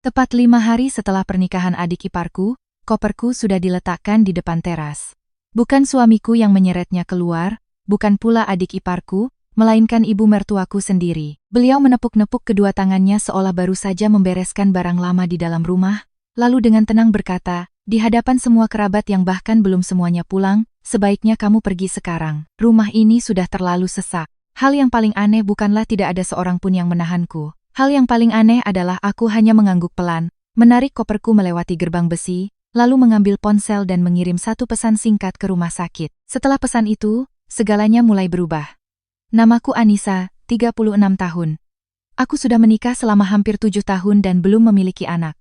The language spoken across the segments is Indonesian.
Tepat 5 hari setelah pernikahan adik iparku, koperku sudah diletakkan di depan teras. Bukan suamiku yang menyeretnya keluar, bukan pula adik iparku, melainkan ibu mertuaku sendiri. Beliau menepuk-nepuk kedua tangannya seolah baru saja membereskan barang lama di dalam rumah, lalu dengan tenang berkata, di hadapan semua kerabat yang bahkan belum semuanya pulang, sebaiknya kamu pergi sekarang. Rumah ini sudah terlalu sesak. Hal yang paling aneh bukanlah tidak ada seorang pun yang menahanku. Hal yang paling aneh adalah aku hanya mengangguk pelan, menarik koperku melewati gerbang besi, lalu mengambil ponsel dan mengirim satu pesan singkat ke rumah sakit. Setelah pesan itu, segalanya mulai berubah. Namaku Anissa, 36 tahun. Aku sudah menikah selama hampir 7 tahun dan belum memiliki anak.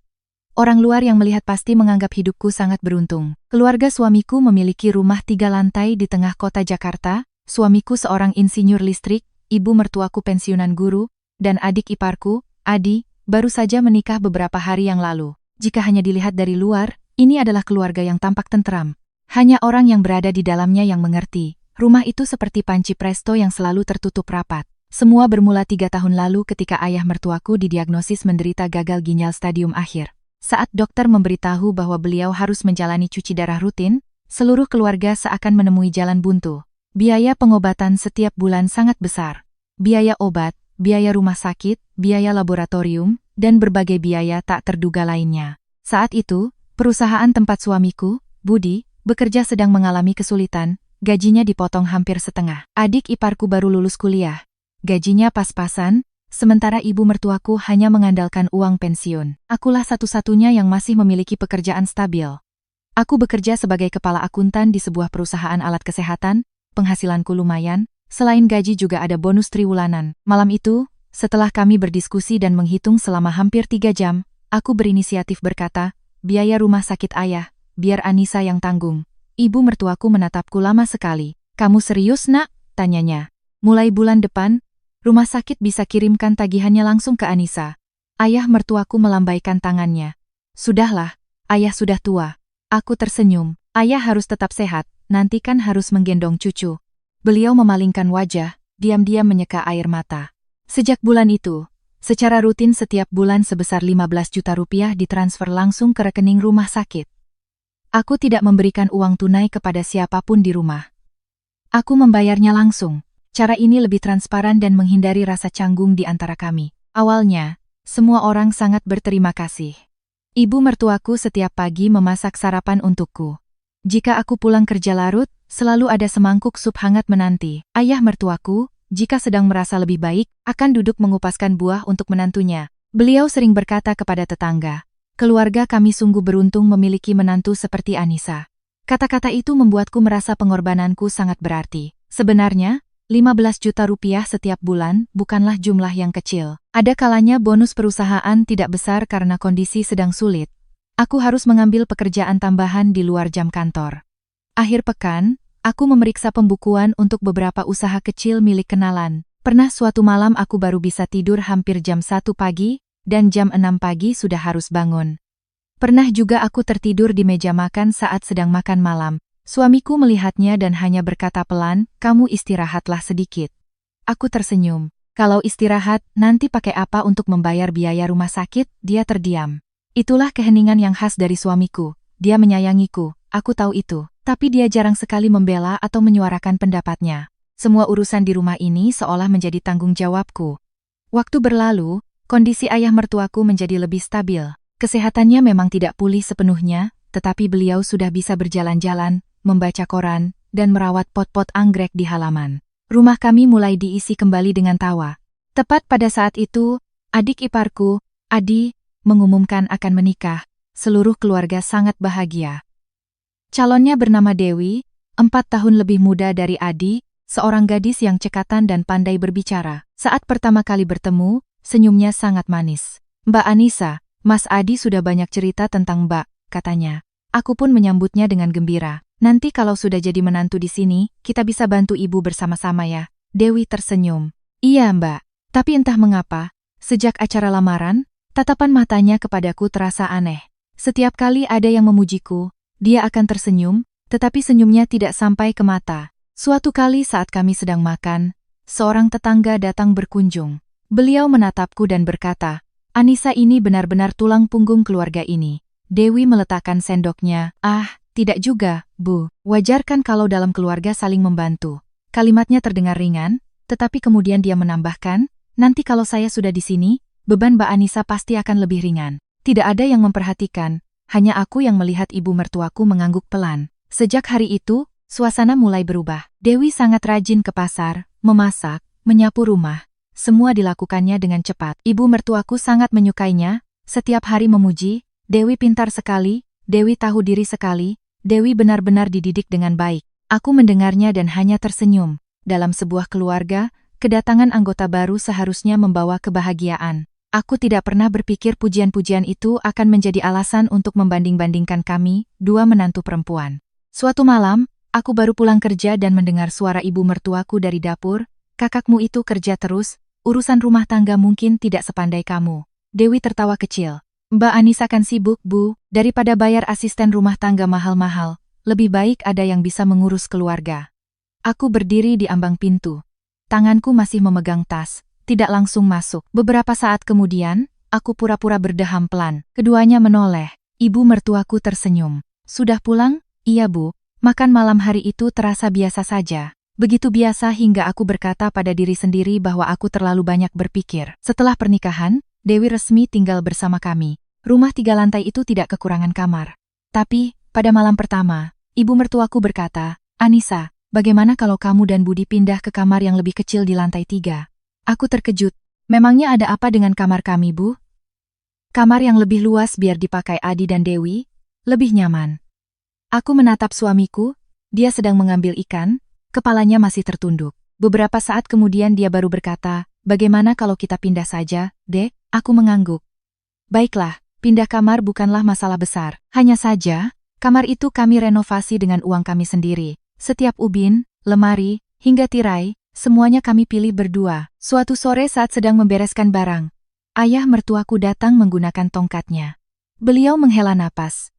Orang luar yang melihat pasti menganggap hidupku sangat beruntung. Keluarga suamiku memiliki rumah 3 lantai di tengah kota Jakarta, suamiku seorang insinyur listrik, ibu mertuaku pensiunan guru, dan adik iparku, Adi, baru saja menikah beberapa hari yang lalu. Jika hanya dilihat dari luar, ini adalah keluarga yang tampak tentram. Hanya orang yang berada di dalamnya yang mengerti. Rumah itu seperti panci presto yang selalu tertutup rapat. Semua bermula 3 tahun lalu ketika ayah mertuaku didiagnosis menderita gagal ginjal stadium akhir. Saat dokter memberitahu bahwa beliau harus menjalani cuci darah rutin, seluruh keluarga seakan menemui jalan buntu. Biaya pengobatan setiap bulan sangat besar. Biaya obat, biaya rumah sakit, biaya laboratorium, dan berbagai biaya tak terduga lainnya. Saat itu, perusahaan tempat suamiku, Budi, bekerja sedang mengalami kesulitan, gajinya dipotong hampir setengah. Adik iparku baru lulus kuliah. Gajinya pas-pasan, sementara ibu mertuaku hanya mengandalkan uang pensiun. Akulah satu-satunya yang masih memiliki pekerjaan stabil. Aku bekerja sebagai kepala akuntan di sebuah perusahaan alat kesehatan, penghasilanku lumayan, selain gaji juga ada bonus triwulanan. Malam itu, setelah kami berdiskusi dan menghitung selama hampir 3 jam, aku berinisiatif berkata, biaya rumah sakit ayah, biar Anissa yang tanggung. Ibu mertuaku menatapku lama sekali. Kamu serius, nak? Tanyanya. Mulai bulan depan, rumah sakit bisa kirimkan tagihannya langsung ke Anissa. Ayah mertuaku melambaikan tangannya. Sudahlah, ayah sudah tua. Aku tersenyum. Ayah harus tetap sehat, nanti kan harus menggendong cucu. Beliau memalingkan wajah, diam-diam menyeka air mata. Sejak bulan itu, secara rutin setiap bulan sebesar 15 juta rupiah ditransfer langsung ke rekening rumah sakit. Aku tidak memberikan uang tunai kepada siapapun di rumah. Aku membayarnya langsung. Cara ini lebih transparan dan menghindari rasa canggung di antara kami. Awalnya, semua orang sangat berterima kasih. Ibu mertuaku setiap pagi memasak sarapan untukku. Jika aku pulang kerja larut, selalu ada semangkuk sup hangat menanti. Ayah mertuaku, jika sedang merasa lebih baik, akan duduk mengupaskan buah untuk menantunya. Beliau sering berkata kepada tetangga, keluarga kami sungguh beruntung memiliki menantu seperti Anissa. Kata-kata itu membuatku merasa pengorbananku sangat berarti. Sebenarnya, 15 juta rupiah setiap bulan bukanlah jumlah yang kecil. Ada kalanya bonus perusahaan tidak besar karena kondisi sedang sulit. Aku harus mengambil pekerjaan tambahan di luar jam kantor. Akhir pekan, aku memeriksa pembukuan untuk beberapa usaha kecil milik kenalan. Pernah suatu malam aku baru bisa tidur hampir jam 1 pagi, dan jam 6 pagi sudah harus bangun. Pernah juga aku tertidur di meja makan saat sedang makan malam. Suamiku melihatnya dan hanya berkata pelan, kamu istirahatlah sedikit. Aku tersenyum. Kalau istirahat, nanti pakai apa untuk membayar biaya rumah sakit? Dia terdiam. Itulah keheningan yang khas dari suamiku. Dia menyayangiku, aku tahu itu. Tapi dia jarang sekali membela atau menyuarakan pendapatnya. Semua urusan di rumah ini seolah menjadi tanggung jawabku. Waktu berlalu, kondisi ayah mertuaku menjadi lebih stabil. Kesehatannya memang tidak pulih sepenuhnya, tetapi beliau sudah bisa berjalan-jalan, membaca koran, dan merawat pot-pot anggrek di halaman. Rumah kami mulai diisi kembali dengan tawa. Tepat pada saat itu, adik iparku, Adi, mengumumkan akan menikah. Seluruh keluarga sangat bahagia. Calonnya bernama Dewi, 4 tahun lebih muda dari Adi, seorang gadis yang cekatan dan pandai berbicara. Saat pertama kali bertemu, senyumnya sangat manis. Mbak Anissa, Mas Adi sudah banyak cerita tentang Mbak, katanya. Aku pun menyambutnya dengan gembira. Nanti kalau sudah jadi menantu di sini, kita bisa bantu ibu bersama-sama ya. Dewi tersenyum. Iya Mbak, tapi entah mengapa, sejak acara lamaran, tatapan matanya kepadaku terasa aneh. Setiap kali ada yang memujiku, dia akan tersenyum, tetapi senyumnya tidak sampai ke mata. Suatu kali saat kami sedang makan, seorang tetangga datang berkunjung. Beliau menatapku dan berkata, Anissa ini benar-benar tulang punggung keluarga ini. Dewi meletakkan sendoknya. Ah, tidak juga, Bu. Wajar kan kalau dalam keluarga saling membantu. Kalimatnya terdengar ringan, tetapi kemudian dia menambahkan, nanti kalau saya sudah di sini, beban Mbak Anissa pasti akan lebih ringan. Tidak ada yang memperhatikan, hanya aku yang melihat ibu mertuaku mengangguk pelan. Sejak hari itu, suasana mulai berubah. Dewi sangat rajin ke pasar, memasak, menyapu rumah. Semua dilakukannya dengan cepat. Ibu mertuaku sangat menyukainya, setiap hari memuji, Dewi pintar sekali, Dewi tahu diri sekali, Dewi benar-benar dididik dengan baik. Aku mendengarnya dan hanya tersenyum. Dalam sebuah keluarga, kedatangan anggota baru seharusnya membawa kebahagiaan. Aku tidak pernah berpikir pujian-pujian itu akan menjadi alasan untuk membanding-bandingkan kami, dua menantu perempuan. Suatu malam, aku baru pulang kerja dan mendengar suara ibu mertuaku dari dapur, kakakmu itu kerja terus, urusan rumah tangga mungkin tidak sepandai kamu. Dewi tertawa kecil. Mbak Anissa kan sibuk, Bu, daripada bayar asisten rumah tangga mahal-mahal, lebih baik ada yang bisa mengurus keluarga. Aku berdiri di ambang pintu. Tanganku masih memegang tas, tidak langsung masuk. Beberapa saat kemudian, aku pura-pura berdeham pelan. Keduanya menoleh. Ibu mertuaku tersenyum. Sudah pulang? Iya, Bu. Makan malam hari itu terasa biasa saja. Begitu biasa hingga aku berkata pada diri sendiri bahwa aku terlalu banyak berpikir. Setelah pernikahan, Dewi resmi tinggal bersama kami. Rumah 3 lantai itu tidak kekurangan kamar. Tapi, pada malam pertama, ibu mertuaku berkata, Anissa, bagaimana kalau kamu dan Budi pindah ke kamar yang lebih kecil di lantai 3? Aku terkejut. Memangnya ada apa dengan kamar kami, Bu? Kamar yang lebih luas biar dipakai Adi dan Dewi, lebih nyaman. Aku menatap suamiku, dia sedang mengambil ikan, kepalanya masih tertunduk. Beberapa saat kemudian dia baru berkata, bagaimana kalau kita pindah saja, Dek? Aku mengangguk. Baiklah, pindah kamar bukanlah masalah besar. Hanya saja, kamar itu kami renovasi dengan uang kami sendiri. Setiap ubin, lemari, hingga tirai, semuanya kami pilih berdua. Suatu sore saat sedang membereskan barang, ayah mertuaku datang menggunakan tongkatnya. Beliau menghela napas.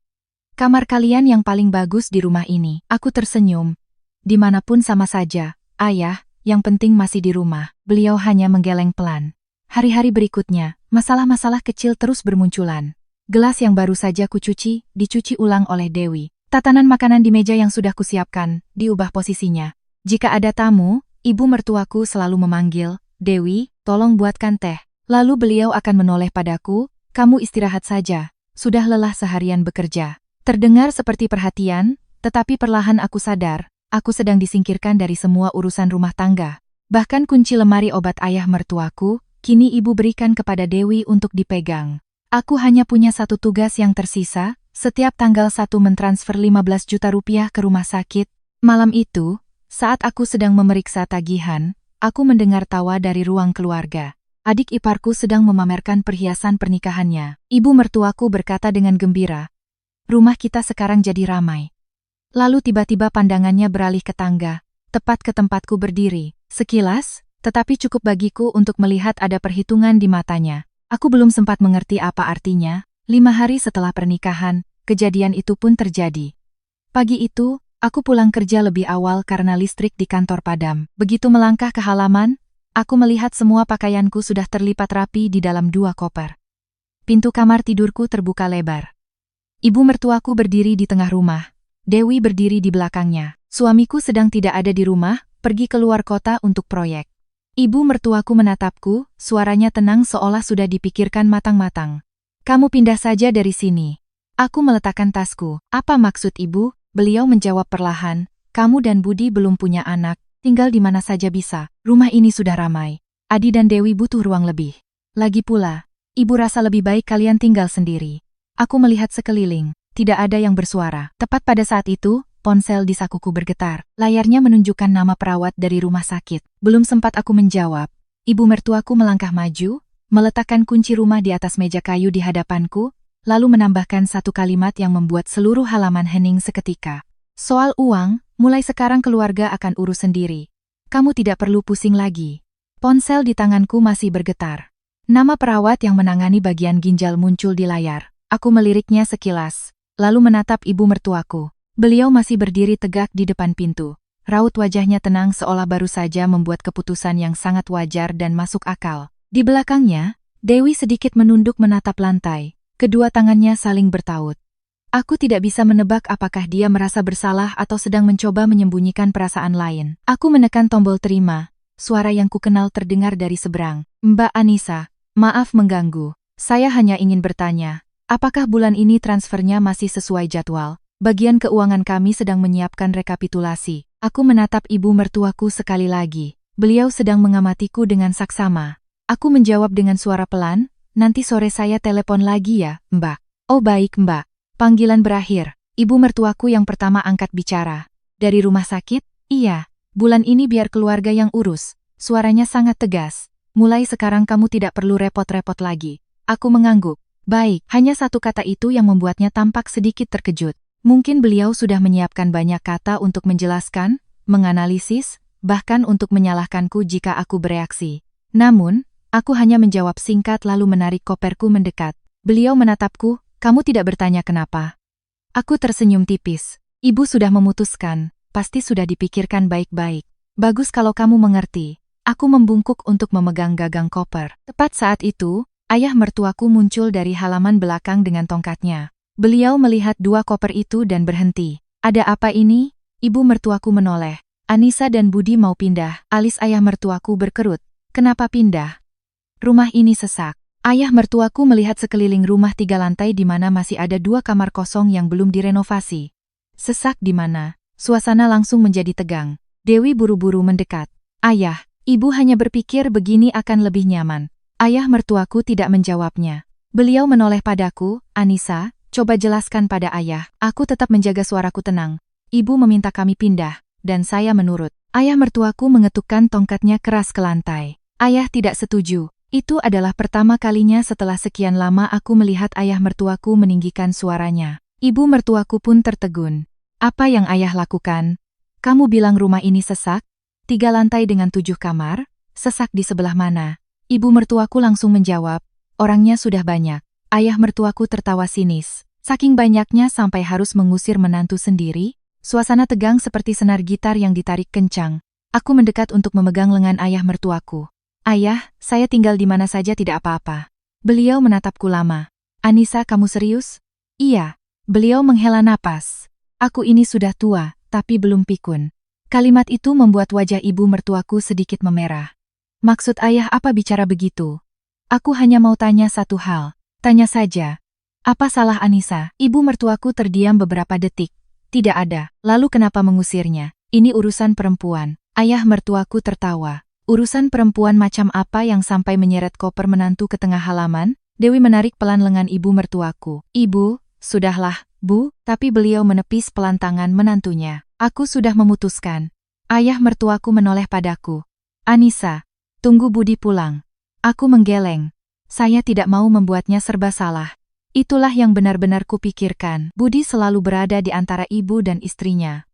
Kamar kalian yang paling bagus di rumah ini. Aku tersenyum. Dimanapun sama saja, ayah, yang penting masih di rumah. Beliau hanya menggeleng pelan. Hari-hari berikutnya, masalah-masalah kecil terus bermunculan. Gelas yang baru saja kucuci, dicuci ulang oleh Dewi. Tatanan makanan di meja yang sudah kusiapkan, diubah posisinya. Jika ada tamu, ibu mertuaku selalu memanggil, Dewi, tolong buatkan teh. Lalu beliau akan menoleh padaku, kamu istirahat saja, sudah lelah seharian bekerja. Terdengar seperti perhatian, tetapi perlahan aku sadar, aku sedang disingkirkan dari semua urusan rumah tangga. Bahkan kunci lemari obat ayah mertuaku, kini ibu berikan kepada Dewi untuk dipegang. Aku hanya punya satu tugas yang tersisa, setiap tanggal 1 mentransfer 15 juta rupiah ke rumah sakit. Malam itu, saat aku sedang memeriksa tagihan, aku mendengar tawa dari ruang keluarga. Adik iparku sedang memamerkan perhiasan pernikahannya. Ibu mertuaku berkata dengan gembira, rumah kita sekarang jadi ramai. Lalu tiba-tiba pandangannya beralih ke tangga, tepat ke tempatku berdiri. Sekilas, tetapi cukup bagiku untuk melihat ada perhitungan di matanya. Aku belum sempat mengerti apa artinya. 5 hari setelah pernikahan, kejadian itu pun terjadi. Pagi itu, aku pulang kerja lebih awal karena listrik di kantor padam. Begitu melangkah ke halaman, aku melihat semua pakaianku sudah terlipat rapi di dalam 2 koper. Pintu kamar tidurku terbuka lebar. Ibu mertuaku berdiri di tengah rumah. Dewi berdiri di belakangnya. Suamiku sedang tidak ada di rumah, pergi keluar kota untuk proyek. Ibu mertuaku menatapku, suaranya tenang seolah sudah dipikirkan matang-matang. Kamu pindah saja dari sini. Aku meletakkan tasku. Apa maksud ibu? Beliau menjawab perlahan, kamu dan Budi belum punya anak, tinggal di mana saja bisa. Rumah ini sudah ramai. Adi dan Dewi butuh ruang lebih. Lagi pula, ibu rasa lebih baik kalian tinggal sendiri. Aku melihat sekeliling. Tidak ada yang bersuara. Tepat pada saat itu, ponsel di sakuku bergetar. Layarnya menunjukkan nama perawat dari rumah sakit. Belum sempat aku menjawab, ibu mertuaku melangkah maju, meletakkan kunci rumah di atas meja kayu di hadapanku, lalu menambahkan satu kalimat yang membuat seluruh halaman hening seketika. Soal uang, mulai sekarang keluarga akan urus sendiri. Kamu tidak perlu pusing lagi. Ponsel di tanganku masih bergetar. Nama perawat yang menangani bagian ginjal muncul di layar. Aku meliriknya sekilas, lalu menatap ibu mertuaku. Beliau masih berdiri tegak di depan pintu. Raut wajahnya tenang seolah baru saja membuat keputusan yang sangat wajar dan masuk akal. Di belakangnya, Dewi sedikit menunduk menatap lantai. Kedua tangannya saling bertaut. Aku tidak bisa menebak apakah dia merasa bersalah atau sedang mencoba menyembunyikan perasaan lain. Aku menekan tombol terima. Suara yang kukenal terdengar dari seberang. Mbak Anissa, maaf mengganggu. Saya hanya ingin bertanya, apakah bulan ini transfernya masih sesuai jadwal? Bagian keuangan kami sedang menyiapkan rekapitulasi. Aku menatap ibu mertuaku sekali lagi. Beliau sedang mengamatiku dengan saksama. Aku menjawab dengan suara pelan, nanti sore saya telepon lagi ya, Mbak. Oh baik Mbak. Panggilan berakhir. Ibu mertuaku yang pertama angkat bicara. Dari rumah sakit? Iya. Bulan ini biar keluarga yang urus. Suaranya sangat tegas. Mulai sekarang kamu tidak perlu repot-repot lagi. Aku mengangguk. Baik, hanya satu kata itu yang membuatnya tampak sedikit terkejut. Mungkin beliau sudah menyiapkan banyak kata untuk menjelaskan, menganalisis, bahkan untuk menyalahkanku jika aku bereaksi. Namun, aku hanya menjawab singkat lalu menarik koperku mendekat. Beliau menatapku, kamu tidak bertanya kenapa. Aku tersenyum tipis. Ibu sudah memutuskan, pasti sudah dipikirkan baik-baik. Bagus kalau kamu mengerti. Aku membungkuk untuk memegang gagang koper. Tepat saat itu, ayah mertuaku muncul dari halaman belakang dengan tongkatnya. Beliau melihat dua koper itu dan berhenti. Ada apa ini? Ibu mertuaku menoleh. Anissa dan Budi mau pindah. Alis ayah mertuaku berkerut. Kenapa pindah? Rumah ini sesak. Ayah mertuaku melihat sekeliling rumah 3 lantai di mana masih ada 2 kamar kosong yang belum direnovasi. Sesak di mana? Suasana langsung menjadi tegang. Dewi buru-buru mendekat. Ayah, ibu hanya berpikir begini akan lebih nyaman. Ayah mertuaku tidak menjawabnya. Beliau menoleh padaku, Anissa, coba jelaskan pada ayah. Aku tetap menjaga suaraku tenang. Ibu meminta kami pindah. Dan saya menurut. Ayah mertuaku mengetukkan tongkatnya keras ke lantai. Ayah tidak setuju. Itu adalah pertama kalinya setelah sekian lama aku melihat ayah mertuaku meninggikan suaranya. Ibu mertuaku pun tertegun. Apa yang ayah lakukan? Kamu bilang rumah ini sesak? 3 lantai dengan 7 kamar? Sesak di sebelah mana? Ibu mertuaku langsung menjawab, orangnya sudah banyak. Ayah mertuaku tertawa sinis. Saking banyaknya sampai harus mengusir menantu sendiri? Suasana tegang seperti senar gitar yang ditarik kencang. Aku mendekat untuk memegang lengan ayah mertuaku. Ayah, saya tinggal di mana saja tidak apa-apa. Beliau menatapku lama. Anissa, kamu serius? Iya. Beliau menghela napas. Aku ini sudah tua, tapi belum pikun. Kalimat itu membuat wajah ibu mertuaku sedikit memerah. Maksud ayah apa bicara begitu? Aku hanya mau tanya satu hal. Tanya saja. Apa salah Anissa? Ibu mertuaku terdiam beberapa detik. Tidak ada. Lalu kenapa mengusirnya? Ini urusan perempuan. Ayah mertuaku tertawa. Urusan perempuan macam apa yang sampai menyeret koper menantu ke tengah halaman? Dewi menarik pelan lengan ibu mertuaku. Ibu, sudahlah, Bu, tapi beliau menepis pelan tangan menantunya. Aku sudah memutuskan. Ayah mertuaku menoleh padaku. Anissa, tunggu Budi pulang. Aku menggeleng. Saya tidak mau membuatnya serba salah. Itulah yang benar-benar kupikirkan. Budi selalu berada di antara ibu dan istrinya.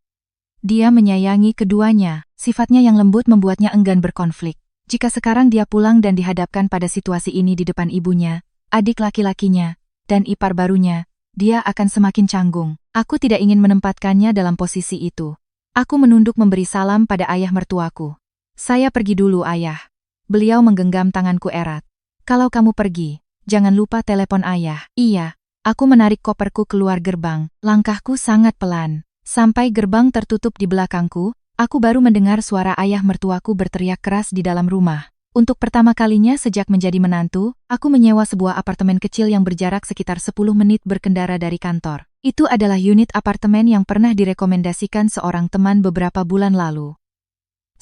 Dia menyayangi keduanya. Sifatnya yang lembut membuatnya enggan berkonflik. Jika sekarang dia pulang dan dihadapkan pada situasi ini di depan ibunya, adik laki-lakinya, dan ipar barunya, dia akan semakin canggung. Aku tidak ingin menempatkannya dalam posisi itu. Aku menunduk memberi salam pada ayah mertuaku. Saya pergi dulu ayah. Beliau menggenggam tanganku erat. Kalau kamu pergi, jangan lupa telepon ayah. Iya, aku menarik koperku keluar gerbang. Langkahku sangat pelan. Sampai gerbang tertutup di belakangku, aku baru mendengar suara ayah mertuaku berteriak keras di dalam rumah. Untuk pertama kalinya sejak menjadi menantu, aku menyewa sebuah apartemen kecil yang berjarak sekitar 10 menit berkendara dari kantor. Itu adalah unit apartemen yang pernah direkomendasikan seorang teman beberapa bulan lalu.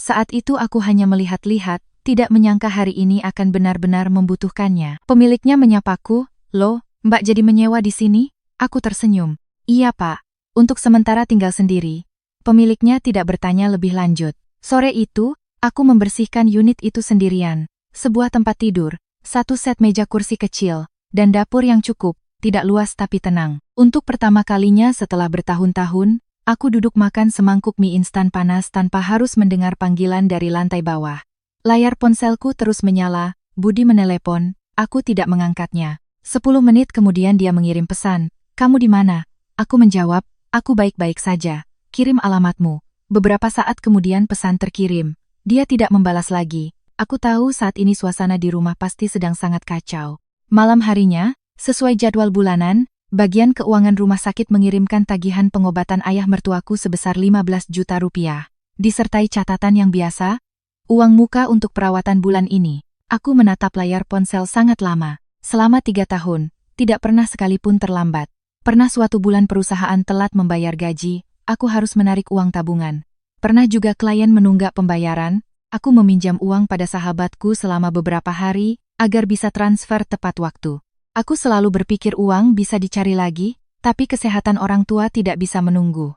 Saat itu aku hanya melihat-lihat, tidak menyangka hari ini akan benar-benar membutuhkannya. Pemiliknya menyapaku, "Loh, Mbak jadi menyewa di sini?" Aku tersenyum. "Iya Pak, untuk sementara tinggal sendiri." Pemiliknya tidak bertanya lebih lanjut. Sore itu, aku membersihkan unit itu sendirian. Sebuah tempat tidur, 1 set meja kursi kecil, dan dapur yang cukup, tidak luas tapi tenang. Untuk pertama kalinya setelah bertahun-tahun, aku duduk makan semangkuk mie instan panas tanpa harus mendengar panggilan dari lantai bawah. Layar ponselku terus menyala, Budi menelepon, aku tidak mengangkatnya. 10 menit kemudian dia mengirim pesan, "Kamu di mana?" Aku menjawab, "Aku baik-baik saja. Kirim alamatmu." Beberapa saat kemudian pesan terkirim. Dia tidak membalas lagi. Aku tahu saat ini suasana di rumah pasti sedang sangat kacau. Malam harinya, sesuai jadwal bulanan, bagian keuangan rumah sakit mengirimkan tagihan pengobatan ayah mertuaku sebesar 15 juta rupiah. Disertai catatan yang biasa, uang muka untuk perawatan bulan ini. Aku menatap layar ponsel sangat lama. Selama 3 tahun, tidak pernah sekalipun terlambat. Pernah suatu bulan perusahaan telat membayar gaji, aku harus menarik uang tabungan. Pernah juga klien menunggak pembayaran, aku meminjam uang pada sahabatku selama beberapa hari, agar bisa transfer tepat waktu. Aku selalu berpikir uang bisa dicari lagi, tapi kesehatan orang tua tidak bisa menunggu.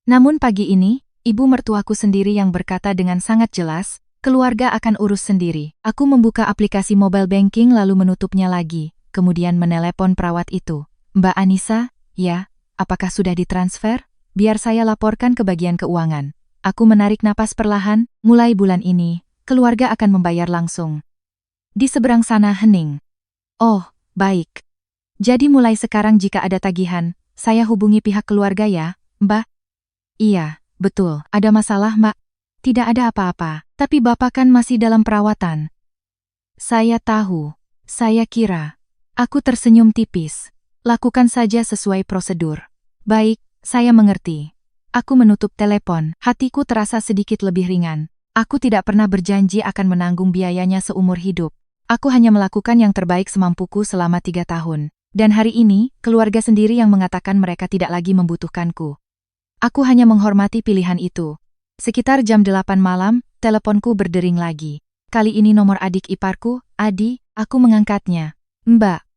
Namun pagi ini, ibu mertuaku sendiri yang berkata dengan sangat jelas, keluarga akan urus sendiri. Aku membuka aplikasi mobile banking lalu menutupnya lagi, kemudian menelepon perawat itu. Mbak Anissa, ya, apakah sudah ditransfer? Biar saya laporkan ke bagian keuangan. Aku menarik napas perlahan, mulai bulan ini, keluarga akan membayar langsung. Di seberang sana hening. Oh, baik. Jadi mulai sekarang jika ada tagihan, saya hubungi pihak keluarga ya, Mbak? Iya, betul. Ada masalah, Mbak? Tidak ada apa-apa, tapi Bapak kan masih dalam perawatan. Saya tahu. Saya kira. Aku tersenyum tipis. Lakukan saja sesuai prosedur. Baik, saya mengerti. Aku menutup telepon, hatiku terasa sedikit lebih ringan. Aku tidak pernah berjanji akan menanggung biayanya seumur hidup. Aku hanya melakukan yang terbaik semampuku selama 3 tahun. Dan hari ini, keluarga sendiri yang mengatakan mereka tidak lagi membutuhkanku. Aku hanya menghormati pilihan itu. Sekitar jam 8 malam, teleponku berdering lagi. Kali ini nomor adik iparku, Adi, aku mengangkatnya. Mbak.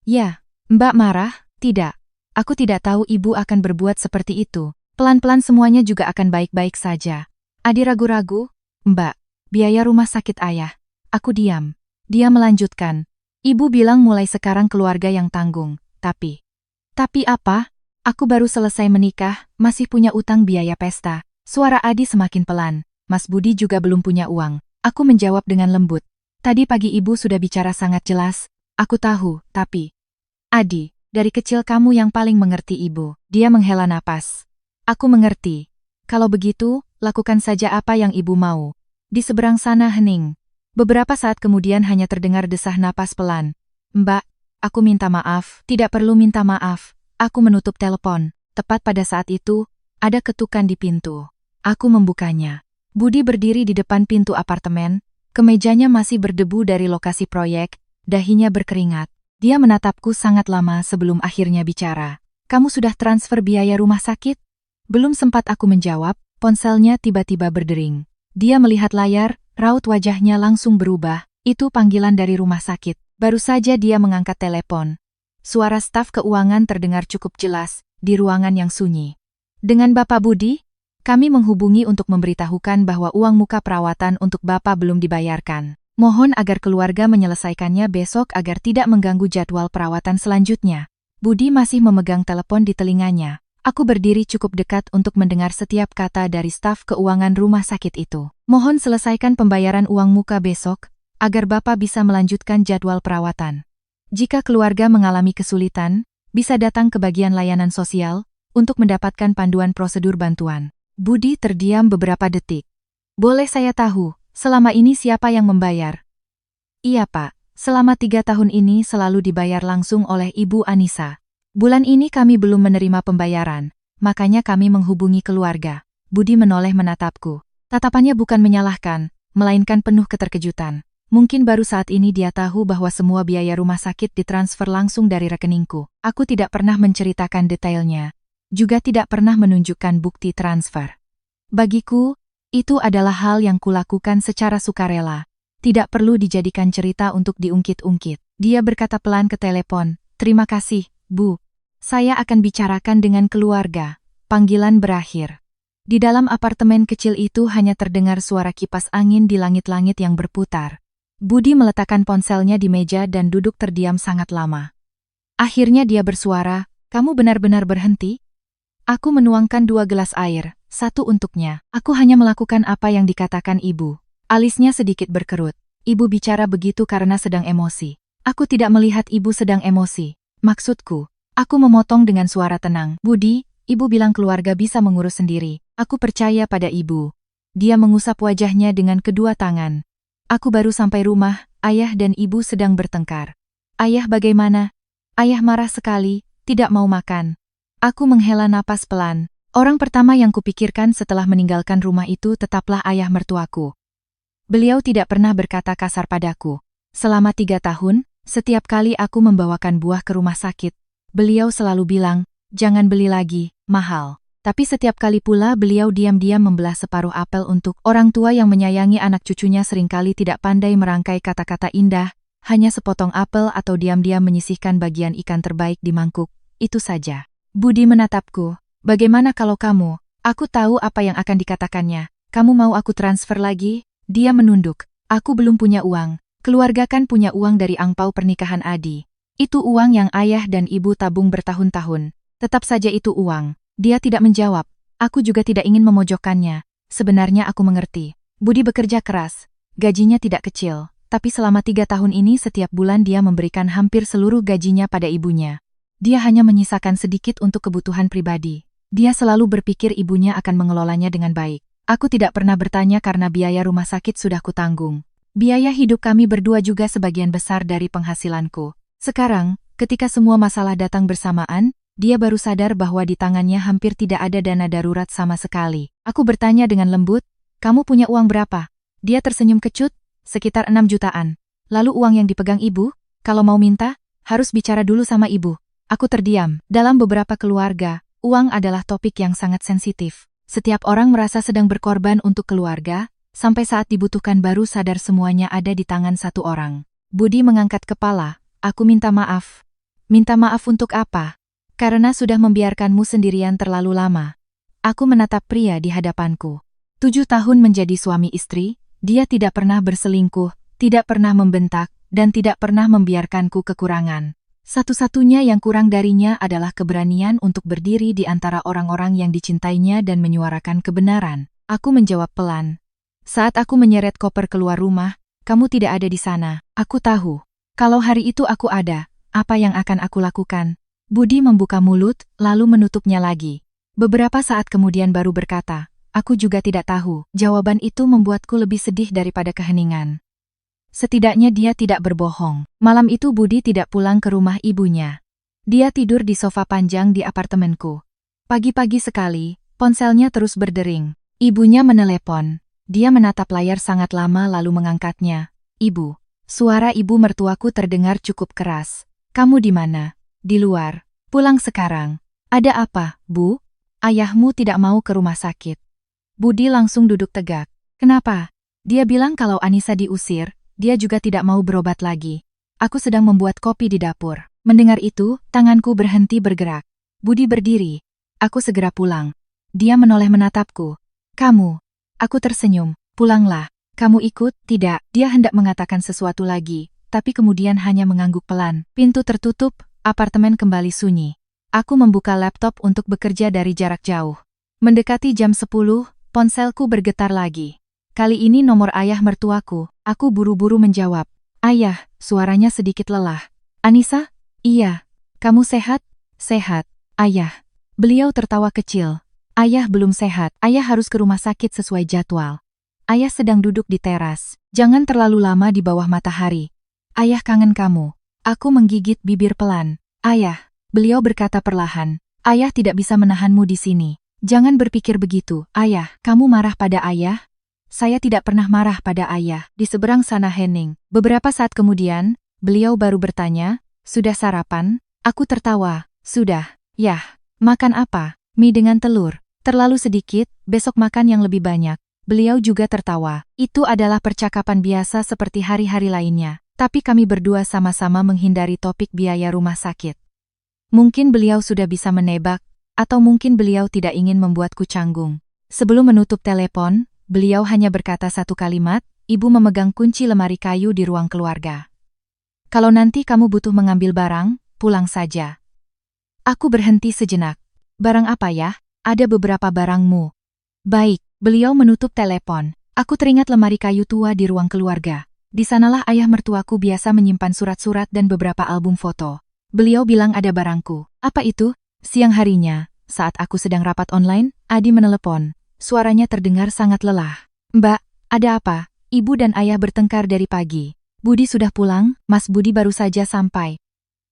Ya, Mbak marah? Tidak. Aku tidak tahu ibu akan berbuat seperti itu. Pelan-pelan semuanya juga akan baik-baik saja. Adi ragu-ragu, Mbak, biaya rumah sakit ayah. Aku diam. Dia melanjutkan. Ibu bilang mulai sekarang keluarga yang tanggung, tapi apa? Aku baru selesai menikah, masih punya utang biaya pesta. Suara Adi semakin pelan. Mas Budi juga belum punya uang. Aku menjawab dengan lembut. Tadi pagi ibu sudah bicara sangat jelas. Aku tahu, tapi Adi, dari kecil kamu yang paling mengerti ibu. Dia menghela napas. Aku mengerti. Kalau begitu, lakukan saja apa yang ibu mau. Di seberang sana hening. Beberapa saat kemudian hanya terdengar desah napas pelan. Mbak, aku minta maaf. Tidak perlu minta maaf. Aku menutup telepon. Tepat pada saat itu, ada ketukan di pintu. Aku membukanya. Budi berdiri di depan pintu apartemen. Kemejanya masih berdebu dari lokasi proyek. Dahinya berkeringat. Dia menatapku sangat lama sebelum akhirnya bicara. Kamu sudah transfer biaya rumah sakit? Belum sempat aku menjawab, ponselnya tiba-tiba berdering. Dia melihat layar, raut wajahnya langsung berubah. Itu panggilan dari rumah sakit. Baru saja dia mengangkat telepon. Suara staf keuangan terdengar cukup jelas, di ruangan yang sunyi. Dengan Bapak Budi, kami menghubungi untuk memberitahukan bahwa uang muka perawatan untuk Bapak belum dibayarkan. Mohon agar keluarga menyelesaikannya besok agar tidak mengganggu jadwal perawatan selanjutnya. Budi masih memegang telepon di telinganya. Aku berdiri cukup dekat untuk mendengar setiap kata dari staf keuangan rumah sakit itu. Mohon selesaikan pembayaran uang muka besok, agar Bapak bisa melanjutkan jadwal perawatan. Jika keluarga mengalami kesulitan, bisa datang ke bagian layanan sosial, untuk mendapatkan panduan prosedur bantuan. Budi terdiam beberapa detik. Boleh saya tahu, selama ini siapa yang membayar? Iya Pak, selama 3 tahun ini selalu dibayar langsung oleh Ibu Anissa. Bulan ini kami belum menerima pembayaran, makanya kami menghubungi keluarga. Budi menoleh menatapku. Tatapannya bukan menyalahkan, melainkan penuh keterkejutan. Mungkin baru saat ini dia tahu bahwa semua biaya rumah sakit ditransfer langsung dari rekeningku. Aku tidak pernah menceritakan detailnya, juga tidak pernah menunjukkan bukti transfer. Bagiku, itu adalah hal yang kulakukan secara sukarela. Tidak perlu dijadikan cerita untuk diungkit-ungkit. Dia berkata pelan ke telepon, "Terima kasih, Bu. Saya akan bicarakan dengan keluarga." Panggilan berakhir. Di dalam apartemen kecil itu hanya terdengar suara kipas angin di langit-langit yang berputar. Budi meletakkan ponselnya di meja dan duduk terdiam sangat lama. Akhirnya dia bersuara, "Kamu benar-benar berhenti?" Aku menuangkan 2 gelas air, satu untuknya. Aku hanya melakukan apa yang dikatakan ibu. Alisnya sedikit berkerut. Ibu bicara begitu karena sedang emosi. Aku tidak melihat ibu sedang emosi. Maksudku, aku memotong dengan suara tenang. "Budi, ibu bilang keluarga bisa mengurus sendiri. Aku percaya pada ibu." Dia mengusap wajahnya dengan kedua tangan. Aku baru sampai rumah, ayah dan ibu sedang bertengkar. Ayah bagaimana? Ayah marah sekali, tidak mau makan. Aku menghela napas pelan. Orang pertama yang kupikirkan setelah meninggalkan rumah itu tetaplah ayah mertuaku. Beliau tidak pernah berkata kasar padaku. Selama 3 tahun, setiap kali aku membawakan buah ke rumah sakit, beliau selalu bilang, jangan beli lagi, mahal. Tapi setiap kali pula beliau diam-diam membelah separuh apel untuk orang tua yang menyayangi anak cucunya seringkali tidak pandai merangkai kata-kata indah, hanya sepotong apel atau diam-diam menyisihkan bagian ikan terbaik di mangkuk, itu saja. Budi menatapku, bagaimana kalau kamu? Aku tahu apa yang akan dikatakannya. Kamu mau aku transfer lagi? Dia menunduk. Aku belum punya uang. Keluarga kan punya uang dari angpau pernikahan Adi. Itu uang yang ayah dan ibu tabung bertahun-tahun. Tetap saja itu uang. Dia tidak menjawab. Aku juga tidak ingin memojokkannya. Sebenarnya aku mengerti. Budi bekerja keras. Gajinya tidak kecil. Tapi selama 3 tahun ini setiap bulan dia memberikan hampir seluruh gajinya pada ibunya. Dia hanya menyisakan sedikit untuk kebutuhan pribadi. Dia selalu berpikir ibunya akan mengelolanya dengan baik. Aku tidak pernah bertanya karena biaya rumah sakit sudah kutanggung. Biaya hidup kami berdua juga sebagian besar dari penghasilanku. Sekarang, ketika semua masalah datang bersamaan, dia baru sadar bahwa di tangannya hampir tidak ada dana darurat sama sekali. Aku bertanya dengan lembut, kamu punya uang berapa? Dia tersenyum kecut, sekitar 6 jutaan. Lalu uang yang dipegang ibu? Kalau mau minta, harus bicara dulu sama ibu. Aku terdiam. Dalam beberapa keluarga, uang adalah topik yang sangat sensitif. Setiap orang merasa sedang berkorban untuk keluarga, sampai saat dibutuhkan baru sadar semuanya ada di tangan satu orang. Budi mengangkat kepala, aku minta maaf. Minta maaf untuk apa? Karena sudah membiarkanmu sendirian terlalu lama. Aku menatap pria di hadapanku. 7 tahun menjadi suami istri, dia tidak pernah berselingkuh, tidak pernah membentak, dan tidak pernah membiarkanku kekurangan. Satu-satunya yang kurang darinya adalah keberanian untuk berdiri di antara orang-orang yang dicintainya dan menyuarakan kebenaran. Aku menjawab pelan. Saat aku menyeret koper keluar rumah, kamu tidak ada di sana. Aku tahu. Kalau hari itu aku ada, apa yang akan aku lakukan? Budi membuka mulut, lalu menutupnya lagi. Beberapa saat kemudian baru berkata, aku juga tidak tahu. Jawaban itu membuatku lebih sedih daripada keheningan. Setidaknya dia tidak berbohong. Malam itu Budi tidak pulang ke rumah ibunya. Dia tidur di sofa panjang di apartemenku. Pagi-pagi sekali, ponselnya terus berdering. Ibunya menelepon. Dia menatap layar sangat lama lalu mengangkatnya. Ibu. Suara ibu mertuaku terdengar cukup keras. Kamu di mana? Di luar. Pulang sekarang. Ada apa, Bu? Ayahmu tidak mau ke rumah sakit. Budi langsung duduk tegak. Kenapa? Dia bilang kalau Anissa diusir, dia juga tidak mau berobat lagi. Aku sedang membuat kopi di dapur. Mendengar itu, tanganku berhenti bergerak. Budi berdiri. Aku segera pulang. Dia menoleh menatapku. Kamu. Aku tersenyum. Pulanglah. Kamu ikut? Tidak. Dia hendak mengatakan sesuatu lagi, tapi kemudian hanya mengangguk pelan. Pintu tertutup. Apartemen kembali sunyi. Aku membuka laptop untuk bekerja dari jarak jauh. Mendekati jam 10, ponselku bergetar lagi. Kali ini nomor ayah mertuaku. Aku buru-buru menjawab. Ayah, suaranya sedikit lelah. Anissa? Iya. Kamu sehat? Sehat. Ayah. Beliau tertawa kecil. Ayah belum sehat. Ayah harus ke rumah sakit sesuai jadwal. Ayah sedang duduk di teras. Jangan terlalu lama di bawah matahari. Ayah kangen kamu. Aku menggigit bibir pelan. Ayah, beliau berkata perlahan. Ayah tidak bisa menahanmu di sini. Jangan berpikir begitu, ayah. Kamu marah pada ayah? Saya tidak pernah marah pada ayah. Di seberang sana Henning. Beberapa saat kemudian, beliau baru bertanya, sudah sarapan? Aku tertawa. Sudah. Yah. Makan apa? Mie dengan telur. Terlalu sedikit, besok makan yang lebih banyak. Beliau juga tertawa. Itu adalah percakapan biasa seperti hari-hari lainnya. Tapi kami berdua sama-sama menghindari topik biaya rumah sakit. Mungkin beliau sudah bisa menebak, atau mungkin beliau tidak ingin membuatku canggung. Sebelum menutup telepon, beliau hanya berkata satu kalimat, ibu memegang kunci lemari kayu di ruang keluarga. Kalau nanti kamu butuh mengambil barang, pulang saja. Aku berhenti sejenak. Barang apa ya? Ada beberapa barangmu. Baik, beliau menutup telepon. Aku teringat lemari kayu tua di ruang keluarga. Di sanalah ayah mertuaku biasa menyimpan surat-surat dan beberapa album foto. Beliau bilang ada barangku. Apa itu? Siang harinya, saat aku sedang rapat online, Adi menelepon. Suaranya terdengar sangat lelah. Mbak, ada apa? Ibu dan ayah bertengkar dari pagi. Budi sudah pulang, Mas Budi baru saja sampai.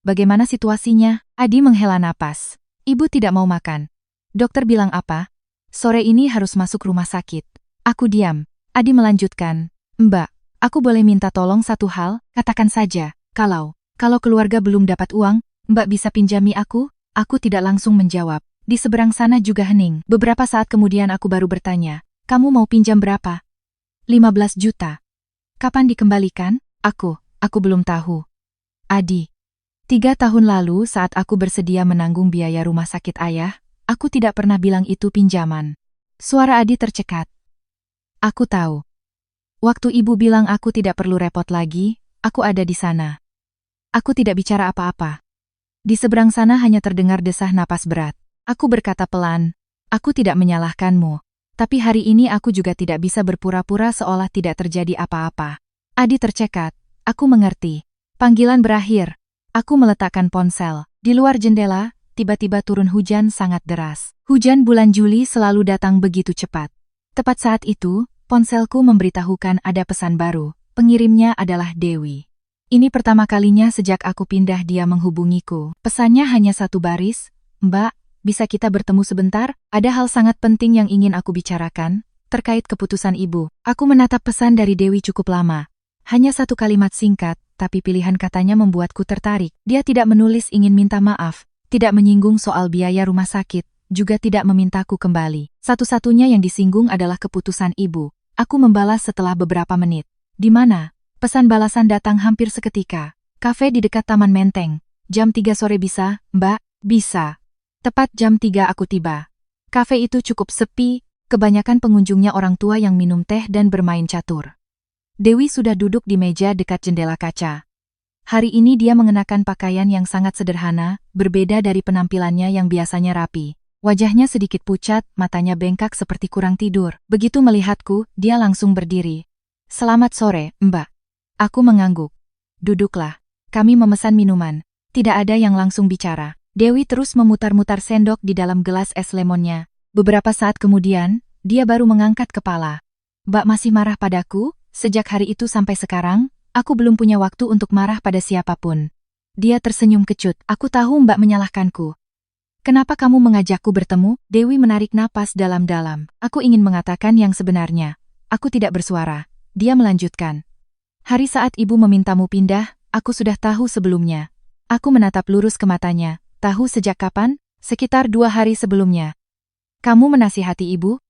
Bagaimana situasinya? Adi menghela napas. Ibu tidak mau makan. Dokter bilang apa? Sore ini harus masuk rumah sakit. Aku diam. Adi melanjutkan. Mbak, aku boleh minta tolong satu hal? Katakan saja. Kalau keluarga belum dapat uang, Mbak bisa pinjami aku? Aku tidak langsung menjawab. Di seberang sana juga hening. Beberapa saat kemudian aku baru bertanya. Kamu mau pinjam berapa? 15 juta. Kapan dikembalikan? Aku belum tahu. Adi. 3 tahun lalu saat aku bersedia menanggung biaya rumah sakit ayah, aku tidak pernah bilang itu pinjaman. Suara Adi tercekat. Aku tahu. Waktu ibu bilang aku tidak perlu repot lagi, aku ada di sana. Aku tidak bicara apa-apa. Di seberang sana hanya terdengar desah napas berat. Aku berkata pelan, aku tidak menyalahkanmu. Tapi hari ini aku juga tidak bisa berpura-pura seolah tidak terjadi apa-apa. Adi tercekat. Aku mengerti. Panggilan berakhir. Aku meletakkan ponsel. Di luar jendela, tiba-tiba turun hujan sangat deras. Hujan bulan Juli selalu datang begitu cepat. Tepat saat itu, ponselku memberitahukan ada pesan baru. Pengirimnya adalah Dewi. Ini pertama kalinya sejak aku pindah dia menghubungiku. Pesannya hanya satu baris. Mbak, bisa kita bertemu sebentar? Ada hal sangat penting yang ingin aku bicarakan, terkait keputusan ibu. Aku menatap pesan dari Dewi cukup lama. Hanya satu kalimat singkat, tapi pilihan katanya membuatku tertarik. Dia tidak menulis ingin minta maaf, tidak menyinggung soal biaya rumah sakit, juga tidak memintaku kembali. Satu-satunya yang disinggung adalah keputusan ibu. Aku membalas setelah beberapa menit. Di mana? Pesan balasan datang hampir seketika. Kafe di dekat Taman Menteng. Jam 3 sore bisa, Mbak? Bisa. Tepat jam 3 aku tiba. Kafe itu cukup sepi, kebanyakan pengunjungnya orang tua yang minum teh dan bermain catur. Dewi sudah duduk di meja dekat jendela kaca. Hari ini dia mengenakan pakaian yang sangat sederhana, berbeda dari penampilannya yang biasanya rapi. Wajahnya sedikit pucat, matanya bengkak seperti kurang tidur. Begitu melihatku, dia langsung berdiri. Selamat sore, Mbak. Aku mengangguk. Duduklah. Kami memesan minuman. Tidak ada yang langsung bicara. Dewi terus memutar-mutar sendok di dalam gelas es lemonnya. Beberapa saat kemudian, dia baru mengangkat kepala. Mbak masih marah padaku? Sejak hari itu sampai sekarang, aku belum punya waktu untuk marah pada siapapun. Dia tersenyum kecut. Aku tahu Mbak menyalahkanku. Kenapa kamu mengajakku bertemu? Dewi menarik napas dalam-dalam. Aku ingin mengatakan yang sebenarnya. Aku tidak bersuara. Dia melanjutkan. Hari saat ibu memintamu pindah, aku sudah tahu sebelumnya. Aku menatap lurus ke matanya. Tahu sejak kapan? Sekitar 2 hari sebelumnya. Kamu menasihati ibu?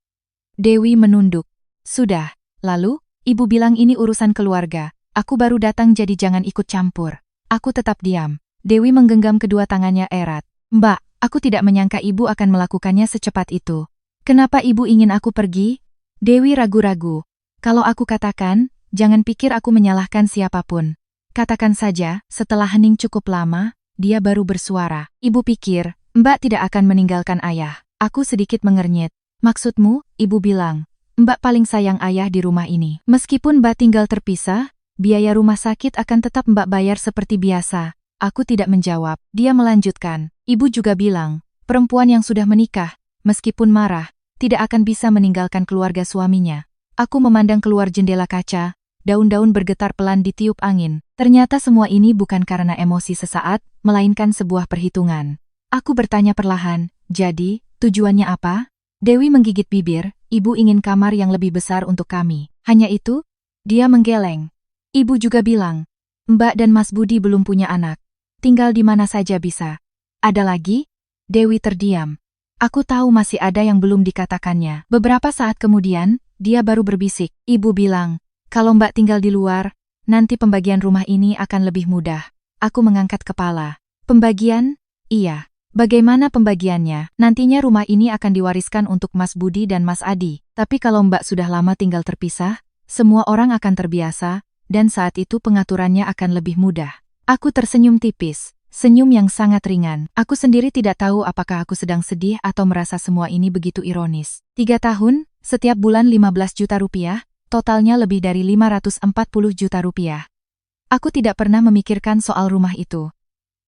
Dewi menunduk. Sudah. Lalu, ibu bilang ini urusan keluarga. Aku baru datang jadi jangan ikut campur. Aku tetap diam. Dewi menggenggam kedua tangannya erat. Mbak, aku tidak menyangka ibu akan melakukannya secepat itu. Kenapa ibu ingin aku pergi? Dewi ragu-ragu. Kalau aku katakan, jangan pikir aku menyalahkan siapapun. Katakan saja, setelah hening cukup lama, dia baru bersuara. Ibu pikir, Mbak tidak akan meninggalkan ayah. Aku sedikit mengernyit. Maksudmu, ibu bilang, Mbak paling sayang ayah di rumah ini. Meskipun Mbak tinggal terpisah, biaya rumah sakit akan tetap Mbak bayar seperti biasa. Aku tidak menjawab. Dia melanjutkan. Ibu juga bilang, perempuan yang sudah menikah, meskipun marah, tidak akan bisa meninggalkan keluarga suaminya. Aku memandang keluar jendela kaca. Daun-daun bergetar pelan ditiup angin. Ternyata semua ini bukan karena emosi sesaat, melainkan sebuah perhitungan. Aku bertanya perlahan, jadi, tujuannya apa? Dewi menggigit bibir, ibu ingin kamar yang lebih besar untuk kami. Hanya itu? Dia menggeleng. Ibu juga bilang, Mbak dan Mas Budi belum punya anak. Tinggal di mana saja bisa. Ada lagi? Dewi terdiam. Aku tahu masih ada yang belum dikatakannya. Beberapa saat kemudian, dia baru berbisik. Ibu bilang, kalau Mbak tinggal di luar, nanti pembagian rumah ini akan lebih mudah. Aku mengangkat kepala. Pembagian? Iya. Bagaimana pembagiannya? Nantinya rumah ini akan diwariskan untuk Mas Budi dan Mas Adi. Tapi kalau Mbak sudah lama tinggal terpisah, semua orang akan terbiasa, dan saat itu pengaturannya akan lebih mudah. Aku tersenyum tipis. Senyum yang sangat ringan. Aku sendiri tidak tahu apakah aku sedang sedih atau merasa semua ini begitu ironis. 3 tahun, setiap bulan 15 juta rupiah, totalnya lebih dari 540 juta rupiah. Aku tidak pernah memikirkan soal rumah itu.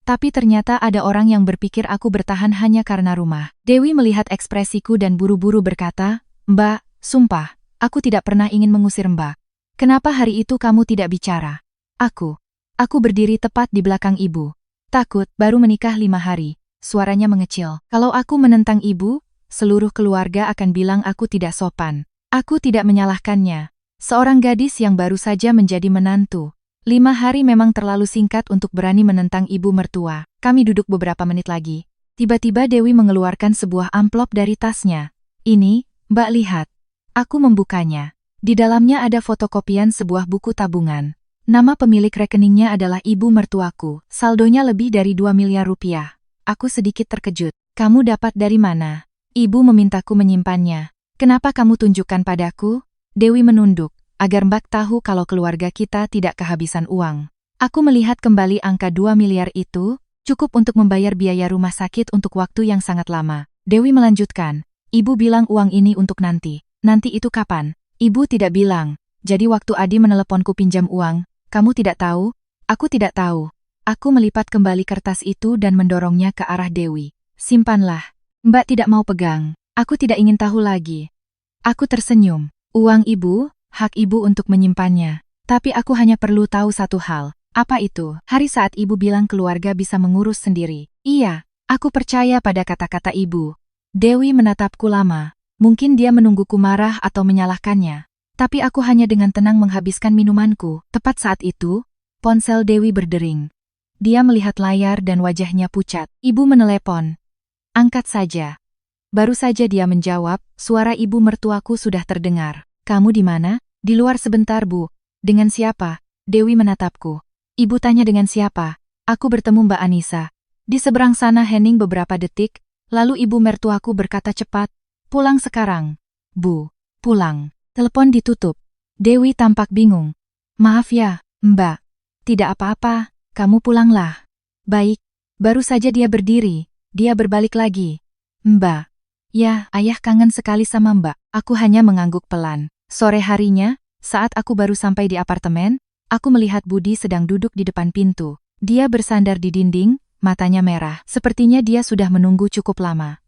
Tapi ternyata ada orang yang berpikir aku bertahan hanya karena rumah. Dewi melihat ekspresiku dan buru-buru berkata, Mbak, sumpah, aku tidak pernah ingin mengusir Mbak. Kenapa hari itu kamu tidak bicara? Aku berdiri tepat di belakang ibu. Takut, baru menikah 5 hari. Suaranya mengecil. Kalau aku menentang ibu, seluruh keluarga akan bilang aku tidak sopan. Aku tidak menyalahkannya. Seorang gadis yang baru saja menjadi menantu. 5 hari memang terlalu singkat untuk berani menentang ibu mertua. Kami duduk beberapa menit lagi. Tiba-tiba Dewi mengeluarkan sebuah amplop dari tasnya. Ini, Mbak lihat. Aku membukanya. Di dalamnya ada fotokopian sebuah buku tabungan. Nama pemilik rekeningnya adalah ibu mertuaku. Saldonya lebih dari 2 miliar rupiah. Aku sedikit terkejut. Kamu dapat dari mana? Ibu memintaku menyimpannya. Kenapa kamu tunjukkan padaku? Dewi menunduk, agar Mbak tahu kalau keluarga kita tidak kehabisan uang. Aku melihat kembali angka 2 miliar itu, cukup untuk membayar biaya rumah sakit untuk waktu yang sangat lama. Dewi melanjutkan, ibu bilang uang ini untuk nanti. Nanti itu kapan? Ibu tidak bilang. Jadi waktu Adi meneleponku pinjam uang, kamu tidak tahu? Aku tidak tahu. Aku melipat kembali kertas itu dan mendorongnya ke arah Dewi. Simpanlah. Mbak tidak mau pegang. Aku tidak ingin tahu lagi. Aku tersenyum. Uang ibu, hak ibu untuk menyimpannya. Tapi aku hanya perlu tahu satu hal. Apa itu? Hari saat ibu bilang keluarga bisa mengurus sendiri. Iya, aku percaya pada kata-kata ibu. Dewi menatapku lama. Mungkin dia menungguku marah atau menyalahkannya. Tapi aku hanya dengan tenang menghabiskan minumanku. Tepat saat itu, ponsel Dewi berdering. Dia melihat layar dan wajahnya pucat. Ibu menelepon. Angkat saja. Baru saja dia menjawab, suara ibu mertuaku sudah terdengar. Kamu di mana? Di luar sebentar, Bu. Dengan siapa? Dewi menatapku. Ibu tanya dengan siapa? Aku bertemu Mbak Anissa. Di seberang sana hening beberapa detik, lalu ibu mertuaku berkata cepat, pulang sekarang. Bu, pulang. Telepon ditutup. Dewi tampak bingung. Maaf ya, Mbak. Tidak apa-apa. Kamu pulanglah. Baik. Baru saja dia berdiri. Dia berbalik lagi. Mbak. Ya, ayah kangen sekali sama Mbak. Aku hanya mengangguk pelan. Sore harinya, saat aku baru sampai di apartemen, aku melihat Budi sedang duduk di depan pintu. Dia bersandar di dinding, matanya merah. Sepertinya dia sudah menunggu cukup lama.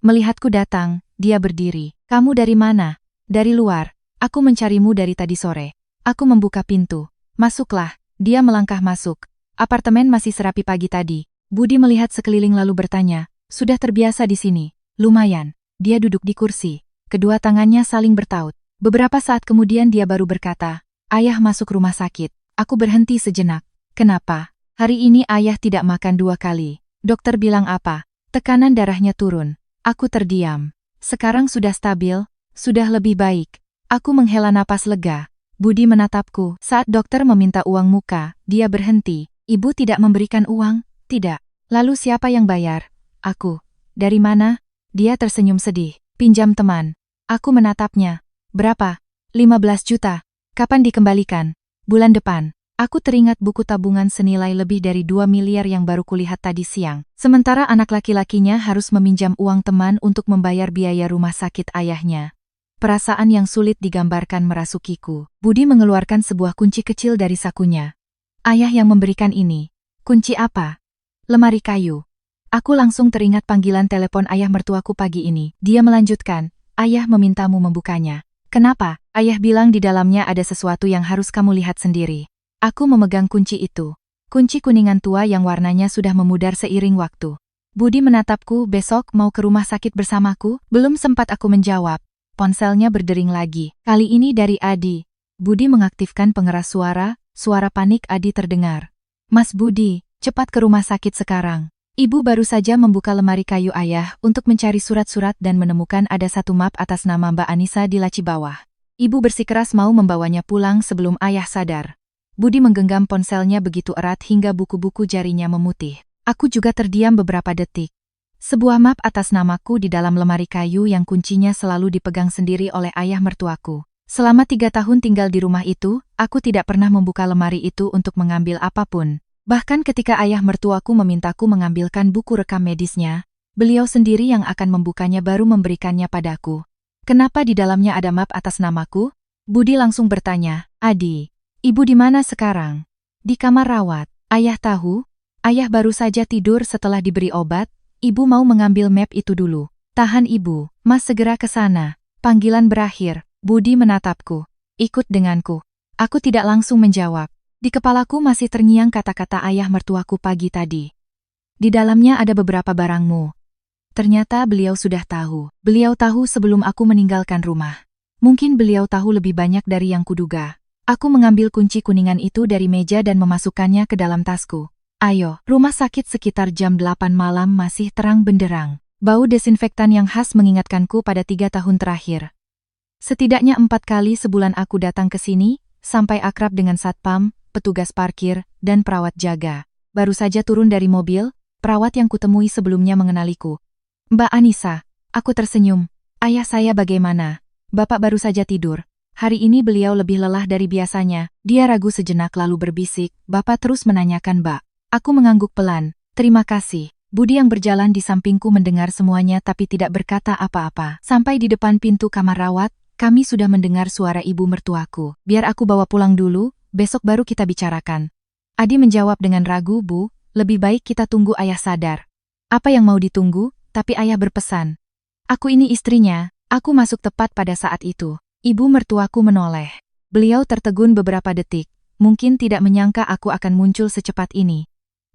Melihatku datang, dia berdiri. Kamu dari mana? Dari luar. Aku mencarimu dari tadi sore. Aku membuka pintu. Masuklah. Dia melangkah masuk. Apartemen masih serapi pagi tadi. Budi melihat sekeliling lalu bertanya, sudah terbiasa di sini? Lumayan. Dia duduk di kursi. Kedua tangannya saling bertaut. Beberapa saat kemudian dia baru berkata, ayah masuk rumah sakit. Aku berhenti sejenak. Kenapa? Hari ini ayah tidak makan 2 kali. Dokter bilang apa? Tekanan darahnya turun. Aku terdiam. Sekarang sudah stabil, sudah lebih baik. Aku menghela napas lega. Budi menatapku. Saat dokter meminta uang muka, dia berhenti. Ibu tidak memberikan uang? Tidak. Lalu siapa yang bayar? Aku. Dari mana? Dia tersenyum sedih. Pinjam teman. Aku menatapnya. Berapa? 15 juta. Kapan dikembalikan? Bulan depan. Aku teringat buku tabungan senilai lebih dari 2 miliar yang baru kulihat tadi siang. Sementara anak laki-lakinya harus meminjam uang teman untuk membayar biaya rumah sakit ayahnya. Perasaan yang sulit digambarkan merasukiku. Budi mengeluarkan sebuah kunci kecil dari sakunya. Ayah yang memberikan ini. Kunci apa? Lemari kayu. Aku langsung teringat panggilan telepon ayah mertuaku pagi ini. Dia melanjutkan, ayah memintamu membukanya. Kenapa? Ayah bilang di dalamnya ada sesuatu yang harus kamu lihat sendiri. Aku memegang kunci itu. Kunci kuningan tua yang warnanya sudah memudar seiring waktu. Budi menatapku, besok mau ke rumah sakit bersamaku? Belum sempat aku menjawab. Ponselnya berdering lagi. Kali ini dari Adi. Budi mengaktifkan pengeras suara. Suara panik Adi terdengar. Mas Budi, cepat ke rumah sakit sekarang. Ibu baru saja membuka lemari kayu ayah untuk mencari surat-surat dan menemukan ada satu map atas nama Mbak Anissa di laci bawah. Ibu bersikeras mau membawanya pulang sebelum ayah sadar. Budi menggenggam ponselnya begitu erat hingga buku-buku jarinya memutih. Aku juga terdiam beberapa detik. Sebuah map atas namaku di dalam lemari kayu yang kuncinya selalu dipegang sendiri oleh ayah mertuaku. Selama 3 tahun tinggal di rumah itu, aku tidak pernah membuka lemari itu untuk mengambil apapun. Bahkan ketika ayah mertuaku memintaku mengambilkan buku rekam medisnya, beliau sendiri yang akan membukanya baru memberikannya padaku. Kenapa di dalamnya ada map atas namaku? Budi langsung bertanya, Adi, ibu di mana sekarang? Di kamar rawat. Ayah tahu? Ayah baru saja tidur setelah diberi obat, ibu mau mengambil map itu dulu. Tahan ibu, mas segera ke sana. Panggilan berakhir. Budi menatapku. Ikut denganku. Aku tidak langsung menjawab. Di kepalaku masih terngiang kata-kata ayah mertuaku pagi tadi. Di dalamnya ada beberapa barangmu. Ternyata beliau sudah tahu. Beliau tahu sebelum aku meninggalkan rumah. Mungkin beliau tahu lebih banyak dari yang kuduga. Aku mengambil kunci kuningan itu dari meja dan memasukkannya ke dalam tasku. Ayo, rumah sakit sekitar jam 8 malam masih terang benderang. Bau desinfektan yang khas mengingatkanku pada 3 tahun terakhir. Setidaknya 4 kali sebulan aku datang ke sini, sampai akrab dengan satpam, petugas parkir, dan perawat jaga. Baru saja turun dari mobil, perawat yang kutemui sebelumnya mengenaliku. Mbak Anissa, aku tersenyum. Ayah saya bagaimana? Bapak baru saja tidur. Hari ini beliau lebih lelah dari biasanya. Dia ragu sejenak lalu berbisik, Bapak terus menanyakan Mbak. Aku mengangguk pelan. Terima kasih. Budi yang berjalan di sampingku mendengar semuanya tapi tidak berkata apa-apa. Sampai di depan pintu kamar rawat, kami sudah mendengar suara ibu mertuaku. Biar aku bawa pulang dulu, besok baru kita bicarakan. Adi menjawab dengan ragu, Bu, lebih baik kita tunggu ayah sadar. Apa yang mau ditunggu? Tapi ayah berpesan. Aku ini istrinya. Aku masuk tepat pada saat itu. Ibu mertuaku menoleh. Beliau tertegun beberapa detik. Mungkin tidak menyangka aku akan muncul secepat ini.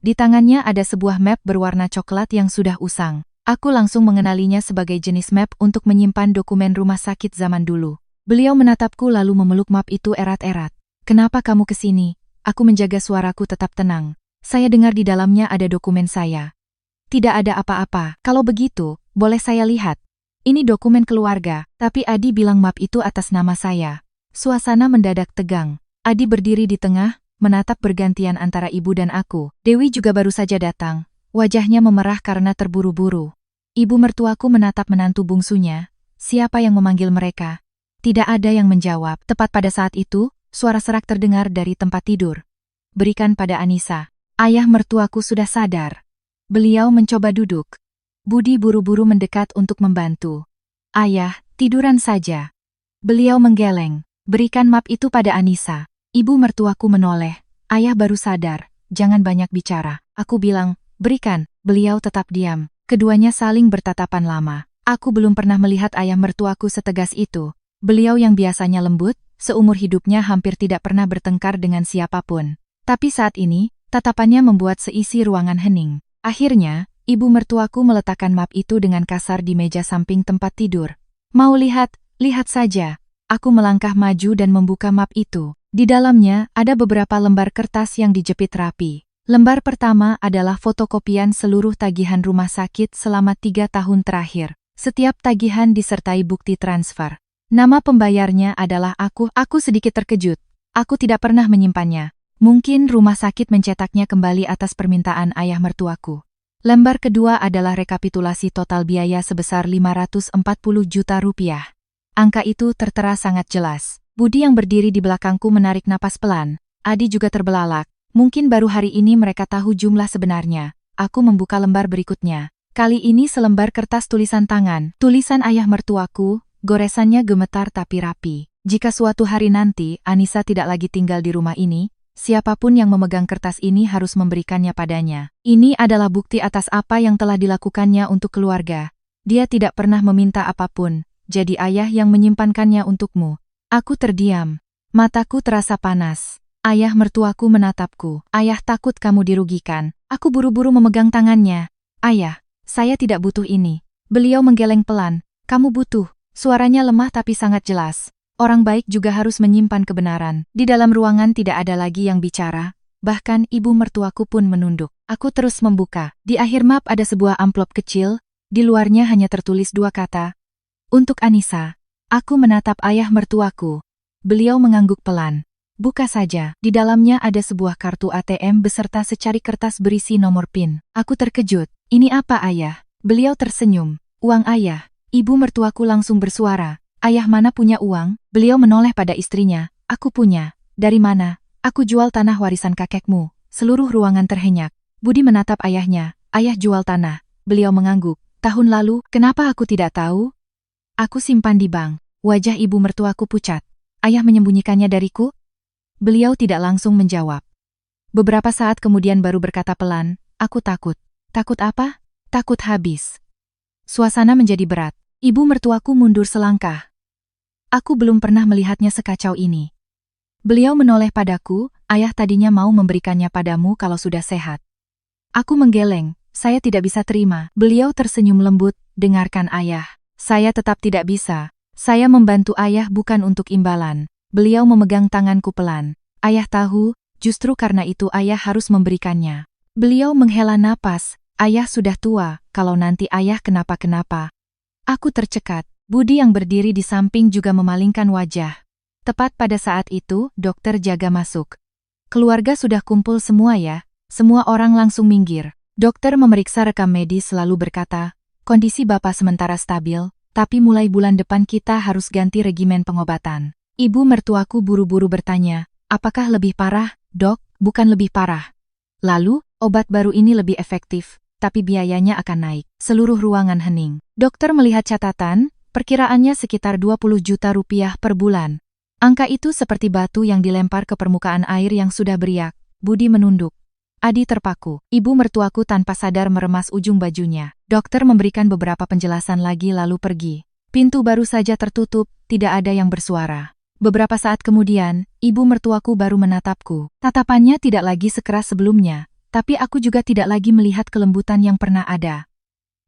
Di tangannya ada sebuah map berwarna coklat yang sudah usang. Aku langsung mengenalinya sebagai jenis map untuk menyimpan dokumen rumah sakit zaman dulu. Beliau menatapku lalu memeluk map itu erat-erat. Kenapa kamu kesini? Aku menjaga suaraku tetap tenang. Saya dengar di dalamnya ada dokumen saya. Tidak ada apa-apa. Kalau begitu, boleh saya lihat? Ini dokumen keluarga, tapi Adi bilang map itu atas nama saya. Suasana mendadak tegang. Adi berdiri di tengah, menatap bergantian antara ibu dan aku. Dewi juga baru saja datang. Wajahnya memerah karena terburu-buru. Ibu mertuaku menatap menantu bungsunya. Siapa yang memanggil mereka? Tidak ada yang menjawab. Tepat pada saat itu, suara serak terdengar dari tempat tidur. Berikan pada Anissa. Ayah mertuaku sudah sadar. Beliau mencoba duduk. Budi buru-buru mendekat untuk membantu. Ayah, tiduran saja. Beliau menggeleng. Berikan map itu pada Anissa. Ibu mertuaku menoleh. Ayah baru sadar. Jangan banyak bicara. Aku bilang, berikan. Beliau tetap diam. Keduanya saling bertatapan lama. Aku belum pernah melihat ayah mertuaku setegas itu. Beliau yang biasanya lembut, seumur hidupnya hampir tidak pernah bertengkar dengan siapapun. Tapi saat ini, tatapannya membuat seisi ruangan hening. Akhirnya, ibu mertuaku meletakkan map itu dengan kasar di meja samping tempat tidur. Mau lihat? Lihat saja. Aku melangkah maju dan membuka map itu. Di dalamnya ada beberapa lembar kertas yang dijepit rapi. Lembar pertama adalah fotokopian seluruh tagihan rumah sakit selama 3 tahun terakhir. Setiap tagihan disertai bukti transfer. Nama pembayarnya adalah aku. Aku sedikit terkejut. Aku tidak pernah menyimpannya. Mungkin rumah sakit mencetaknya kembali atas permintaan ayah mertuaku. Lembar kedua adalah rekapitulasi total biaya sebesar 540 juta rupiah. Angka itu tertera sangat jelas. Budi yang berdiri di belakangku menarik napas pelan. Adi juga terbelalak. Mungkin baru hari ini mereka tahu jumlah sebenarnya. Aku membuka lembar berikutnya. Kali ini selembar kertas tulisan tangan. Tulisan ayah mertuaku, goresannya gemetar tapi rapi. Jika suatu hari nanti Anissa tidak lagi tinggal di rumah ini, siapapun yang memegang kertas ini harus memberikannya padanya. Ini adalah bukti atas apa yang telah dilakukannya untuk keluarga. Dia tidak pernah meminta apapun, jadi ayah yang menyimpankannya untukmu. Aku terdiam. Mataku terasa panas. Ayah mertuaku menatapku. Ayah takut kamu dirugikan. Aku buru-buru memegang tangannya. Ayah, saya tidak butuh ini. Beliau menggeleng pelan. Kamu butuh. Suaranya lemah tapi sangat jelas. Orang baik juga harus menyimpan kebenaran. Di dalam ruangan tidak ada lagi yang bicara, bahkan ibu mertuaku pun menunduk. Aku terus membuka. Di akhir map ada sebuah amplop kecil, di luarnya hanya tertulis 2 kata. Untuk Anissa. Aku menatap ayah mertuaku. Beliau mengangguk pelan. Buka saja. Di dalamnya ada sebuah kartu ATM beserta secari kertas berisi nomor PIN. Aku terkejut. Ini apa ayah? Beliau tersenyum. Uang ayah. Ibu mertuaku langsung bersuara. Ayah mana punya uang? Beliau menoleh pada istrinya. Aku punya. Dari mana? Aku jual tanah warisan kakekmu. Seluruh ruangan terhenyak. Budi menatap ayahnya. Ayah jual tanah. Beliau mengangguk. Tahun lalu, kenapa aku tidak tahu? Aku simpan di bank. Wajah ibu mertuaku pucat. Ayah menyembunyikannya dariku? Beliau tidak langsung menjawab. Beberapa saat kemudian baru berkata pelan, aku takut. Takut apa? Takut habis. Suasana menjadi berat. Ibu mertuaku mundur selangkah. Aku belum pernah melihatnya sekacau ini. Beliau menoleh padaku, ayah tadinya mau memberikannya padamu kalau sudah sehat. Aku menggeleng, saya tidak bisa terima. Beliau tersenyum lembut, dengarkan ayah. Saya tetap tidak bisa. Saya membantu ayah bukan untuk imbalan. Beliau memegang tanganku pelan. Ayah tahu, justru karena itu ayah harus memberikannya. Beliau menghela napas, ayah sudah tua, kalau nanti ayah kenapa-kenapa. Aku tercekat. Budi yang berdiri di samping juga memalingkan wajah. Tepat pada saat itu, dokter jaga masuk. Keluarga sudah kumpul semua ya? Semua orang langsung minggir. Dokter memeriksa rekam medis lalu berkata, kondisi Bapak sementara stabil, tapi mulai bulan depan kita harus ganti regimen pengobatan. Ibu mertuaku buru-buru bertanya, apakah lebih parah, dok? Bukan lebih parah. Lalu, obat baru ini lebih efektif, tapi biayanya akan naik. Seluruh ruangan hening. Dokter melihat catatan, perkiraannya sekitar 20 juta rupiah per bulan. Angka itu seperti batu yang dilempar ke permukaan air yang sudah beriak. Budi menunduk. Adi terpaku. Ibu mertuaku tanpa sadar meremas ujung bajunya. Dokter memberikan beberapa penjelasan lagi lalu pergi. Pintu baru saja tertutup, tidak ada yang bersuara. Beberapa saat kemudian, ibu mertuaku baru menatapku. Tatapannya tidak lagi sekeras sebelumnya, tapi aku juga tidak lagi melihat kelembutan yang pernah ada.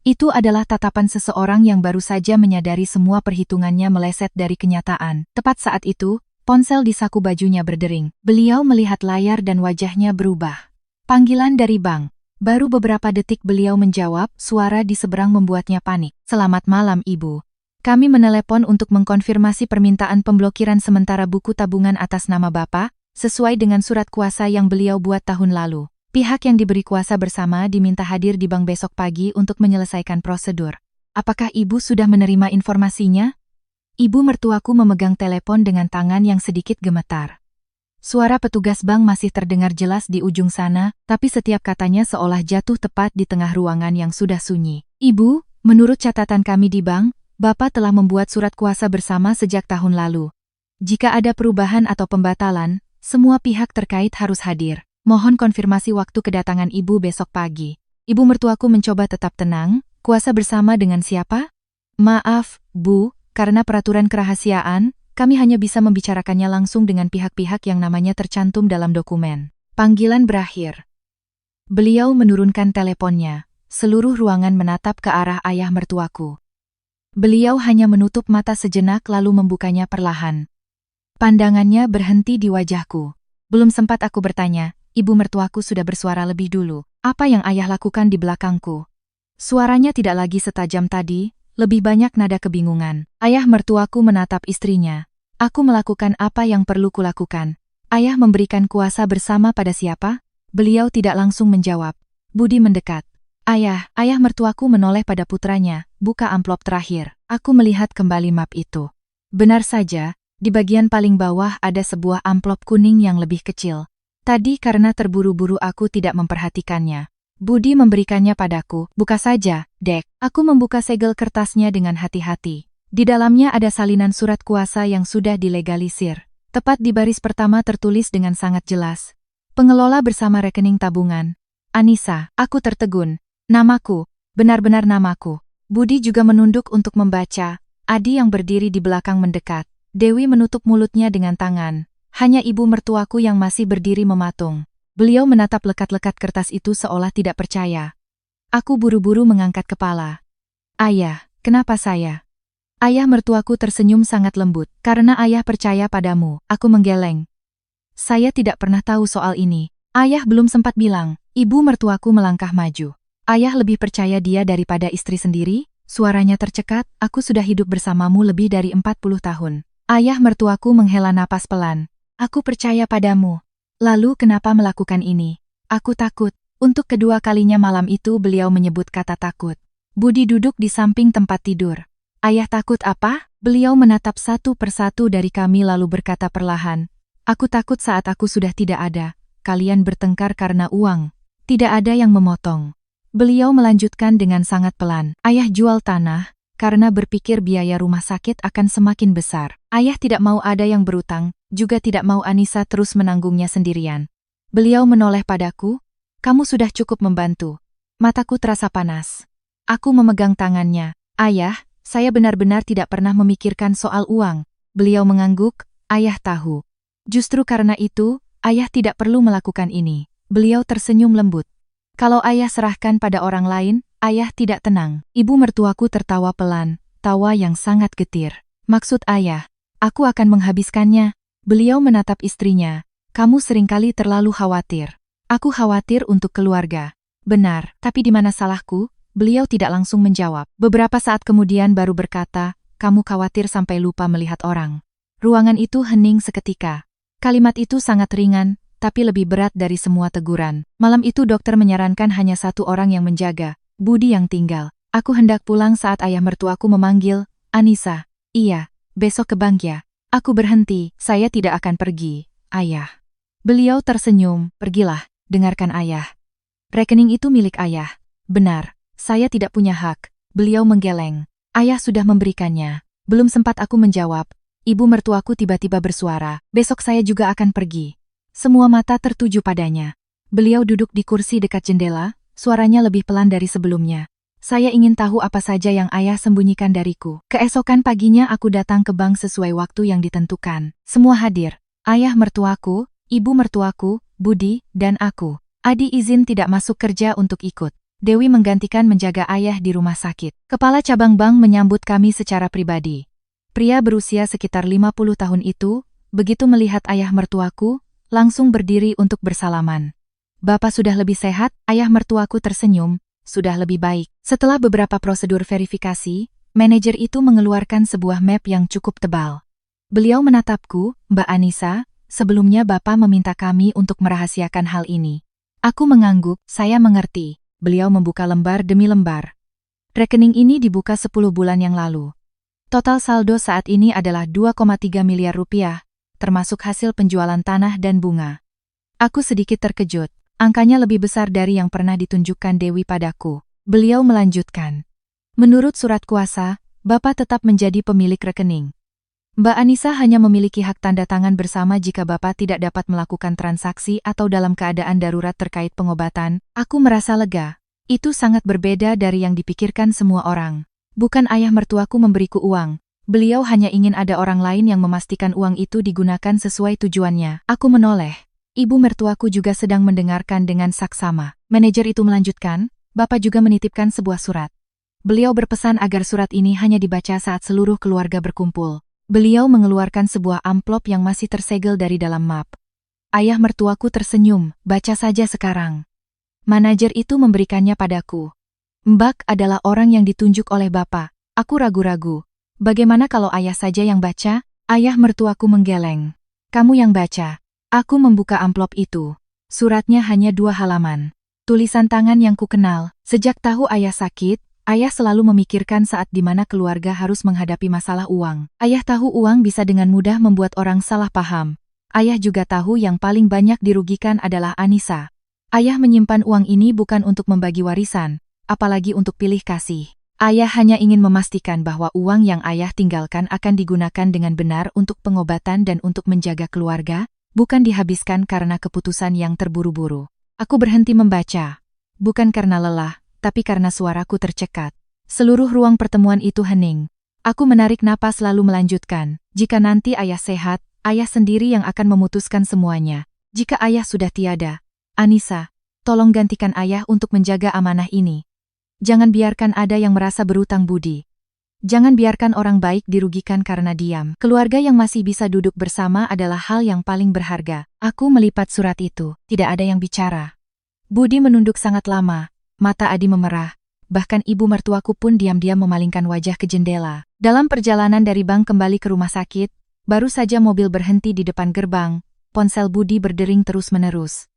Itu adalah tatapan seseorang yang baru saja menyadari semua perhitungannya meleset dari kenyataan. Tepat saat itu, ponsel di saku bajunya berdering. Beliau melihat layar dan wajahnya berubah. Panggilan dari bank. Baru beberapa detik beliau menjawab, suara di seberang membuatnya panik. Selamat malam, Ibu. Kami menelepon untuk mengkonfirmasi permintaan pemblokiran sementara buku tabungan atas nama Bapak, sesuai dengan surat kuasa yang beliau buat tahun lalu. Pihak yang diberi kuasa bersama diminta hadir di bank besok pagi untuk menyelesaikan prosedur. Apakah Ibu sudah menerima informasinya? Ibu mertuaku memegang telepon dengan tangan yang sedikit gemetar. Suara petugas bank masih terdengar jelas di ujung sana, tapi setiap katanya seolah jatuh tepat di tengah ruangan yang sudah sunyi. Ibu, menurut catatan kami di bank, Bapak telah membuat surat kuasa bersama sejak tahun lalu. Jika ada perubahan atau pembatalan, semua pihak terkait harus hadir. Mohon konfirmasi waktu kedatangan Ibu besok pagi. Ibu mertuaku mencoba tetap tenang, kuasa bersama dengan siapa? Maaf, Bu, karena peraturan kerahasiaan, kami hanya bisa membicarakannya langsung dengan pihak-pihak yang namanya tercantum dalam dokumen. Panggilan berakhir. Beliau menurunkan teleponnya. Seluruh ruangan menatap ke arah ayah mertuaku. Beliau hanya menutup mata sejenak lalu membukanya perlahan. Pandangannya berhenti di wajahku. Belum sempat aku bertanya, ibu mertuaku sudah bersuara lebih dulu. Apa yang ayah lakukan di belakangku? Suaranya tidak lagi setajam tadi, lebih banyak nada kebingungan. Ayah mertuaku menatap istrinya. Aku melakukan apa yang perlu kulakukan. Ayah memberikan kuasa bersama pada siapa? Beliau tidak langsung menjawab. Budi mendekat. Ayah mertuaku menoleh pada putranya, buka amplop terakhir. Aku melihat kembali map itu. Benar saja, di bagian paling bawah ada sebuah amplop kuning yang lebih kecil. Tadi karena terburu-buru aku tidak memperhatikannya. Budi memberikannya padaku. Buka saja, Dek. Aku membuka segel kertasnya dengan hati-hati. Di dalamnya ada salinan surat kuasa yang sudah dilegalisir. Tepat di baris pertama tertulis dengan sangat jelas. Pengelola bersama rekening tabungan. Anissa, aku tertegun. Namaku, benar-benar namaku. Budi juga menunduk untuk membaca. Adi yang berdiri di belakang mendekat. Dewi menutup mulutnya dengan tangan. Hanya ibu mertuaku yang masih berdiri mematung. Beliau menatap lekat-lekat kertas itu seolah tidak percaya. Aku buru-buru mengangkat kepala. Ayah, kenapa saya? Ayah mertuaku tersenyum sangat lembut. Karena ayah percaya padamu, aku menggeleng. Saya tidak pernah tahu soal ini. Ayah belum sempat bilang. Ibu mertuaku melangkah maju. Ayah lebih percaya dia daripada istri sendiri? Suaranya tercekat, aku sudah hidup bersamamu lebih dari 40 tahun. Ayah mertuaku menghela napas pelan. Aku percaya padamu. Lalu kenapa melakukan ini? Aku takut. Untuk kedua kalinya malam itu beliau menyebut kata takut. Budi duduk di samping tempat tidur. Ayah takut apa? Beliau menatap satu persatu dari kami lalu berkata perlahan. Aku takut saat aku sudah tidak ada. Kalian bertengkar karena uang. Tidak ada yang memotong. Beliau melanjutkan dengan sangat pelan. Ayah jual tanah, karena berpikir biaya rumah sakit akan semakin besar. Ayah tidak mau ada yang berutang, juga tidak mau Anissa terus menanggungnya sendirian. Beliau menoleh padaku, kamu sudah cukup membantu. Mataku terasa panas. Aku memegang tangannya. Ayah, saya benar-benar tidak pernah memikirkan soal uang. Beliau mengangguk, ayah tahu. Justru karena itu, ayah tidak perlu melakukan ini. Beliau tersenyum lembut. Kalau ayah serahkan pada orang lain, ayah tidak tenang. Ibu mertuaku tertawa pelan, tawa yang sangat getir. Maksud ayah, aku akan menghabiskannya. Beliau menatap istrinya. Kamu seringkali terlalu khawatir. Aku khawatir untuk keluarga. Benar, tapi di mana salahku? Beliau tidak langsung menjawab. Beberapa saat kemudian baru berkata, kamu khawatir sampai lupa melihat orang. Ruangan itu hening seketika. Kalimat itu sangat ringan, tapi lebih berat dari semua teguran. Malam itu dokter menyarankan hanya satu orang yang menjaga, Budi yang tinggal. Aku hendak pulang saat ayah mertuaku memanggil, Anissa. Iya, besok ke bank ya. Aku berhenti, saya tidak akan pergi, ayah. Beliau tersenyum, pergilah, dengarkan ayah. Rekening itu milik ayah. Benar, saya tidak punya hak. Beliau menggeleng. Ayah sudah memberikannya. Belum sempat aku menjawab. Ibu mertuaku tiba-tiba bersuara, besok saya juga akan pergi. Semua mata tertuju padanya. Beliau duduk di kursi dekat jendela, suaranya lebih pelan dari sebelumnya. Saya ingin tahu apa saja yang ayah sembunyikan dariku. Keesokan paginya aku datang ke bank sesuai waktu yang ditentukan. Semua hadir. Ayah mertuaku, ibu mertuaku, Budi, dan aku. Adi izin tidak masuk kerja untuk ikut. Dewi menggantikan menjaga ayah di rumah sakit. Kepala cabang bank menyambut kami secara pribadi. Pria berusia sekitar 50 tahun itu, begitu melihat ayah mertuaku, langsung berdiri untuk bersalaman. Bapak sudah lebih sehat, ayah mertuaku tersenyum, sudah lebih baik. Setelah beberapa prosedur verifikasi, manajer itu mengeluarkan sebuah map yang cukup tebal. Beliau menatapku, Mbak Anissa, sebelumnya Bapak meminta kami untuk merahasiakan hal ini. Aku mengangguk, saya mengerti. Beliau membuka lembar demi lembar. Rekening ini dibuka 10 bulan yang lalu. Total saldo saat ini adalah 2,3 miliar rupiah, termasuk hasil penjualan tanah dan bunga. Aku sedikit terkejut, angkanya lebih besar dari yang pernah ditunjukkan Dewi padaku. Beliau melanjutkan. Menurut surat kuasa, Bapak tetap menjadi pemilik rekening. Mbak Anissa hanya memiliki hak tanda tangan bersama jika Bapak tidak dapat melakukan transaksi atau dalam keadaan darurat terkait pengobatan. Aku merasa lega. Itu sangat berbeda dari yang dipikirkan semua orang. Bukan ayah mertuaku memberiku uang. Beliau hanya ingin ada orang lain yang memastikan uang itu digunakan sesuai tujuannya. Aku menoleh. Ibu mertuaku juga sedang mendengarkan dengan saksama. Manajer itu melanjutkan, Bapak juga menitipkan sebuah surat. Beliau berpesan agar surat ini hanya dibaca saat seluruh keluarga berkumpul. Beliau mengeluarkan sebuah amplop yang masih tersegel dari dalam map. Ayah mertuaku tersenyum, baca saja sekarang. Manajer itu memberikannya padaku. Mbak adalah orang yang ditunjuk oleh Bapak. Aku ragu-ragu. Bagaimana kalau ayah saja yang baca? Ayah mertuaku menggeleng. Kamu yang baca. Aku membuka amplop itu. Suratnya hanya 2 halaman. Tulisan tangan yang kukenal. Sejak tahu ayah sakit, ayah selalu memikirkan saat di mana keluarga harus menghadapi masalah uang. Ayah tahu uang bisa dengan mudah membuat orang salah paham. Ayah juga tahu yang paling banyak dirugikan adalah Anissa. Ayah menyimpan uang ini bukan untuk membagi warisan, apalagi untuk pilih kasih. Ayah hanya ingin memastikan bahwa uang yang ayah tinggalkan akan digunakan dengan benar untuk pengobatan dan untuk menjaga keluarga, bukan dihabiskan karena keputusan yang terburu-buru. Aku berhenti membaca. Bukan karena lelah, tapi karena suaraku tercekat. Seluruh ruang pertemuan itu hening. Aku menarik napas lalu melanjutkan. Jika nanti ayah sehat, ayah sendiri yang akan memutuskan semuanya. Jika ayah sudah tiada, Anissa, tolong gantikan ayah untuk menjaga amanah ini. Jangan biarkan ada yang merasa berutang budi. Jangan biarkan orang baik dirugikan karena diam. Keluarga yang masih bisa duduk bersama adalah hal yang paling berharga. Aku melipat surat itu. Tidak ada yang bicara. Budi menunduk sangat lama. Mata Adi memerah. Bahkan ibu mertuaku pun diam-diam memalingkan wajah ke jendela. Dalam perjalanan dari bank kembali ke rumah sakit, baru saja mobil berhenti di depan gerbang. Ponsel Budi berdering terus-menerus.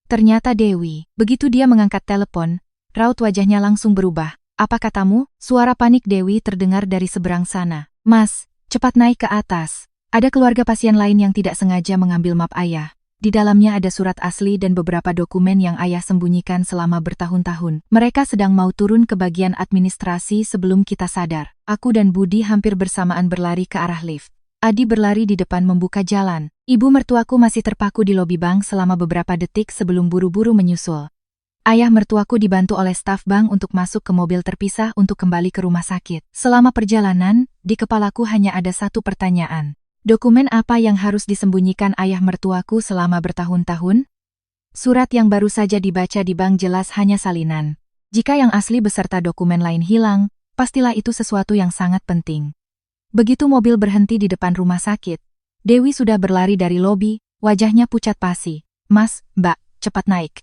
Ternyata Dewi. Begitu dia mengangkat telepon, raut wajahnya langsung berubah. Apa katamu? Suara panik Dewi terdengar dari seberang sana. Mas, cepat naik ke atas. Ada keluarga pasien lain yang tidak sengaja mengambil map ayah. Di dalamnya ada surat asli dan beberapa dokumen yang ayah sembunyikan selama bertahun-tahun. Mereka sedang mau turun ke bagian administrasi sebelum kita sadar. Aku dan Budi hampir bersamaan berlari ke arah lift. Adi berlari di depan membuka jalan. Ibu mertuaku masih terpaku di lobi bank selama beberapa detik sebelum buru-buru menyusul. Ayah mertuaku dibantu oleh staf bank untuk masuk ke mobil terpisah untuk kembali ke rumah sakit. Selama perjalanan, di kepalaku hanya ada satu pertanyaan. Dokumen apa yang harus disembunyikan ayah mertuaku selama bertahun-tahun? Surat yang baru saja dibaca di bank jelas hanya salinan. Jika yang asli beserta dokumen lain hilang, pastilah itu sesuatu yang sangat penting. Begitu mobil berhenti di depan rumah sakit, Dewi sudah berlari dari lobi, wajahnya pucat pasi. Mas, Mbak, cepat naik.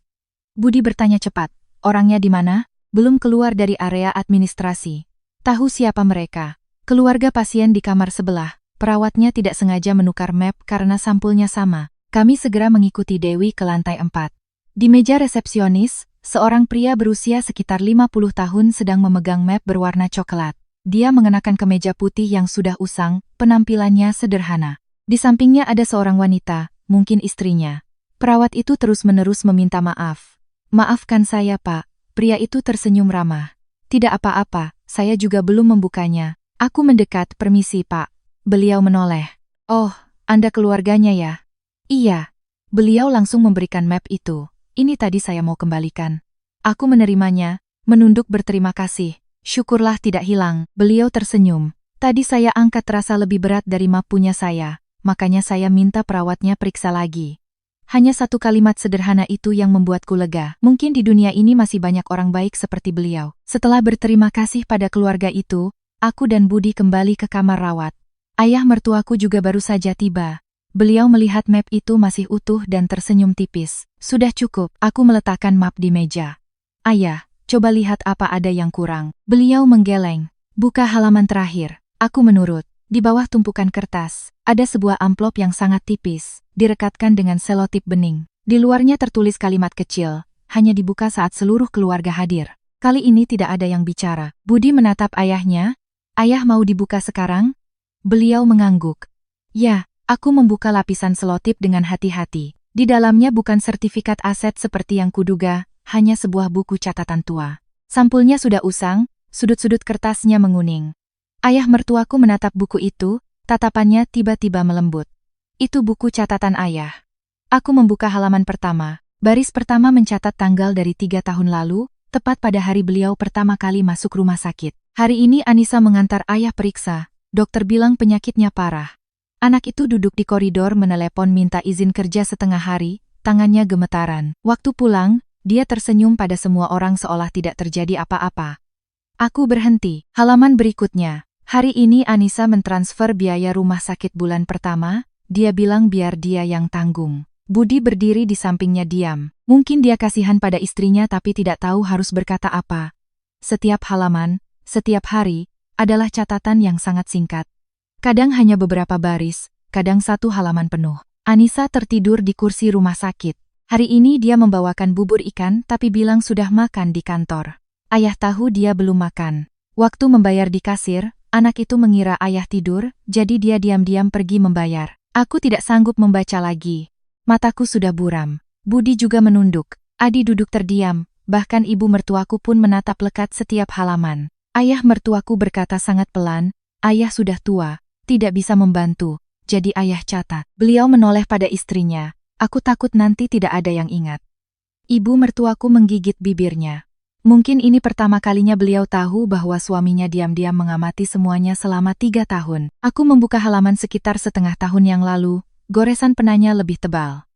Budi bertanya cepat, orangnya di mana? Belum keluar dari area administrasi. Tahu siapa mereka? Keluarga pasien di kamar sebelah. Perawatnya tidak sengaja menukar map karena sampulnya sama. Kami segera mengikuti Dewi ke lantai 4. Di meja resepsionis, seorang pria berusia sekitar 50 tahun sedang memegang map berwarna coklat. Dia mengenakan kemeja putih yang sudah usang, penampilannya sederhana. Di sampingnya ada seorang wanita, mungkin istrinya. Perawat itu terus-menerus meminta maaf. Maafkan saya, Pak. Pria itu tersenyum ramah. Tidak apa-apa, saya juga belum membukanya. Aku mendekat, permisi, Pak. Beliau menoleh. Oh, Anda keluarganya ya? Iya. Beliau langsung memberikan map itu. Ini tadi saya mau kembalikan. Aku menerimanya, menunduk berterima kasih. Syukurlah tidak hilang. Beliau tersenyum. Tadi saya angkat terasa lebih berat dari map punya saya, makanya saya minta perawatnya periksa lagi. Hanya satu kalimat sederhana itu yang membuatku lega. Mungkin di dunia ini masih banyak orang baik seperti beliau. Setelah berterima kasih pada keluarga itu, aku dan Budi kembali ke kamar rawat. Ayah mertuaku juga baru saja tiba. Beliau melihat map itu masih utuh dan tersenyum tipis. Sudah cukup, aku meletakkan map di meja. Ayah, coba lihat apa ada yang kurang. Beliau menggeleng. Buka halaman terakhir. Aku menurut. Di bawah tumpukan kertas, ada sebuah amplop yang sangat tipis, direkatkan dengan selotip bening. Di luarnya tertulis kalimat kecil, hanya dibuka saat seluruh keluarga hadir. Kali ini tidak ada yang bicara. Budi menatap ayahnya. Ayah mau dibuka sekarang? Beliau mengangguk. Ya, aku membuka lapisan selotip dengan hati-hati. Di dalamnya bukan sertifikat aset seperti yang kuduga, hanya sebuah buku catatan tua. Sampulnya sudah usang, sudut-sudut kertasnya menguning. Ayah mertuaku menatap buku itu, tatapannya tiba-tiba melembut. Itu buku catatan ayah. Aku membuka halaman pertama. Baris pertama mencatat tanggal dari 3 tahun lalu, tepat pada hari beliau pertama kali masuk rumah sakit. Hari ini Anissa mengantar ayah periksa. Dokter bilang penyakitnya parah. Anak itu duduk di koridor menelepon minta izin kerja setengah hari, tangannya gemetaran. Waktu pulang, dia tersenyum pada semua orang seolah tidak terjadi apa-apa. Aku berhenti. Halaman berikutnya. Hari ini Anissa mentransfer biaya rumah sakit bulan pertama, dia bilang biar dia yang tanggung. Budi berdiri di sampingnya diam. Mungkin dia kasihan pada istrinya tapi tidak tahu harus berkata apa. Setiap halaman, setiap hari, adalah catatan yang sangat singkat. Kadang hanya beberapa baris, kadang satu halaman penuh. Anissa tertidur di kursi rumah sakit. Hari ini dia membawakan bubur ikan tapi bilang sudah makan di kantor. Ayah tahu dia belum makan. Waktu membayar di kasir, anak itu mengira ayah tidur, jadi dia diam-diam pergi membayar. Aku tidak sanggup membaca lagi. Mataku sudah buram. Budi juga menunduk. Adi duduk terdiam, bahkan ibu mertuaku pun menatap lekat setiap halaman. Ayah mertuaku berkata sangat pelan, ayah sudah tua, tidak bisa membantu, jadi ayah catat. Beliau menoleh pada istrinya, aku takut nanti tidak ada yang ingat. Ibu mertuaku menggigit bibirnya. Mungkin ini pertama kalinya beliau tahu bahwa suaminya diam-diam mengamati semuanya selama 3 tahun. Aku membuka halaman sekitar setengah tahun yang lalu, goresan penanya lebih tebal.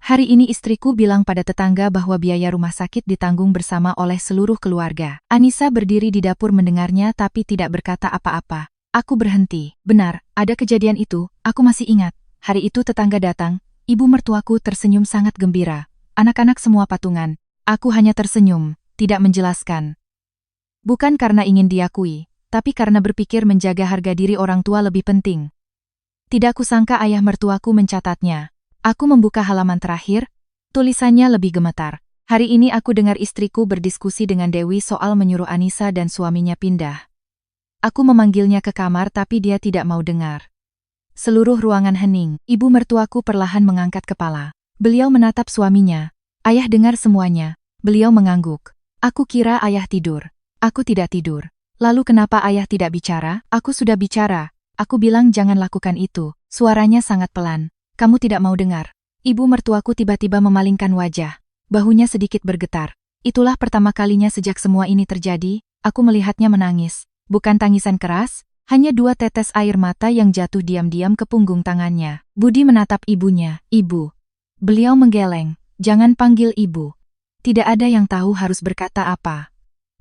Hari ini istriku bilang pada tetangga bahwa biaya rumah sakit ditanggung bersama oleh seluruh keluarga. Anissa berdiri di dapur mendengarnya tapi tidak berkata apa-apa. Aku berhenti. Benar, ada kejadian itu, aku masih ingat. Hari itu tetangga datang, ibu mertuaku tersenyum sangat gembira. Anak-anak semua patungan. Aku hanya tersenyum, tidak menjelaskan. Bukan karena ingin diakui, tapi karena berpikir menjaga harga diri orang tua lebih penting. Tidak kusangka ayah mertuaku mencatatnya. Aku membuka halaman terakhir, tulisannya lebih gemetar. Hari ini aku dengar istriku berdiskusi dengan Dewi soal menyuruh Anissa dan suaminya pindah. Aku memanggilnya ke kamar tapi dia tidak mau dengar. Seluruh ruangan hening, ibu mertuaku perlahan mengangkat kepala. Beliau menatap suaminya. Ayah dengar semuanya. Beliau mengangguk. Aku kira ayah tidur. Aku tidak tidur. Lalu kenapa ayah tidak bicara? Aku sudah bicara. Aku bilang jangan lakukan itu. Suaranya sangat pelan. Kamu tidak mau dengar. Ibu mertuaku tiba-tiba memalingkan wajah. Bahunya sedikit bergetar. Itulah pertama kalinya sejak semua ini terjadi, aku melihatnya menangis. Bukan tangisan keras, Hanya 2 tetes air mata yang jatuh diam-diam ke punggung tangannya. Budi menatap ibunya. Ibu. Beliau menggeleng. Jangan panggil ibu. Tidak ada yang tahu harus berkata apa.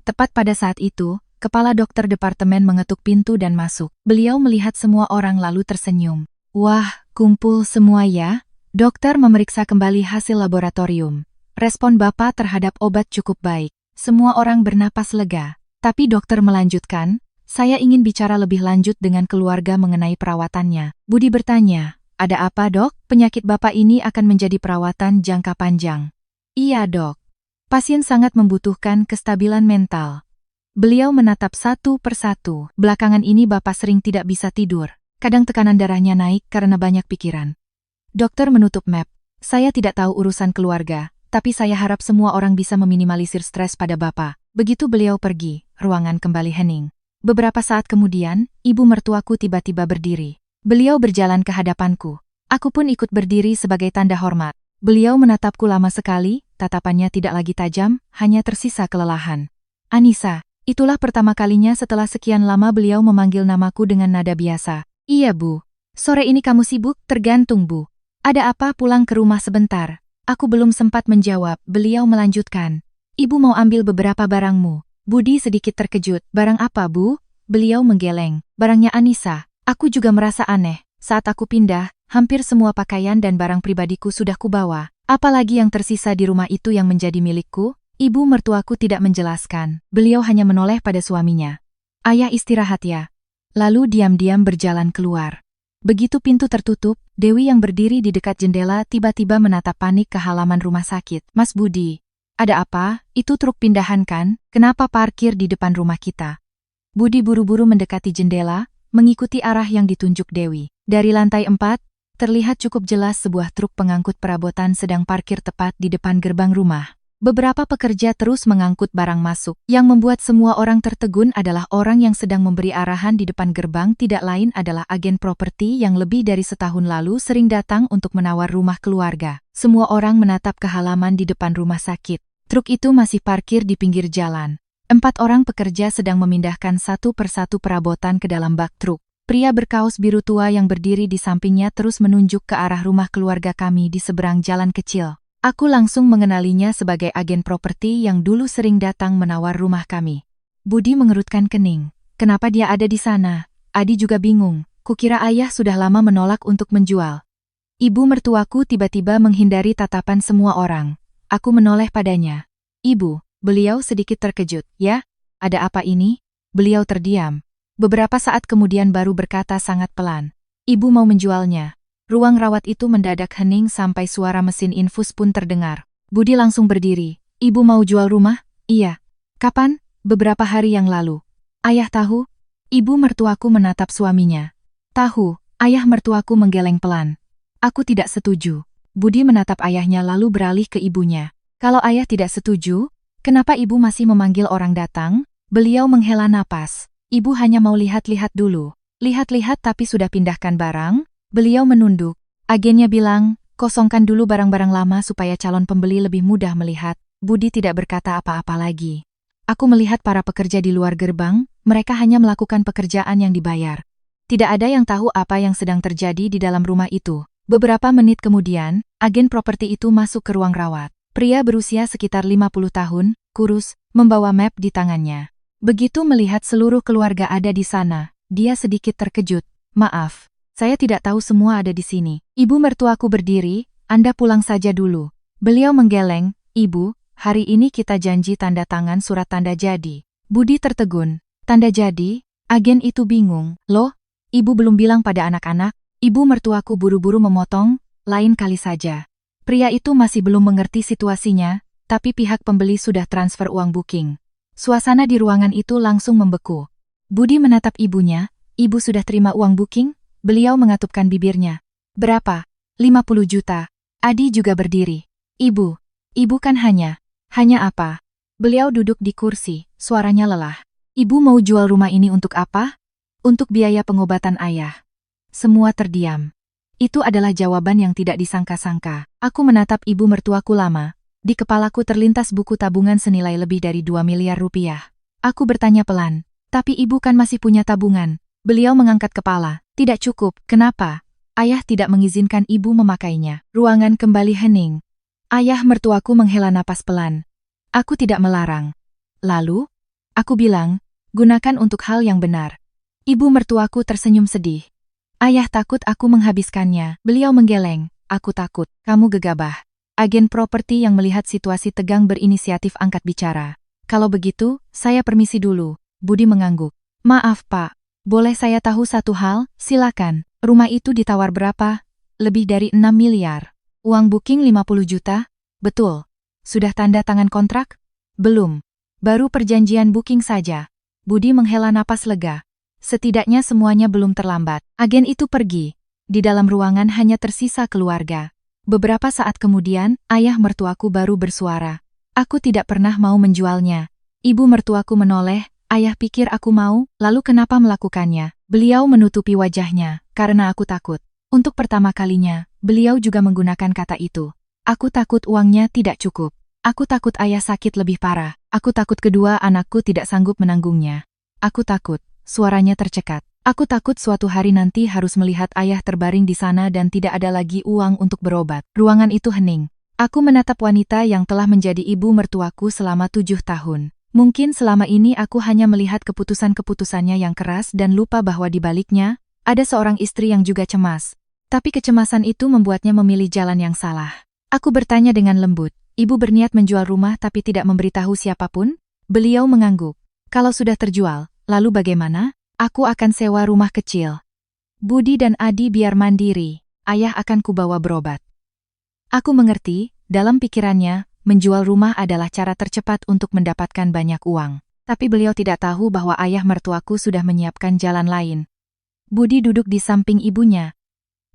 Tepat pada saat itu, kepala dokter departemen mengetuk pintu dan masuk. Beliau melihat semua orang lalu tersenyum. Wah, kumpul semua ya? Dokter memeriksa kembali hasil laboratorium. Respon Bapak terhadap obat cukup baik. Semua orang bernapas lega. Tapi dokter melanjutkan, saya ingin bicara lebih lanjut dengan keluarga mengenai perawatannya. Budi bertanya, ada apa dok? Penyakit Bapak ini akan menjadi perawatan jangka panjang. Iya dok. Pasien sangat membutuhkan kestabilan mental. Beliau menatap satu persatu. Belakangan ini Bapak sering tidak bisa tidur. Kadang tekanan darahnya naik karena banyak pikiran. Dokter menutup map. Saya tidak tahu urusan keluarga, tapi saya harap semua orang bisa meminimalisir stres pada Bapak. Begitu beliau pergi, ruangan kembali hening. Beberapa saat kemudian, ibu mertuaku tiba-tiba berdiri. Beliau berjalan ke hadapanku. Aku pun ikut berdiri sebagai tanda hormat. Beliau menatapku lama sekali, tatapannya tidak lagi tajam, hanya tersisa kelelahan. Anissa, itulah pertama kalinya setelah sekian lama beliau memanggil namaku dengan nada biasa. Iya bu. Sore ini kamu sibuk? Tergantung bu. Ada apa? Pulang ke rumah sebentar. Aku belum sempat menjawab, beliau melanjutkan. Ibu mau ambil beberapa barangmu. Budi sedikit terkejut. Barang apa bu? Beliau menggeleng. Barangnya Anissa. Aku juga merasa aneh. Saat aku pindah, hampir semua pakaian dan barang pribadiku sudah kubawa. Apalagi yang tersisa di rumah itu yang menjadi milikku? Ibu mertuaku tidak menjelaskan. Beliau hanya menoleh pada suaminya. Ayah istirahat ya. Lalu diam-diam berjalan keluar. Begitu pintu tertutup, Dewi yang berdiri di dekat jendela tiba-tiba menatap panik ke halaman rumah sakit. Mas Budi. Ada apa? Itu truk pindahan kan? Kenapa parkir di depan rumah kita? Budi buru-buru mendekati jendela, mengikuti arah yang ditunjuk Dewi. Dari lantai 4, terlihat cukup jelas sebuah truk pengangkut perabotan sedang parkir tepat di depan gerbang rumah. Beberapa pekerja terus mengangkut barang masuk. Yang membuat semua orang tertegun adalah orang yang sedang memberi arahan di depan gerbang tidak lain adalah agen properti yang lebih dari setahun lalu sering datang untuk menawar rumah keluarga. Semua orang menatap ke halaman di depan rumah sakit. Truk itu masih parkir di pinggir jalan. 4 orang pekerja sedang memindahkan satu persatu perabotan ke dalam bak truk. Pria berkaos biru tua yang berdiri di sampingnya terus menunjuk ke arah rumah keluarga kami di seberang jalan kecil. Aku langsung mengenalinya sebagai agen properti yang dulu sering datang menawar rumah kami. Budi mengerutkan kening. Kenapa dia ada di sana? Adi juga bingung. Kukira ayah sudah lama menolak untuk menjual. Ibu mertuaku tiba-tiba menghindari tatapan semua orang. Aku menoleh padanya. Ibu, beliau sedikit terkejut. Ya, ada apa ini? Beliau terdiam. Beberapa saat kemudian baru berkata sangat pelan. Ibu mau menjualnya. Ruang rawat itu mendadak hening sampai suara mesin infus pun terdengar. Budi langsung berdiri. Ibu mau jual rumah? Iya. Kapan? Beberapa hari yang lalu. Ayah tahu? Ibu mertuaku menatap suaminya. Tahu, ayah mertuaku menggeleng pelan. Aku tidak setuju. Budi menatap ayahnya lalu beralih ke ibunya. Kalau ayah tidak setuju, kenapa ibu masih memanggil orang datang? Beliau menghela napas. Ibu hanya mau lihat-lihat dulu. Lihat-lihat tapi sudah pindahkan barang? Beliau menunduk. Agennya bilang, kosongkan dulu barang-barang lama supaya calon pembeli lebih mudah melihat. Budi tidak berkata apa-apa lagi. Aku melihat para pekerja di luar gerbang, mereka hanya melakukan pekerjaan yang dibayar. Tidak ada yang tahu apa yang sedang terjadi di dalam rumah itu. Beberapa menit kemudian, agen properti itu masuk ke ruang rawat. Pria berusia sekitar 50 tahun, kurus, membawa map di tangannya. Begitu melihat seluruh keluarga ada di sana, dia sedikit terkejut. Maaf, saya tidak tahu semua ada di sini. Ibu mertuaku berdiri, Anda pulang saja dulu. Beliau menggeleng, Ibu, hari ini kita janji tanda tangan surat tanda jadi. Budi tertegun. Tanda jadi? Agen itu bingung. Loh, Ibu belum bilang pada anak-anak? Ibu mertuaku buru-buru memotong, lain kali saja. Pria itu masih belum mengerti situasinya, tapi pihak pembeli sudah transfer uang booking. Suasana di ruangan itu langsung membeku. Budi menatap ibunya, Ibu sudah terima uang booking? Beliau mengatupkan bibirnya. Berapa? 50 juta. Adi juga berdiri. Ibu kan hanya apa? Beliau duduk di kursi, suaranya lelah. Ibu mau jual rumah ini untuk apa? Untuk biaya pengobatan ayah. Semua terdiam. Itu adalah jawaban yang tidak disangka-sangka. Aku menatap ibu mertuaku lama. Di kepalaku terlintas buku tabungan senilai lebih dari 2 miliar rupiah. Aku bertanya pelan, tapi ibu kan masih punya tabungan. Beliau mengangkat kepala. Tidak cukup, kenapa? Ayah tidak mengizinkan ibu memakainya. Ruangan kembali hening. Ayah mertuaku menghela napas pelan. Aku tidak melarang. Lalu, aku bilang, gunakan untuk hal yang benar. Ibu mertuaku tersenyum sedih. Ayah takut aku menghabiskannya. Beliau menggeleng. Aku takut. Kamu gegabah. Agen properti yang melihat situasi tegang berinisiatif angkat bicara. Kalau begitu, saya permisi dulu. Budi mengangguk. Maaf Pak, boleh saya tahu satu hal? Silakan. Rumah itu ditawar berapa? Lebih dari 6 miliar. Uang booking 50 juta? Betul. Sudah tanda tangan kontrak? Belum. Baru perjanjian booking saja. Budi menghela napas lega. Setidaknya semuanya belum terlambat. Agen itu pergi. Di dalam ruangan hanya tersisa keluarga. Beberapa saat kemudian, ayah mertuaku baru bersuara. Aku tidak pernah mau menjualnya. Ibu mertuaku menoleh. Ayah pikir aku mau, lalu kenapa melakukannya? Beliau menutupi wajahnya, karena aku takut. Untuk pertama kalinya, beliau juga menggunakan kata itu. Aku takut uangnya tidak cukup. Aku takut ayah sakit lebih parah. Aku takut kedua anakku tidak sanggup menanggungnya. Aku takut, suaranya tercekat. Aku takut suatu hari nanti harus melihat ayah terbaring di sana dan tidak ada lagi uang untuk berobat. Ruangan itu hening. Aku menatap wanita yang telah menjadi ibu mertuaku selama 7 tahun. Mungkin selama ini aku hanya melihat keputusan-keputusannya yang keras dan lupa bahwa di baliknya, ada seorang istri yang juga cemas. Tapi kecemasan itu membuatnya memilih jalan yang salah. Aku bertanya dengan lembut, ibu berniat menjual rumah tapi tidak memberitahu siapapun? Beliau mengangguk. Kalau sudah terjual, lalu bagaimana? Aku akan sewa rumah kecil. Budi dan Adi biar mandiri, ayah akan kubawa berobat. Aku mengerti, dalam pikirannya, menjual rumah adalah cara tercepat untuk mendapatkan banyak uang. Tapi beliau tidak tahu bahwa ayah mertuaku sudah menyiapkan jalan lain. Budi duduk di samping ibunya.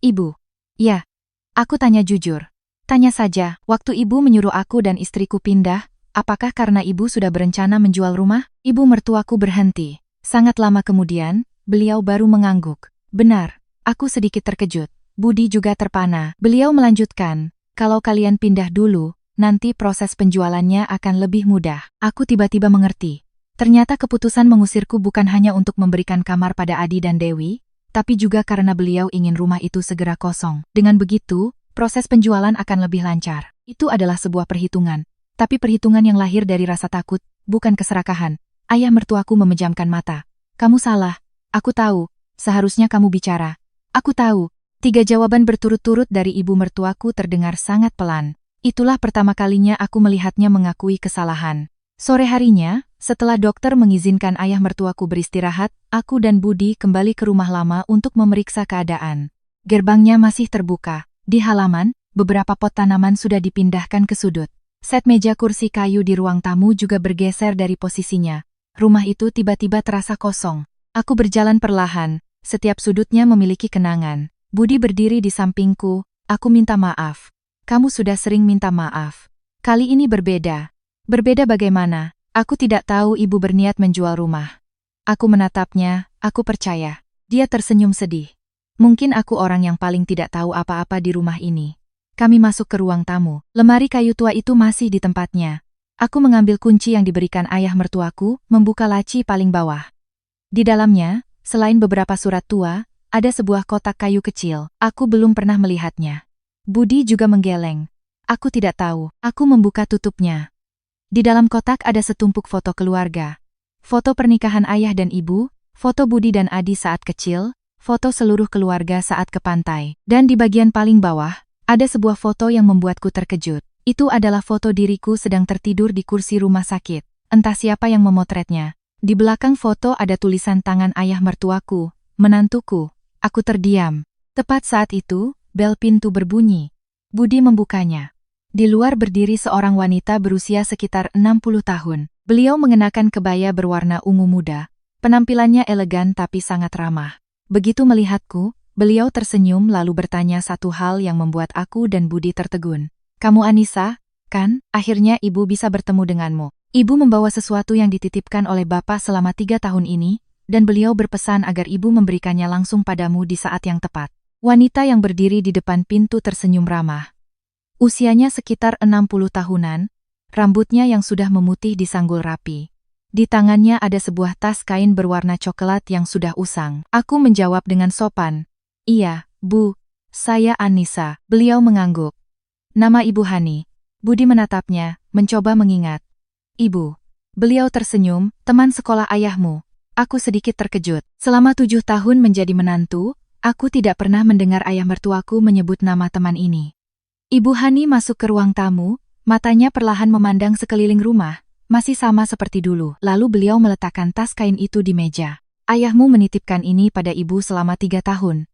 Ibu. Ya. Aku tanya jujur. Tanya saja, waktu ibu menyuruh aku dan istriku pindah, apakah karena ibu sudah berencana menjual rumah? Ibu mertuaku berhenti. Sangat lama kemudian, beliau baru mengangguk. Benar, aku sedikit terkejut. Budi juga terpana. Beliau melanjutkan, kalau kalian pindah dulu, nanti proses penjualannya akan lebih mudah. Aku tiba-tiba mengerti. Ternyata keputusan mengusirku bukan hanya untuk memberikan kamar pada Adi dan Dewi, tapi juga karena beliau ingin rumah itu segera kosong. Dengan begitu, proses penjualan akan lebih lancar. Itu adalah sebuah perhitungan. Tapi perhitungan yang lahir dari rasa takut, bukan keserakahan. Ayah mertuaku memejamkan mata. Kamu salah. Aku tahu. Seharusnya kamu bicara. Aku tahu. 3 jawaban berturut-turut dari ibu mertuaku terdengar sangat pelan. Itulah pertama kalinya aku melihatnya mengakui kesalahan. Sore harinya, setelah dokter mengizinkan ayah mertuaku beristirahat, aku dan Budi kembali ke rumah lama untuk memeriksa keadaan. Gerbangnya masih terbuka. Di halaman, beberapa pot tanaman sudah dipindahkan ke sudut. Set meja kursi kayu di ruang tamu juga bergeser dari posisinya. Rumah itu tiba-tiba terasa kosong. Aku berjalan perlahan, setiap sudutnya memiliki kenangan. Budi berdiri di sampingku, aku minta maaf. Kamu sudah sering minta maaf. Kali ini berbeda. Berbeda bagaimana? Aku tidak tahu ibu berniat menjual rumah. Aku menatapnya, aku percaya. Dia tersenyum sedih. Mungkin aku orang yang paling tidak tahu apa-apa di rumah ini. Kami masuk ke ruang tamu. Lemari kayu tua itu masih di tempatnya. Aku mengambil kunci yang diberikan ayah mertuaku, membuka laci paling bawah. Di dalamnya, selain beberapa surat tua, ada sebuah kotak kayu kecil. Aku belum pernah melihatnya. Budi juga menggeleng. Aku tidak tahu. Aku membuka tutupnya. Di dalam kotak ada setumpuk foto keluarga. Foto pernikahan ayah dan ibu, foto Budi dan Adi saat kecil, foto seluruh keluarga saat ke pantai. Dan di bagian paling bawah, ada sebuah foto yang membuatku terkejut. Itu adalah foto diriku sedang tertidur di kursi rumah sakit. Entah siapa yang memotretnya. Di belakang foto ada tulisan tangan ayah mertuaku, menantuku. Aku terdiam. Tepat saat itu, bel pintu berbunyi. Budi membukanya. Di luar berdiri seorang wanita berusia sekitar 60 tahun. Beliau mengenakan kebaya berwarna ungu muda. Penampilannya elegan tapi sangat ramah. Begitu melihatku, beliau tersenyum lalu bertanya satu hal yang membuat aku dan Budi tertegun. Kamu Anissa, kan? Akhirnya ibu bisa bertemu denganmu. Ibu membawa sesuatu yang dititipkan oleh bapak selama 3 tahun ini, dan beliau berpesan agar ibu memberikannya langsung padamu di saat yang tepat. Wanita yang berdiri di depan pintu tersenyum ramah. Usianya sekitar 60 tahunan, rambutnya yang sudah memutih disanggul rapi. Di tangannya ada sebuah tas kain berwarna coklat yang sudah usang. Aku menjawab dengan sopan. Iya, Bu. Saya Anissa. Beliau mengangguk. Nama Ibu Hani. Budi menatapnya, mencoba mengingat. Ibu. Beliau tersenyum, teman sekolah ayahmu. Aku sedikit terkejut. Selama 7 tahun menjadi menantu, aku tidak pernah mendengar ayah mertuaku menyebut nama teman ini. Ibu Hani masuk ke ruang tamu, matanya perlahan memandang sekeliling rumah, masih sama seperti dulu. Lalu beliau meletakkan tas kain itu di meja. Ayahmu menitipkan ini pada ibu selama 3 tahun.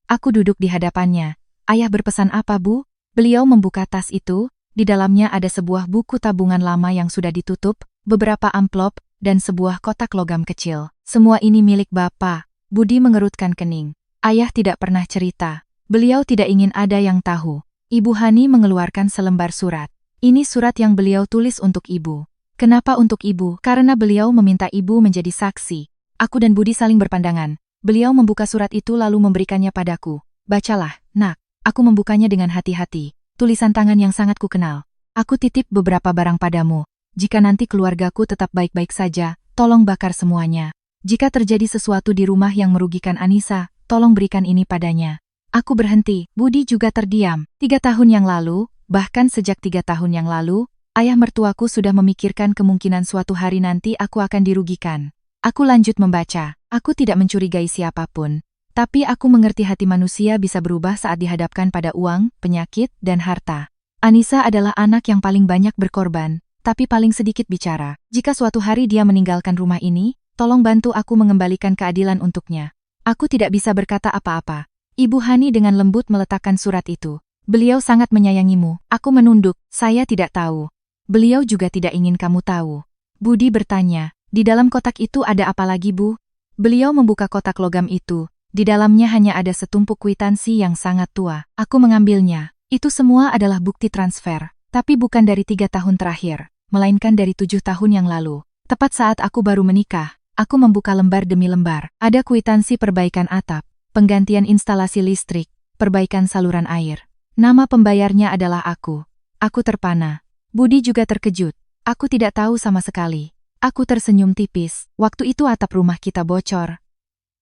Aku duduk di hadapannya. Ayah berpesan apa, Bu? Beliau membuka tas itu, di dalamnya ada sebuah buku tabungan lama yang sudah ditutup, beberapa amplop, dan sebuah kotak logam kecil. Semua ini milik Bapak. Budi mengerutkan kening. Ayah tidak pernah cerita. Beliau tidak ingin ada yang tahu. Ibu Hani mengeluarkan selembar surat. Ini surat yang beliau tulis untuk ibu. Kenapa untuk ibu? Karena beliau meminta ibu menjadi saksi. Aku dan Budi saling berpandangan. Beliau membuka surat itu lalu memberikannya padaku. Bacalah, nak. Aku membukanya dengan hati-hati. Tulisan tangan yang sangat kukenal. Aku titip beberapa barang padamu. Jika nanti keluargaku tetap baik-baik saja, tolong bakar semuanya. Jika terjadi sesuatu di rumah yang merugikan Anissa, tolong berikan ini padanya. Aku berhenti. Budi juga terdiam. 3 tahun yang lalu, bahkan sejak 3 tahun yang lalu, ayah mertuaku sudah memikirkan kemungkinan suatu hari nanti aku akan dirugikan. Aku lanjut membaca. Aku tidak mencurigai siapapun. Tapi aku mengerti hati manusia bisa berubah saat dihadapkan pada uang, penyakit, dan harta. Anissa adalah anak yang paling banyak berkorban, tapi paling sedikit bicara. Jika suatu hari dia meninggalkan rumah ini, tolong bantu aku mengembalikan keadilan untuknya. Aku tidak bisa berkata apa-apa. Ibu Hani dengan lembut meletakkan surat itu. Beliau sangat menyayangimu. Aku menunduk. Saya tidak tahu. Beliau juga tidak ingin kamu tahu. Budi bertanya, di dalam kotak itu ada apa lagi, Bu? Beliau membuka kotak logam itu. Di dalamnya hanya ada setumpuk kwitansi yang sangat tua. Aku mengambilnya. Itu semua adalah bukti transfer. Tapi bukan dari 3 tahun terakhir, melainkan dari 7 tahun yang lalu. Tepat saat aku baru menikah, aku membuka lembar demi lembar. Ada kwitansi perbaikan atap, penggantian instalasi listrik, perbaikan saluran air. Nama pembayarnya adalah aku. Aku terpana. Budi juga terkejut. Aku tidak tahu sama sekali. Aku tersenyum tipis. Waktu itu atap rumah kita bocor.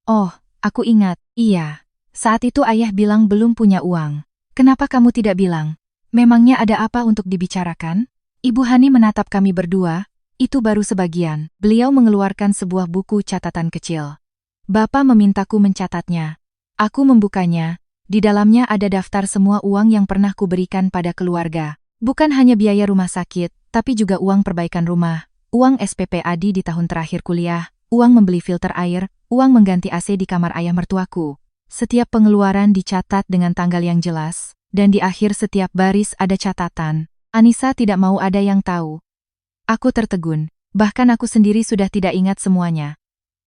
Oh, aku ingat. Iya. Saat itu ayah bilang belum punya uang. Kenapa kamu tidak bilang? Memangnya ada apa untuk dibicarakan? Ibu Hani menatap kami berdua. Itu baru sebagian. Beliau mengeluarkan sebuah buku catatan kecil. Bapak memintaku mencatatnya. Aku membukanya. Di dalamnya ada daftar semua uang yang pernah kuberikan pada keluarga. Bukan hanya biaya rumah sakit, tapi juga uang perbaikan rumah, uang SPP Adi di tahun terakhir kuliah, uang membeli filter air, uang mengganti AC di kamar ayah mertuaku. Setiap pengeluaran dicatat dengan tanggal yang jelas, dan di akhir setiap baris ada catatan. Anissa tidak mau ada yang tahu. Aku tertegun, bahkan aku sendiri sudah tidak ingat semuanya.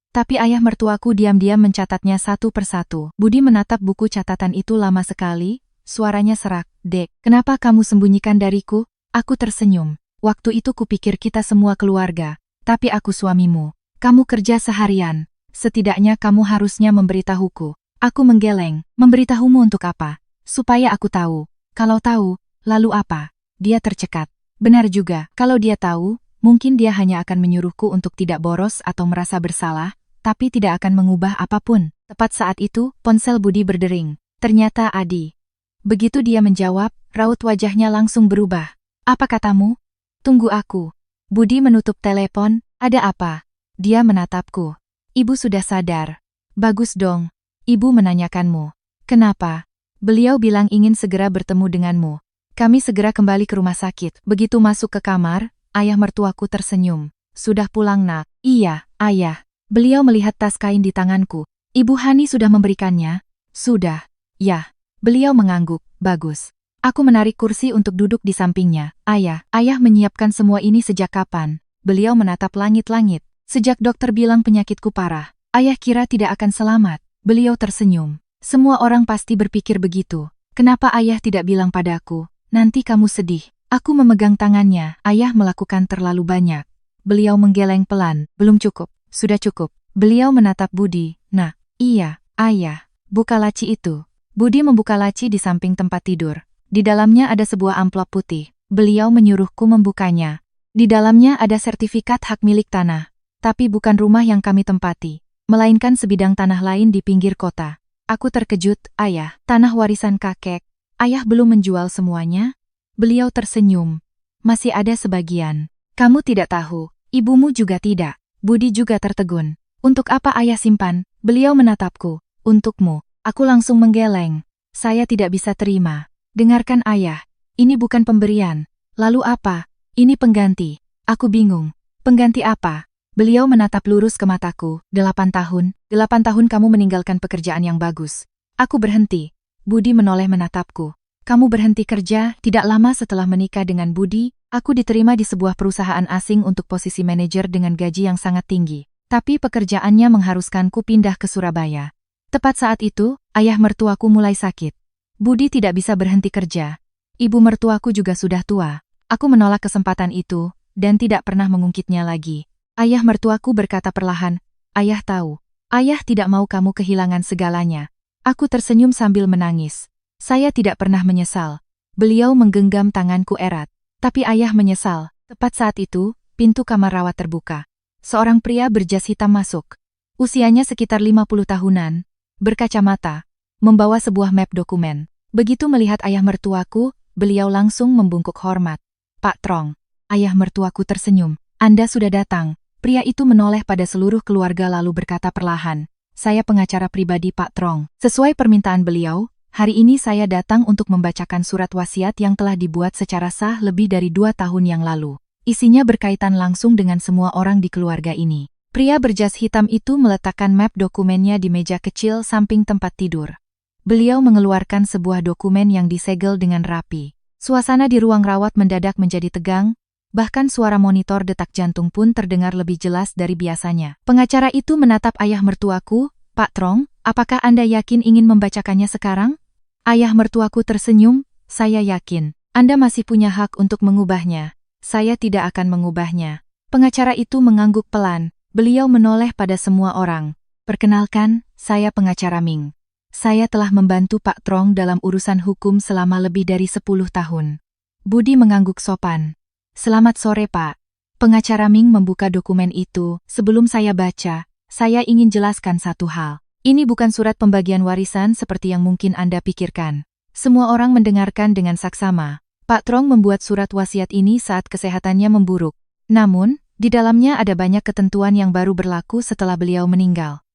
Tapi ayah mertuaku diam-diam mencatatnya satu persatu. Budi menatap buku catatan itu lama sekali, suaranya serak. Dek, kenapa kamu sembunyikan dariku? Aku tersenyum. Waktu itu kupikir kita semua keluarga, tapi aku suamimu. Kamu kerja seharian, setidaknya kamu harusnya memberitahuku. Aku menggeleng, memberitahumu untuk apa? Supaya aku tahu. Kalau tahu, lalu apa? Dia tercekat. Benar juga, kalau dia tahu, mungkin dia hanya akan menyuruhku untuk tidak boros atau merasa bersalah, tapi tidak akan mengubah apapun. Tepat saat itu, ponsel Budi berdering. Ternyata Adi. Begitu dia menjawab, raut wajahnya langsung berubah. Apa katamu? Tunggu aku. Budi menutup telepon. Ada apa? Dia menatapku. Ibu sudah sadar. Bagus dong. Ibu menanyakanmu. Kenapa? Beliau bilang ingin segera bertemu denganmu. Kami segera kembali ke rumah sakit. Begitu masuk ke kamar, ayah mertuaku tersenyum. Sudah pulang, nak? Iya, ayah. Beliau melihat tas kain di tanganku. Ibu Hani sudah memberikannya? Sudah. Ya. Beliau mengangguk. Bagus. Aku menarik kursi untuk duduk di sampingnya. Ayah menyiapkan semua ini sejak kapan? Beliau menatap langit-langit. Sejak dokter bilang penyakitku parah. Ayah kira tidak akan selamat. Beliau tersenyum. Semua orang pasti berpikir begitu. Kenapa ayah tidak bilang padaku? Nanti kamu sedih. Aku memegang tangannya. Ayah melakukan terlalu banyak. Beliau menggeleng pelan. Belum cukup. Sudah cukup. Beliau menatap Budi. Nah, iya, ayah. Buka laci itu. Budi membuka laci di samping tempat tidur. Di dalamnya ada sebuah amplop putih. Beliau menyuruhku membukanya. Di dalamnya ada sertifikat hak milik tanah. Tapi bukan rumah yang kami tempati, melainkan sebidang tanah lain di pinggir kota. Aku terkejut, Ayah, tanah warisan kakek. Ayah belum menjual semuanya? Beliau tersenyum. Masih ada sebagian. Kamu tidak tahu, ibumu juga tidak. Budi juga tertegun. Untuk apa Ayah simpan? Beliau menatapku. Untukmu. Aku langsung menggeleng. Saya tidak bisa terima. Dengarkan Ayah, ini bukan pemberian. Lalu apa? Ini pengganti. Aku bingung. Pengganti apa? Beliau menatap lurus ke mataku. 8 tahun. 8 tahun kamu meninggalkan pekerjaan yang bagus. Aku berhenti. Budi menoleh menatapku. Kamu berhenti kerja, tidak lama setelah menikah dengan Budi, aku diterima di sebuah perusahaan asing untuk posisi manajer dengan gaji yang sangat tinggi. Tapi pekerjaannya mengharuskanku pindah ke Surabaya. Tepat saat itu, ayah mertuaku mulai sakit. Budi tidak bisa berhenti kerja. Ibu mertuaku juga sudah tua. Aku menolak kesempatan itu, dan tidak pernah mengungkitnya lagi. Ayah mertuaku berkata perlahan, Ayah tahu. Ayah tidak mau kamu kehilangan segalanya. Aku tersenyum sambil menangis. Saya tidak pernah menyesal. Beliau menggenggam tanganku erat. Tapi ayah menyesal. Tepat saat itu, pintu kamar rawat terbuka. Seorang pria berjas hitam masuk. Usianya sekitar 50 tahunan. Berkacamata. Membawa sebuah map dokumen. Begitu melihat ayah mertuaku, beliau langsung membungkuk hormat. Pak Trong. Ayah mertuaku tersenyum. Anda sudah datang. Pria itu menoleh pada seluruh keluarga lalu berkata perlahan. Saya pengacara pribadi Pak Trong. Sesuai permintaan beliau, hari ini saya datang untuk membacakan surat wasiat yang telah dibuat secara sah lebih dari 2 tahun yang lalu. Isinya berkaitan langsung dengan semua orang di keluarga ini. Pria berjas hitam itu meletakkan map dokumennya di meja kecil samping tempat tidur. Beliau mengeluarkan sebuah dokumen yang disegel dengan rapi. Suasana di ruang rawat mendadak menjadi tegang, bahkan suara monitor detak jantung pun terdengar lebih jelas dari biasanya. Pengacara itu menatap ayah mertuaku, Pak Trong, apakah Anda yakin ingin membacakannya sekarang? Ayah mertuaku tersenyum, saya yakin. Anda masih punya hak untuk mengubahnya. Saya tidak akan mengubahnya. Pengacara itu mengangguk pelan. Beliau menoleh pada semua orang. Perkenalkan, saya pengacara Ming. Saya telah membantu Pak Trong dalam urusan hukum selama lebih dari 10 tahun. Budi mengangguk sopan. Selamat sore Pak. Pengacara Ming membuka dokumen itu. Sebelum saya baca, saya ingin jelaskan satu hal. Ini bukan surat pembagian warisan seperti yang mungkin Anda pikirkan. Semua orang mendengarkan dengan saksama. Pak Trong membuat surat wasiat ini saat kesehatannya memburuk. Namun, di dalamnya ada banyak ketentuan yang baru berlaku setelah beliau meninggal.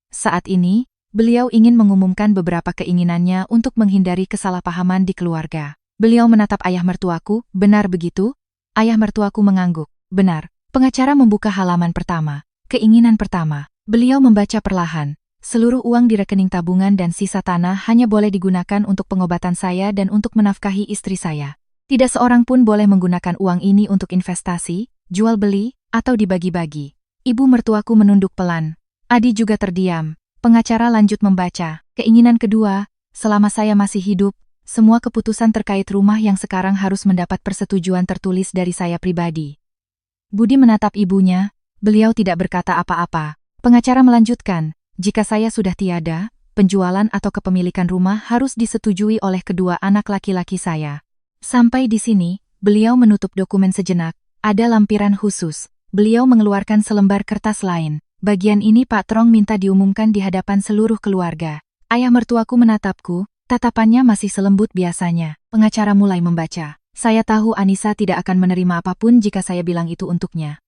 Saat ini, beliau ingin mengumumkan beberapa keinginannya untuk menghindari kesalahpahaman di keluarga. Beliau menatap ayah mertuaku, benar begitu? Ayah mertuaku mengangguk, benar. Pengacara membuka halaman pertama. Keinginan pertama, beliau membaca perlahan. Seluruh uang di rekening tabungan dan sisa tanah hanya boleh digunakan untuk pengobatan saya dan untuk menafkahi istri saya. Tidak seorang pun boleh menggunakan uang ini untuk investasi, jual beli, atau dibagi-bagi. Ibu mertuaku menunduk pelan. Adi juga terdiam. Pengacara lanjut membaca. Keinginan kedua, selama saya masih hidup, semua keputusan terkait rumah yang sekarang harus mendapat persetujuan tertulis dari saya pribadi. Budi menatap ibunya, beliau tidak berkata apa-apa. Pengacara melanjutkan, jika saya sudah tiada, penjualan atau kepemilikan rumah harus disetujui oleh kedua anak laki-laki saya. Sampai di sini, beliau menutup dokumen sejenak. Ada lampiran khusus. Beliau mengeluarkan selembar kertas lain. Bagian ini Pak Trong minta diumumkan di hadapan seluruh keluarga. Ayah mertuaku menatapku, tatapannya masih selembut biasanya. Pengacara mulai membaca. Saya tahu Anissa tidak akan menerima apapun jika saya bilang itu untuknya.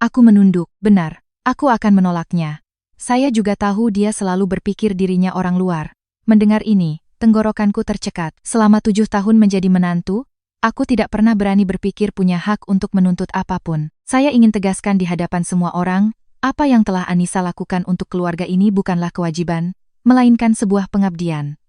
Aku menunduk, benar, aku akan menolaknya. Saya juga tahu dia selalu berpikir dirinya orang luar. Mendengar ini, tenggorokanku tercekat. Selama 7 tahun menjadi menantu, aku tidak pernah berani berpikir punya hak untuk menuntut apapun. Saya ingin tegaskan di hadapan semua orang, apa yang telah Anissa lakukan untuk keluarga ini bukanlah kewajiban, melainkan sebuah pengabdian.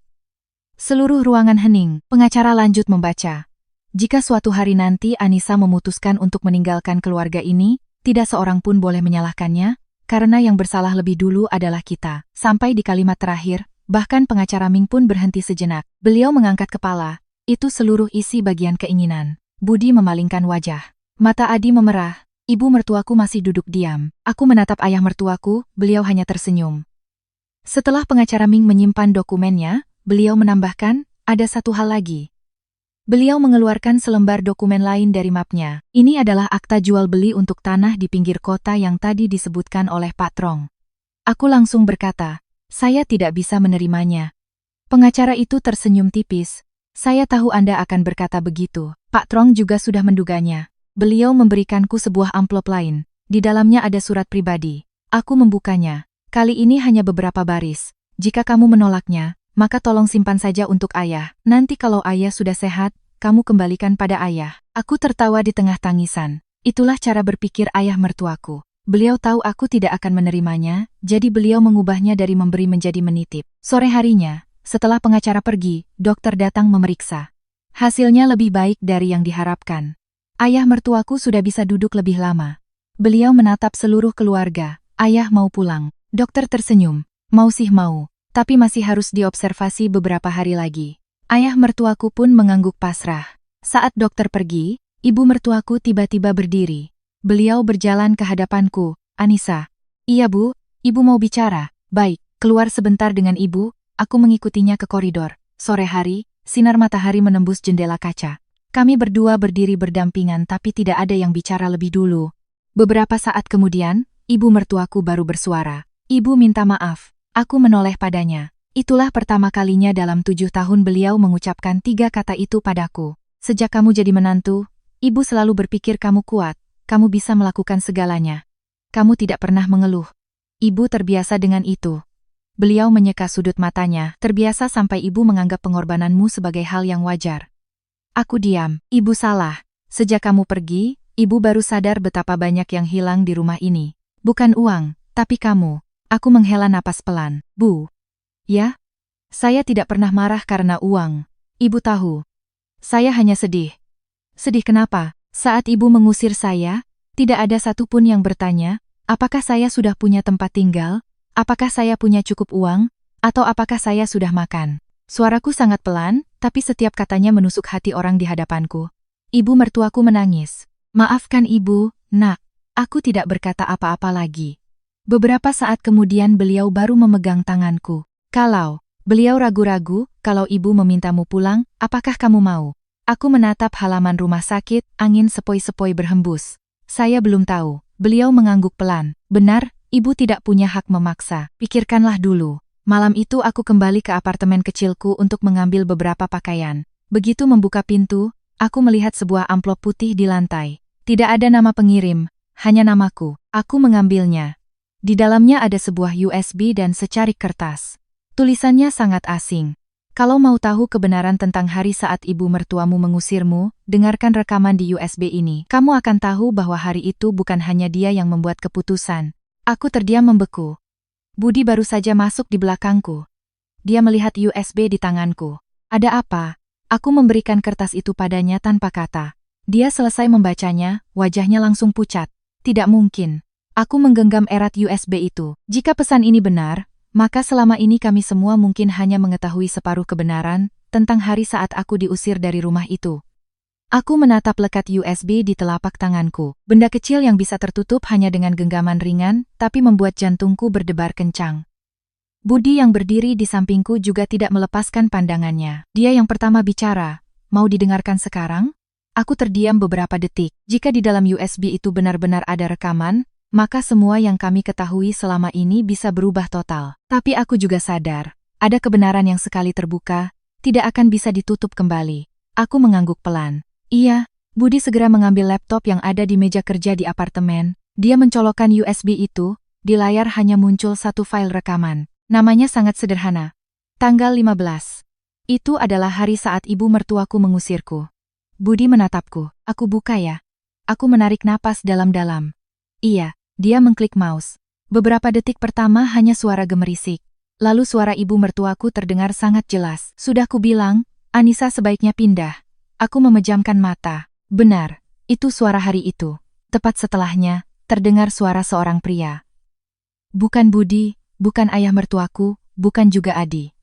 Seluruh ruangan hening, pengacara lanjut membaca. Jika suatu hari nanti Anissa memutuskan untuk meninggalkan keluarga ini, tidak seorang pun boleh menyalahkannya, karena yang bersalah lebih dulu adalah kita. Sampai di kalimat terakhir, bahkan pengacara Ming pun berhenti sejenak. Beliau mengangkat kepala. Itu seluruh isi bagian keinginan. Budi memalingkan wajah. Mata Adi memerah. Ibu mertuaku masih duduk diam. Aku menatap ayah mertuaku, beliau hanya tersenyum. Setelah pengacara Ming menyimpan dokumennya, beliau menambahkan, ada satu hal lagi. Beliau mengeluarkan selembar dokumen lain dari mapnya. Ini adalah akta jual beli untuk tanah di pinggir kota yang tadi disebutkan oleh Pak Trong. Aku langsung berkata, saya tidak bisa menerimanya. Pengacara itu tersenyum tipis. Saya tahu Anda akan berkata begitu. Pak Trong juga sudah menduganya. Beliau memberikanku sebuah amplop lain. Di dalamnya ada surat pribadi. Aku membukanya. Kali ini hanya beberapa baris. Jika kamu menolaknya, maka tolong simpan saja untuk ayah. Nanti kalau ayah sudah sehat, kamu kembalikan pada ayah. Aku tertawa di tengah tangisan. Itulah cara berpikir ayah mertuaku. Beliau tahu aku tidak akan menerimanya, jadi beliau mengubahnya dari memberi menjadi menitip. Sore harinya, setelah pengacara pergi, dokter datang memeriksa. Hasilnya lebih baik dari yang diharapkan. Ayah mertuaku sudah bisa duduk lebih lama. Beliau menatap seluruh keluarga. Ayah mau pulang. Dokter tersenyum. Mau sih mau, tapi masih harus diobservasi beberapa hari lagi. Ayah mertuaku pun mengangguk pasrah. Saat dokter pergi, ibu mertuaku tiba-tiba berdiri. Beliau berjalan ke hadapanku. Anissa. Iya bu, ibu mau bicara. Baik, keluar sebentar dengan ibu. Aku mengikutinya ke koridor. Sore hari, sinar matahari menembus jendela kaca. Kami berdua berdiri berdampingan tapi tidak ada yang bicara lebih dulu. Beberapa saat kemudian, ibu mertuaku baru bersuara. Ibu minta maaf. Aku menoleh padanya. Itulah pertama kalinya dalam 7 tahun beliau mengucapkan 3 kata itu padaku. Sejak kamu jadi menantu, ibu selalu berpikir kamu kuat, kamu bisa melakukan segalanya. Kamu tidak pernah mengeluh. Ibu terbiasa dengan itu. Beliau menyeka sudut matanya, terbiasa sampai ibu menganggap pengorbananmu sebagai hal yang wajar. Aku diam. Ibu salah. Sejak kamu pergi, ibu baru sadar betapa banyak yang hilang di rumah ini. Bukan uang, tapi kamu. Aku menghela napas pelan. Bu. Ya? Saya tidak pernah marah karena uang. Ibu tahu. Saya hanya sedih. Sedih kenapa? Saat ibu mengusir saya, tidak ada satupun yang bertanya, apakah saya sudah punya tempat tinggal, apakah saya punya cukup uang, atau apakah saya sudah makan. Suaraku sangat pelan, tapi setiap katanya menusuk hati orang di hadapanku. Ibu mertuaku menangis. Maafkan ibu, nak. Aku tidak berkata apa-apa lagi. Beberapa saat kemudian beliau baru memegang tanganku. Beliau ragu-ragu, kalau ibu memintamu pulang, apakah kamu mau? Aku menatap halaman rumah sakit, angin sepoi-sepoi berhembus. Saya belum tahu. Beliau mengangguk pelan. Benar, ibu tidak punya hak memaksa. Pikirkanlah dulu. Malam itu aku kembali ke apartemen kecilku untuk mengambil beberapa pakaian. Begitu membuka pintu, aku melihat sebuah amplop putih di lantai. Tidak ada nama pengirim, hanya namaku. Aku mengambilnya. Di dalamnya ada sebuah USB dan secarik kertas. Tulisannya sangat asing. Kalau mau tahu kebenaran tentang hari saat ibu mertuamu mengusirmu, dengarkan rekaman di USB ini. Kamu akan tahu bahwa hari itu bukan hanya dia yang membuat keputusan. Aku terdiam membeku. Budi baru saja masuk di belakangku. Dia melihat USB di tanganku. Ada apa? Aku memberikan kertas itu padanya tanpa kata. Dia selesai membacanya, wajahnya langsung pucat. Tidak mungkin. Aku menggenggam erat USB itu. Jika pesan ini benar, maka selama ini kami semua mungkin hanya mengetahui separuh kebenaran tentang hari saat aku diusir dari rumah itu. Aku menatap lekat USB di telapak tanganku. Benda kecil yang bisa tertutup hanya dengan genggaman ringan, tapi membuat jantungku berdebar kencang. Budi yang berdiri di sampingku juga tidak melepaskan pandangannya. Dia yang pertama bicara. Mau didengarkan sekarang? Aku terdiam beberapa detik. Jika di dalam USB itu benar-benar ada rekaman, maka semua yang kami ketahui selama ini bisa berubah total. Tapi aku juga sadar, ada kebenaran yang sekali terbuka, tidak akan bisa ditutup kembali. Aku mengangguk pelan. Iya, Budi segera mengambil laptop yang ada di meja kerja di apartemen. Dia mencolokkan USB itu, di layar hanya muncul satu file rekaman. Namanya sangat sederhana. Tanggal 15. Itu adalah hari saat ibu mertuaku mengusirku. Budi menatapku. Aku buka ya. Aku menarik napas dalam-dalam. Iya. Dia mengklik mouse. Beberapa detik pertama hanya suara gemerisik. Lalu suara ibu mertuaku terdengar sangat jelas. Sudah kubilang, Anissa sebaiknya pindah. Aku memejamkan mata. Benar, itu suara hari itu. Tepat setelahnya, terdengar suara seorang pria. Bukan Budi, bukan ayah mertuaku, bukan juga Adi.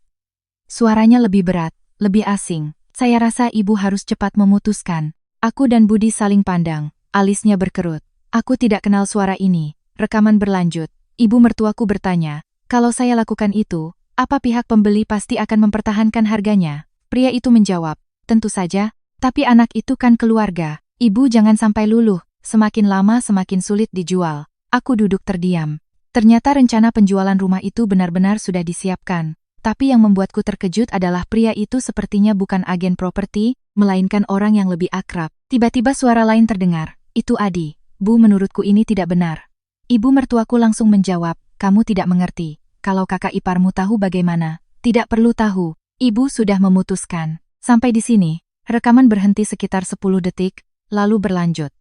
Suaranya lebih berat, lebih asing. Saya rasa ibu harus cepat memutuskan. Aku dan Budi saling pandang, alisnya berkerut. Aku tidak kenal suara ini. Rekaman berlanjut. Ibu mertuaku bertanya, kalau saya lakukan itu, apa pihak pembeli pasti akan mempertahankan harganya? Pria itu menjawab, tentu saja, Tapi anak itu kan keluarga. Ibu jangan sampai luluh, semakin lama semakin sulit dijual. Aku duduk terdiam. Ternyata rencana penjualan rumah itu benar-benar sudah disiapkan. Tapi yang membuatku terkejut adalah pria itu sepertinya bukan agen properti, melainkan orang yang lebih akrab. Tiba-tiba suara lain terdengar. Itu Adi. Bu, menurutku ini tidak benar. Ibu mertuaku langsung menjawab, kamu tidak mengerti. Kalau kakak iparmu tahu bagaimana? Tidak perlu tahu. Ibu sudah memutuskan. Sampai di sini, rekaman berhenti sekitar 10 detik, lalu berlanjut.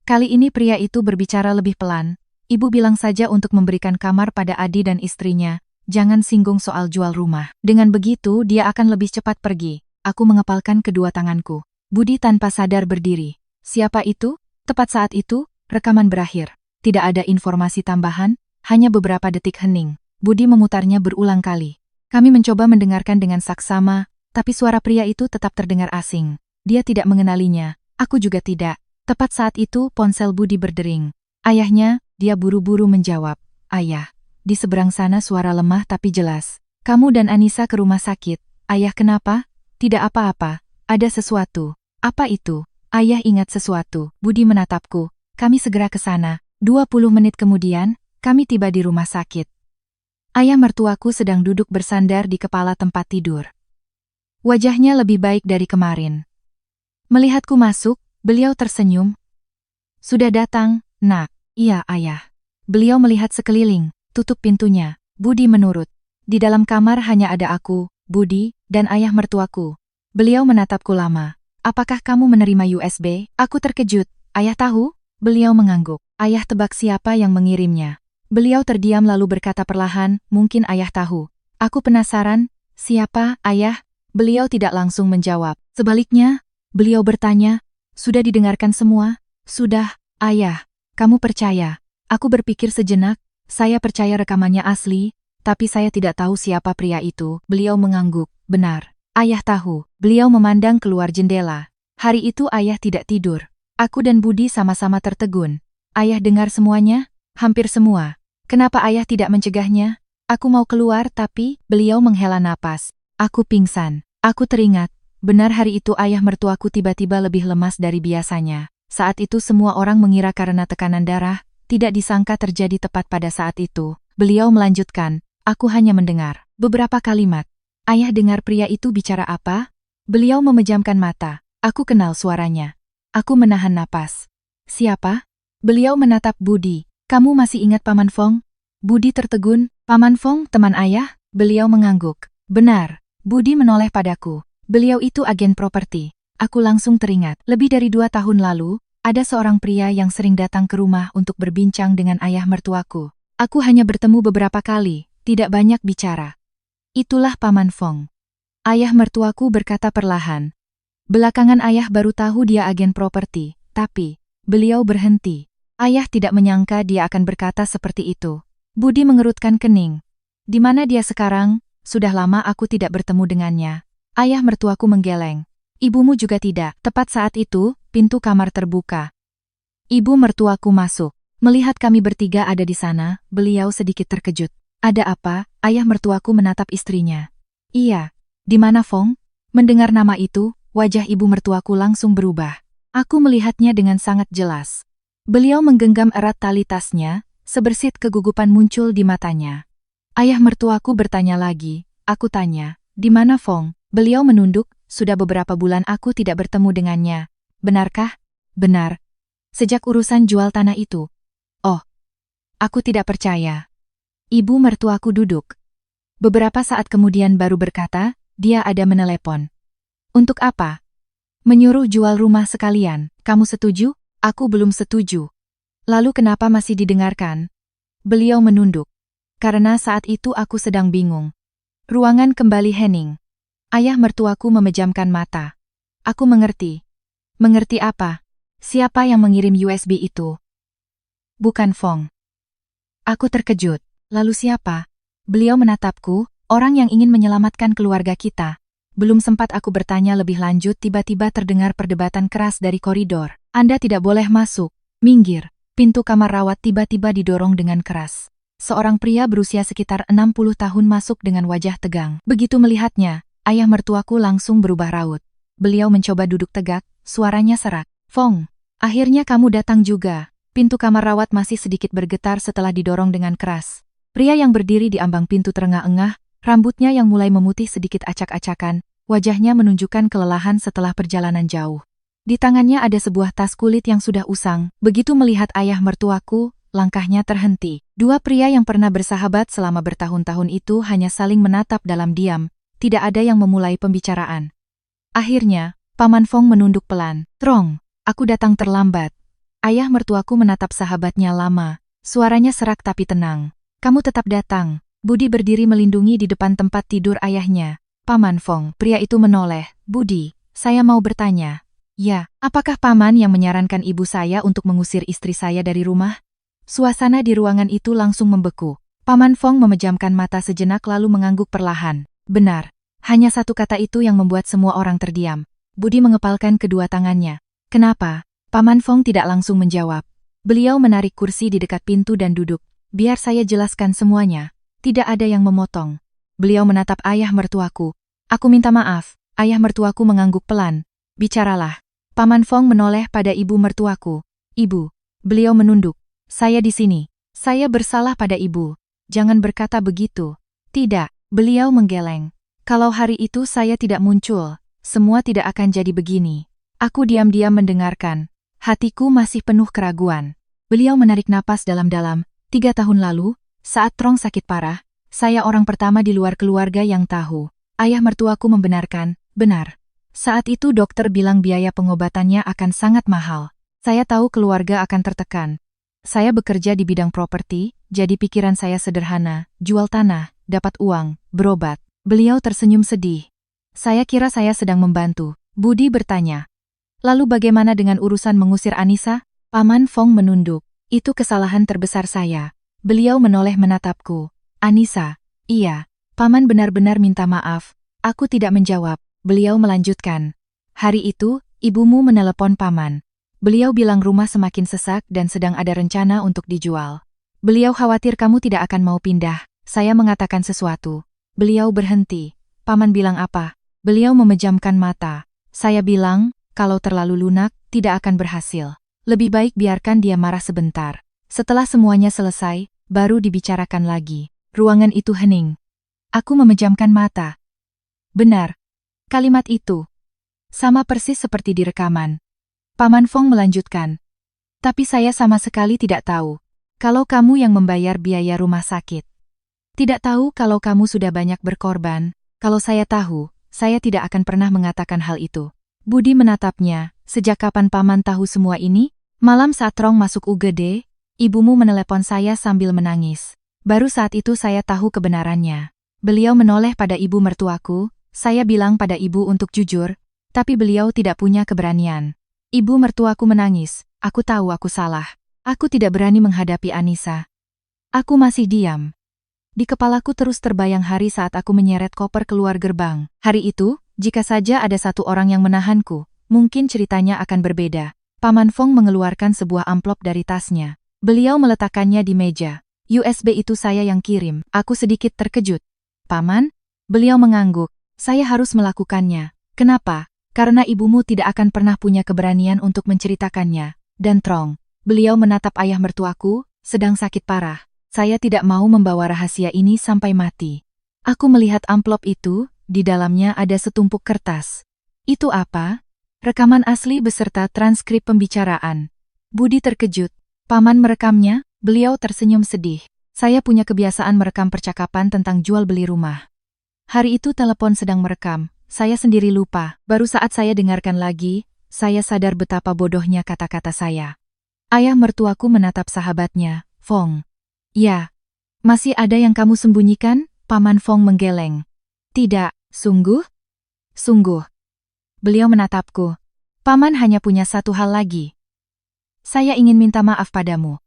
Kali ini pria itu berbicara lebih pelan. Ibu bilang saja untuk memberikan kamar pada Adi dan istrinya. Jangan singgung soal jual rumah. Dengan begitu dia akan lebih cepat pergi. Aku mengepalkan kedua tanganku. Budi tanpa sadar berdiri. Siapa itu? Tepat saat itu, rekaman berakhir. Tidak ada informasi tambahan, hanya beberapa detik hening. Budi memutarnya berulang kali. Kami mencoba mendengarkan dengan saksama, tapi suara pria itu tetap terdengar asing. Dia tidak mengenalinya, aku juga tidak. Tepat saat itu ponsel Budi berdering. Ayahnya, dia buru-buru menjawab. Ayah, di seberang sana suara lemah tapi jelas. Kamu dan Anissa ke rumah sakit. Ayah kenapa? Tidak apa-apa, ada sesuatu. Apa itu? Ayah ingat sesuatu. Budi menatapku. Kami segera ke sana. 20 menit kemudian, kami tiba di rumah sakit. Ayah mertuaku sedang duduk bersandar di kepala tempat tidur. Wajahnya lebih baik dari kemarin. Melihatku masuk, beliau tersenyum. Sudah datang, nak. Iya, ayah. Beliau melihat sekeliling, tutup pintunya. Budi menurut. Di dalam kamar hanya ada aku, Budi, dan ayah mertuaku. Beliau menatapku lama. Apakah kamu menerima USB? Aku terkejut. Ayah tahu? Beliau mengangguk. Ayah tebak siapa yang mengirimnya. Beliau terdiam lalu berkata perlahan, mungkin ayah tahu. Aku penasaran, siapa, ayah? Beliau tidak langsung menjawab. Sebaliknya, beliau bertanya, sudah didengarkan semua? Sudah, ayah. Kamu percaya? Aku berpikir sejenak, saya percaya rekamannya asli, tapi saya tidak tahu siapa pria itu. Beliau mengangguk, benar. Ayah tahu. Beliau memandang keluar jendela. Hari itu ayah tidak tidur. Aku dan Budi sama-sama tertegun. Ayah dengar semuanya? Hampir semua. Kenapa ayah tidak mencegahnya? Aku mau keluar tapi, beliau menghela napas. Aku pingsan. Aku teringat. Benar hari itu ayah mertuaku tiba-tiba lebih lemas dari biasanya. Saat itu semua orang mengira karena tekanan darah, tidak disangka terjadi tepat pada saat itu. Beliau melanjutkan, aku hanya mendengar beberapa kalimat. Ayah dengar pria itu bicara apa? Beliau memejamkan mata. Aku kenal suaranya. Aku menahan napas. Siapa? Beliau menatap Budi. Kamu masih ingat Paman Fong? Budi tertegun. Paman Fong, teman ayah? Beliau mengangguk. Benar. Budi menoleh padaku. Beliau itu agen properti. Aku langsung teringat. Lebih dari 2 tahun lalu, ada seorang pria yang sering datang ke rumah untuk berbincang dengan ayah mertuaku. Aku hanya bertemu beberapa kali, tidak banyak bicara. Itulah Paman Fong. Ayah mertuaku berkata perlahan. Belakangan ayah baru tahu dia agen properti, tapi beliau berhenti. Ayah tidak menyangka dia akan berkata seperti itu. Budi mengerutkan kening. Di mana dia sekarang? Sudah lama aku tidak bertemu dengannya. Ayah mertuaku menggeleng. Ibumu juga tidak. Tepat saat itu, pintu kamar terbuka. Ibu mertuaku masuk. Melihat kami bertiga ada di sana, beliau sedikit terkejut. Ada apa? Ayah mertuaku menatap istrinya. Iya. Di mana Fong? Mendengar nama itu, wajah ibu mertuaku langsung berubah. Aku melihatnya dengan sangat jelas. Beliau menggenggam erat tali tasnya, sebersit kegugupan muncul di matanya. Ayah mertuaku bertanya lagi, aku tanya, di mana Fong? Beliau menunduk, sudah beberapa bulan aku tidak bertemu dengannya. Benarkah? Benar. Sejak urusan jual tanah itu. Oh, aku tidak percaya. Ibu mertuaku duduk. Beberapa saat kemudian baru berkata, dia ada menelepon. Untuk apa? Menyuruh jual rumah sekalian. Kamu setuju? Aku belum setuju. Lalu kenapa masih didengarkan? Beliau menunduk. Karena saat itu aku sedang bingung. Ruangan kembali hening. Ayah mertuaku memejamkan mata. Aku mengerti. Mengerti apa? Siapa yang mengirim USB itu? Bukan Fong. Aku terkejut. Lalu siapa? Beliau menatapku, orang yang ingin menyelamatkan keluarga kita. Belum sempat aku bertanya lebih lanjut tiba-tiba terdengar perdebatan keras dari koridor. Anda tidak boleh masuk. Minggir. Pintu kamar rawat tiba-tiba didorong dengan keras. Seorang pria berusia sekitar 60 tahun masuk dengan wajah tegang. Begitu melihatnya, ayah mertuaku langsung berubah raut. Beliau mencoba duduk tegak, suaranya serak. Fong, akhirnya kamu datang juga. Pintu kamar rawat masih sedikit bergetar setelah didorong dengan keras. Pria yang berdiri di ambang pintu terengah-engah, rambutnya yang mulai memutih sedikit acak-acakan, wajahnya menunjukkan kelelahan setelah perjalanan jauh. Di tangannya ada sebuah tas kulit yang sudah usang. Begitu melihat ayah mertuaku, langkahnya terhenti. Dua pria yang pernah bersahabat selama bertahun-tahun itu hanya saling menatap dalam diam, tidak ada yang memulai pembicaraan. Akhirnya, Paman Fong menunduk pelan. Trong, aku datang terlambat. Ayah mertuaku menatap sahabatnya lama, suaranya serak tapi tenang. Kamu tetap datang. Budi berdiri melindungi di depan tempat tidur ayahnya. Paman Fong, pria itu menoleh. Budi, saya mau bertanya. Ya, apakah Paman yang menyarankan ibu saya untuk mengusir istri saya dari rumah? Suasana di ruangan itu langsung membeku. Paman Fong memejamkan mata sejenak lalu mengangguk perlahan. Benar, hanya satu kata itu yang membuat semua orang terdiam. Budi mengepalkan kedua tangannya. Kenapa? Paman Fong tidak langsung menjawab. Beliau menarik kursi di dekat pintu dan duduk. Biar saya jelaskan semuanya. Tidak ada yang memotong. Beliau menatap ayah mertuaku. Aku minta maaf. Ayah mertuaku mengangguk pelan. Bicaralah. Paman Fong menoleh pada ibu mertuaku. Ibu. Beliau menunduk. Saya di sini. Saya bersalah pada ibu. Jangan berkata begitu. Tidak. Beliau menggeleng. Kalau hari itu saya tidak muncul, semua tidak akan jadi begini. Aku diam-diam mendengarkan. Hatiku masih penuh keraguan. Beliau menarik napas dalam-dalam. 3 tahun lalu, saat Trong sakit parah, saya orang pertama di luar keluarga yang tahu. Ayah mertuaku membenarkan, benar. Saat itu dokter bilang biaya pengobatannya akan sangat mahal. Saya tahu keluarga akan tertekan. Saya bekerja di bidang properti, jadi pikiran saya sederhana, jual tanah, dapat uang, berobat. Beliau tersenyum sedih. Saya kira saya sedang membantu. Budi bertanya. Lalu bagaimana dengan urusan mengusir Anissa? Paman Fong menunduk. Itu kesalahan terbesar saya. Beliau menoleh menatapku. Anissa, iya. Paman benar-benar minta maaf. Aku tidak menjawab. Beliau melanjutkan. Hari itu, ibumu menelepon Paman. Beliau bilang rumah semakin sesak dan sedang ada rencana untuk dijual. Beliau khawatir kamu tidak akan mau pindah. Saya mengatakan sesuatu. Beliau berhenti. Paman bilang apa? Beliau memejamkan mata. Saya bilang, kalau terlalu lunak, tidak akan berhasil. Lebih baik biarkan dia marah sebentar. Setelah semuanya selesai, baru dibicarakan lagi. Ruangan itu hening. Aku memejamkan mata. Benar. Kalimat itu. Sama persis seperti di rekaman. Paman Fong melanjutkan. Tapi saya sama sekali tidak tahu. Kalau kamu yang membayar biaya rumah sakit. Tidak tahu kalau kamu sudah banyak berkorban. Kalau saya tahu, saya tidak akan pernah mengatakan hal itu. Budi menatapnya. Sejak kapan Paman tahu semua ini? Malam saat Trong masuk UGD, ibumu menelepon saya sambil menangis. Baru saat itu saya tahu kebenarannya. Beliau menoleh pada ibu mertuaku. Saya bilang pada ibu untuk jujur, tapi beliau tidak punya keberanian. Ibu mertuaku menangis. Aku tahu aku salah. Aku tidak berani menghadapi Anissa. Aku masih diam. Di kepalaku terus terbayang hari saat aku menyeret koper keluar gerbang. Hari itu, jika saja ada satu orang yang menahanku, mungkin ceritanya akan berbeda. Paman Fong mengeluarkan sebuah amplop dari tasnya. Beliau meletakkannya di meja. USB itu saya yang kirim. Aku sedikit terkejut. Paman? Beliau mengangguk. Saya harus melakukannya. Kenapa? Karena ibumu tidak akan pernah punya keberanian untuk menceritakannya. Dan Trong. Beliau menatap ayah mertuaku, sedang sakit parah. Saya tidak mau membawa rahasia ini sampai mati. Aku melihat amplop itu, di dalamnya ada setumpuk kertas. Itu apa? Rekaman asli beserta transkrip pembicaraan. Budi terkejut. Paman merekamnya? Beliau tersenyum sedih. Saya punya kebiasaan merekam percakapan tentang jual beli rumah. Hari itu telepon sedang merekam. Saya sendiri lupa. Baru saat saya dengarkan lagi, saya sadar betapa bodohnya kata-kata saya. Ayah mertuaku menatap sahabatnya, Fong. Ya. Masih ada yang kamu sembunyikan? Paman Fong menggeleng. Tidak, sungguh? Sungguh. Beliau menatapku. Paman hanya punya satu hal lagi. Saya ingin minta maaf padamu.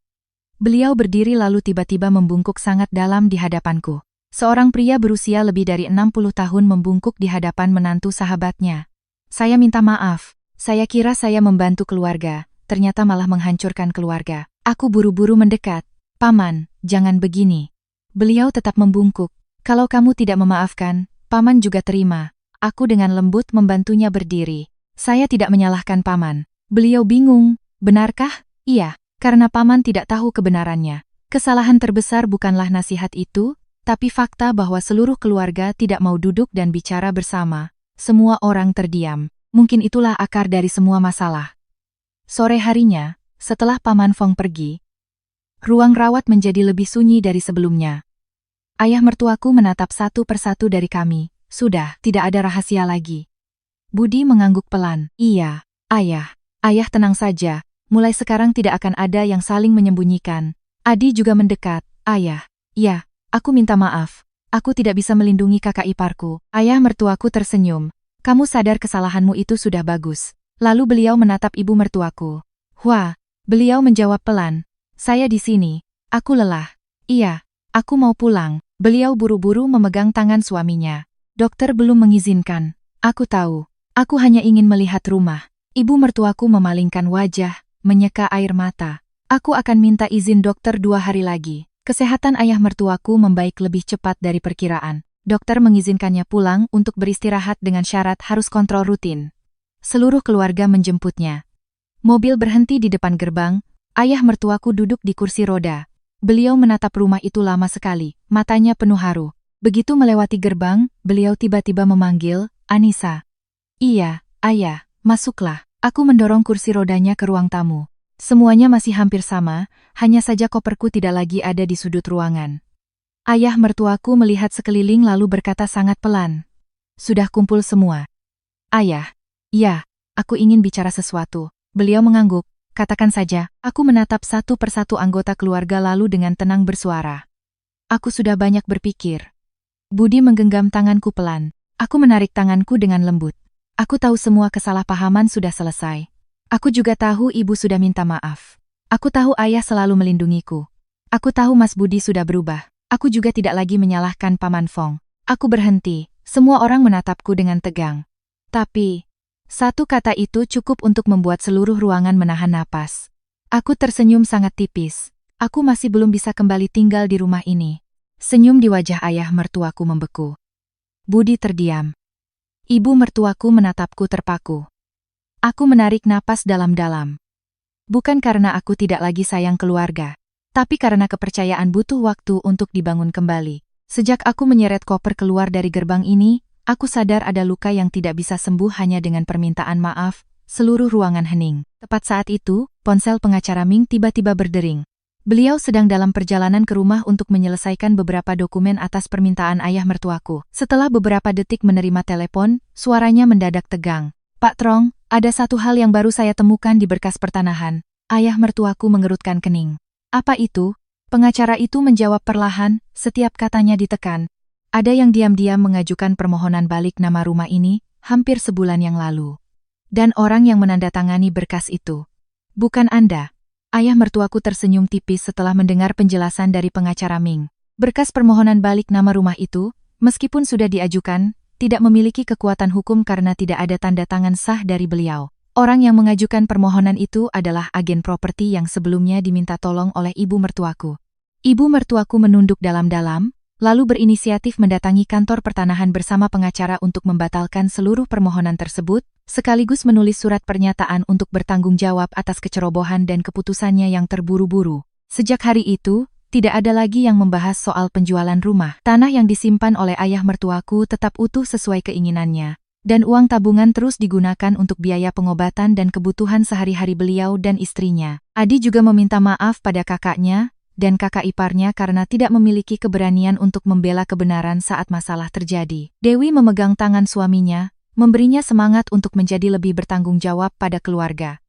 Beliau berdiri lalu tiba-tiba membungkuk sangat dalam di hadapanku. Seorang pria berusia lebih dari 60 tahun membungkuk di hadapan menantu sahabatnya. Saya minta maaf. Saya kira saya membantu keluarga, ternyata malah menghancurkan keluarga. Aku buru-buru mendekat. Paman, jangan begini. Beliau tetap membungkuk. Kalau kamu tidak memaafkan, Paman juga terima. Aku dengan lembut membantunya berdiri. Saya tidak menyalahkan paman. Beliau bingung, benarkah? Iya, karena paman tidak tahu kebenarannya. Kesalahan terbesar bukanlah nasihat itu, tapi fakta bahwa seluruh keluarga tidak mau duduk dan bicara bersama. Semua orang terdiam. Mungkin itulah akar dari semua masalah. Sore harinya, setelah Paman Fong pergi, ruang rawat menjadi lebih sunyi dari sebelumnya. Ayah mertuaku menatap satu persatu dari kami. Sudah, tidak ada rahasia lagi. Budi mengangguk pelan. Iya, ayah. Ayah tenang saja. Mulai sekarang tidak akan ada yang saling menyembunyikan. Adi juga mendekat. Ayah. Ya, aku minta maaf. Aku tidak bisa melindungi kakak iparku. Ayah mertuaku tersenyum. Kamu sadar kesalahanmu itu sudah bagus. Lalu beliau menatap ibu mertuaku. Wah, beliau menjawab pelan. Saya di sini. Aku lelah. Iya, aku mau pulang. Beliau buru-buru memegang tangan suaminya. Dokter belum mengizinkan. Aku tahu. Aku hanya ingin melihat rumah. Ibu mertuaku memalingkan wajah, menyeka air mata. Aku akan minta izin dokter 2 hari lagi. Kesehatan ayah mertuaku membaik lebih cepat dari perkiraan. Dokter mengizinkannya pulang untuk beristirahat dengan syarat harus kontrol rutin. Seluruh keluarga menjemputnya. Mobil berhenti di depan gerbang, ayah mertuaku duduk di kursi roda. Beliau menatap rumah itu lama sekali, matanya penuh haru. Begitu melewati gerbang, beliau tiba-tiba memanggil, Anissa. Iya, ayah, masuklah. Aku mendorong kursi rodanya ke ruang tamu. Semuanya masih hampir sama, hanya saja koperku tidak lagi ada di sudut ruangan. Ayah mertuaku melihat sekeliling lalu berkata sangat pelan. Sudah kumpul semua. Ayah. Ya, aku ingin bicara sesuatu. Beliau mengangguk. Katakan saja, aku menatap satu persatu anggota keluarga lalu dengan tenang bersuara. Aku sudah banyak berpikir. Budi menggenggam tanganku pelan. Aku menarik tanganku dengan lembut. Aku tahu semua kesalahpahaman sudah selesai. Aku juga tahu ibu sudah minta maaf. Aku tahu ayah selalu melindungiku. Aku tahu Mas Budi sudah berubah. Aku juga tidak lagi menyalahkan Paman Fong. Aku berhenti. Semua orang menatapku dengan tegang. Tapi satu kata itu cukup untuk membuat seluruh ruangan menahan napas. Aku tersenyum sangat tipis. Aku masih belum bisa kembali tinggal di rumah ini. Senyum di wajah ayah mertuaku membeku. Budi terdiam. Ibu mertuaku menatapku terpaku. Aku menarik napas dalam-dalam. Bukan karena aku tidak lagi sayang keluarga, tapi karena kepercayaan butuh waktu untuk dibangun kembali. Sejak aku menyeret koper keluar dari gerbang ini, aku sadar ada luka yang tidak bisa sembuh hanya dengan permintaan maaf. Seluruh ruangan hening. Tepat saat itu, ponsel pengacara Ming tiba-tiba berdering. Beliau sedang dalam perjalanan ke rumah untuk menyelesaikan beberapa dokumen atas permintaan ayah mertuaku. Setelah beberapa detik menerima telepon, suaranya mendadak tegang. Pak Trong, ada satu hal yang baru saya temukan di berkas pertanahan. Ayah mertuaku mengerutkan kening. Apa itu? Pengacara itu menjawab perlahan, setiap katanya ditekan. Ada yang diam-diam mengajukan permohonan balik nama rumah ini, hampir sebulan yang lalu. Dan orang yang menandatangani berkas itu bukan Anda. Ayah mertuaku tersenyum tipis setelah mendengar penjelasan dari pengacara Ming. Berkas permohonan balik nama rumah itu, meskipun sudah diajukan, tidak memiliki kekuatan hukum karena tidak ada tanda tangan sah dari beliau. Orang yang mengajukan permohonan itu adalah agen properti yang sebelumnya diminta tolong oleh ibu mertuaku. Ibu mertuaku menunduk dalam-dalam, lalu berinisiatif mendatangi kantor pertanahan bersama pengacara untuk membatalkan seluruh permohonan tersebut, sekaligus menulis surat pernyataan untuk bertanggung jawab atas kecerobohan dan keputusannya yang terburu-buru. Sejak hari itu, tidak ada lagi yang membahas soal penjualan rumah. Tanah yang disimpan oleh ayah mertuaku tetap utuh sesuai keinginannya, dan uang tabungan terus digunakan untuk biaya pengobatan dan kebutuhan sehari-hari beliau dan istrinya. Adi juga meminta maaf pada kakaknya dan kakak iparnya karena tidak memiliki keberanian untuk membela kebenaran saat masalah terjadi. Dewi memegang tangan suaminya, memberinya semangat untuk menjadi lebih bertanggung jawab pada keluarga.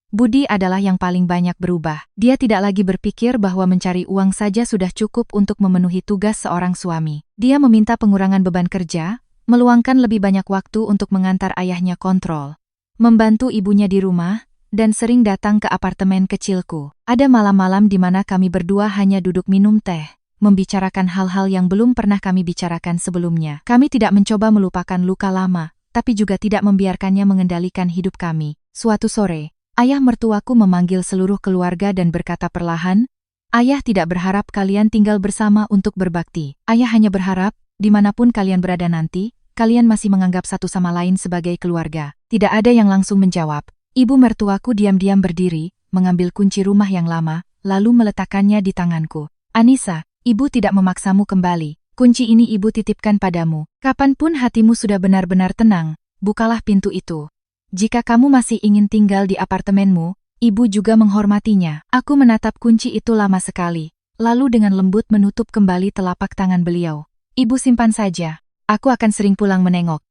Budi adalah yang paling banyak berubah. Dia tidak lagi berpikir bahwa mencari uang saja sudah cukup untuk memenuhi tugas seorang suami. Dia meminta pengurangan beban kerja, meluangkan lebih banyak waktu untuk mengantar ayahnya kontrol, membantu ibunya di rumah, dan sering datang ke apartemen kecilku. Ada malam-malam di mana kami berdua hanya duduk minum teh, membicarakan hal-hal yang belum pernah kami bicarakan sebelumnya. Kami tidak mencoba melupakan luka lama, tapi juga tidak membiarkannya mengendalikan hidup kami. Suatu sore, ayah mertuaku memanggil seluruh keluarga dan berkata perlahan, "Ayah tidak berharap kalian tinggal bersama untuk berbakti. Ayah hanya berharap, dimanapun kalian berada nanti, kalian masih menganggap satu sama lain sebagai keluarga. Tidak ada yang langsung menjawab. Ibu mertuaku diam-diam berdiri, mengambil kunci rumah yang lama, lalu meletakkannya di tanganku. Anissa, ibu tidak memaksamu kembali. Kunci ini ibu titipkan padamu. Kapanpun hatimu sudah benar-benar tenang, bukalah pintu itu. Jika kamu masih ingin tinggal di apartemenmu, ibu juga menghormatinya. Aku menatap kunci itu lama sekali, lalu dengan lembut menutup kembali telapak tangan beliau. Ibu simpan saja. Aku akan sering pulang menengok.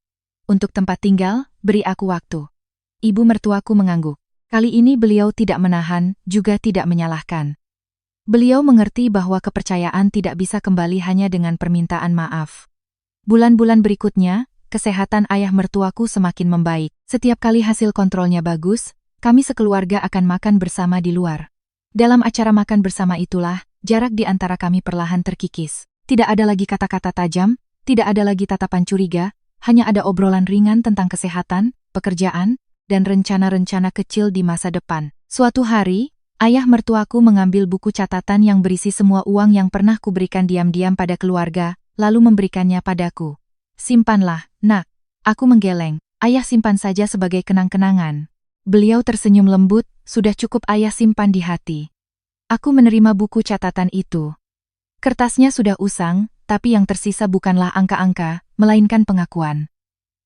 Untuk tempat tinggal, beri aku waktu. Ibu mertuaku mengangguk. Kali ini beliau tidak menahan, juga tidak menyalahkan. Beliau mengerti bahwa kepercayaan tidak bisa kembali hanya dengan permintaan maaf. Bulan-bulan berikutnya, kesehatan ayah mertuaku semakin membaik. Setiap kali hasil kontrolnya bagus, kami sekeluarga akan makan bersama di luar. Dalam acara makan bersama itulah, jarak di antara kami perlahan terkikis. Tidak ada lagi kata-kata tajam, tidak ada lagi tatapan curiga, hanya ada obrolan ringan tentang kesehatan, pekerjaan, dan rencana-rencana kecil di masa depan. Suatu hari, ayah mertuaku mengambil buku catatan yang berisi semua uang yang pernah kuberikan diam-diam pada keluarga, lalu memberikannya padaku. Simpanlah, nak. Aku menggeleng. Ayah simpan saja sebagai kenang-kenangan. Beliau tersenyum lembut, sudah cukup ayah simpan di hati. Aku menerima buku catatan itu. Kertasnya sudah usang, tapi yang tersisa bukanlah angka-angka, melainkan pengakuan.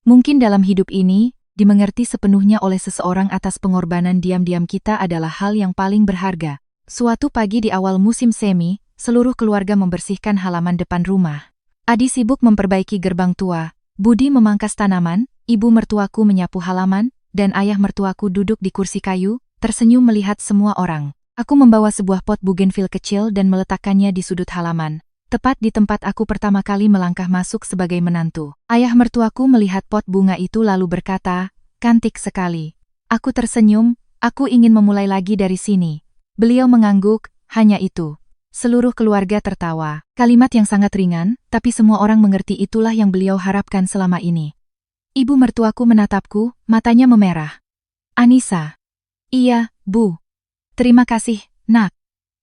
Mungkin dalam hidup ini, dimengerti sepenuhnya oleh seseorang atas pengorbanan diam-diam kita adalah hal yang paling berharga. Suatu pagi di awal musim semi, seluruh keluarga membersihkan halaman depan rumah. Adi sibuk memperbaiki gerbang tua, Budi memangkas tanaman, ibu mertuaku menyapu halaman, dan ayah mertuaku duduk di kursi kayu, tersenyum melihat semua orang. Aku membawa sebuah pot bougainville kecil dan meletakkannya di sudut halaman. Tepat di tempat aku pertama kali melangkah masuk sebagai menantu. Ayah mertuaku melihat pot bunga itu lalu berkata, "Cantik sekali." Aku tersenyum, aku ingin memulai lagi dari sini. Beliau mengangguk, hanya itu. Seluruh keluarga tertawa. Kalimat yang sangat ringan, tapi semua orang mengerti itulah yang beliau harapkan selama ini. Ibu mertuaku menatapku, matanya memerah. "Anissa." "Iya, Bu." "Terima kasih, nak."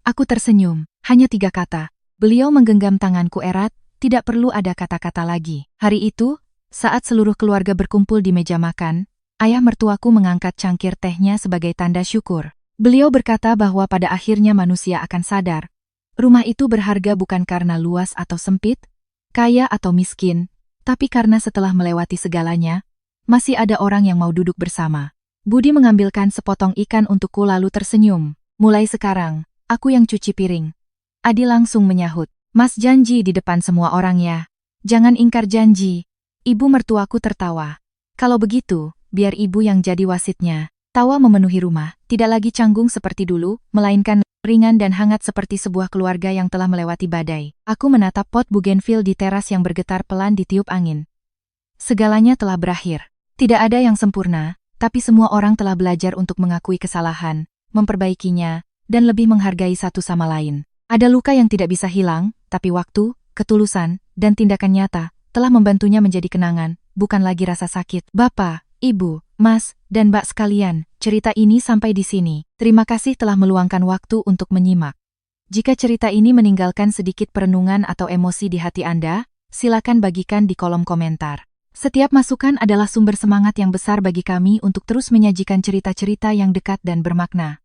Aku tersenyum, hanya 3 kata. Beliau menggenggam tanganku erat, tidak perlu ada kata-kata lagi. Hari itu, saat seluruh keluarga berkumpul di meja makan, ayah mertuaku mengangkat cangkir tehnya sebagai tanda syukur. Beliau berkata bahwa pada akhirnya manusia akan sadar. Rumah itu berharga bukan karena luas atau sempit, kaya atau miskin, tapi karena setelah melewati segalanya, masih ada orang yang mau duduk bersama. Budi mengambilkan sepotong ikan untukku lalu tersenyum. "Mulai sekarang, aku yang cuci piring." Adi langsung menyahut, "Mas janji di depan semua orang ya. Jangan ingkar janji." Ibu mertuaku tertawa. "Kalau begitu, biar ibu yang jadi wasitnya." Tawa memenuhi rumah, tidak lagi canggung seperti dulu, melainkan ringan dan hangat seperti sebuah keluarga yang telah melewati badai. Aku menatap pot bougainville di teras yang bergetar pelan ditiup angin. Segalanya telah berakhir. Tidak ada yang sempurna, tapi semua orang telah belajar untuk mengakui kesalahan, memperbaikinya, dan lebih menghargai satu sama lain. Ada luka yang tidak bisa hilang, tapi waktu, ketulusan, dan tindakan nyata telah membantunya menjadi kenangan, bukan lagi rasa sakit. Bapak, Ibu, Mas, dan Mbak sekalian, cerita ini sampai di sini. Terima kasih telah meluangkan waktu untuk menyimak. Jika cerita ini meninggalkan sedikit perenungan atau emosi di hati Anda, silakan bagikan di kolom komentar. Setiap masukan adalah sumber semangat yang besar bagi kami untuk terus menyajikan cerita-cerita yang dekat dan bermakna.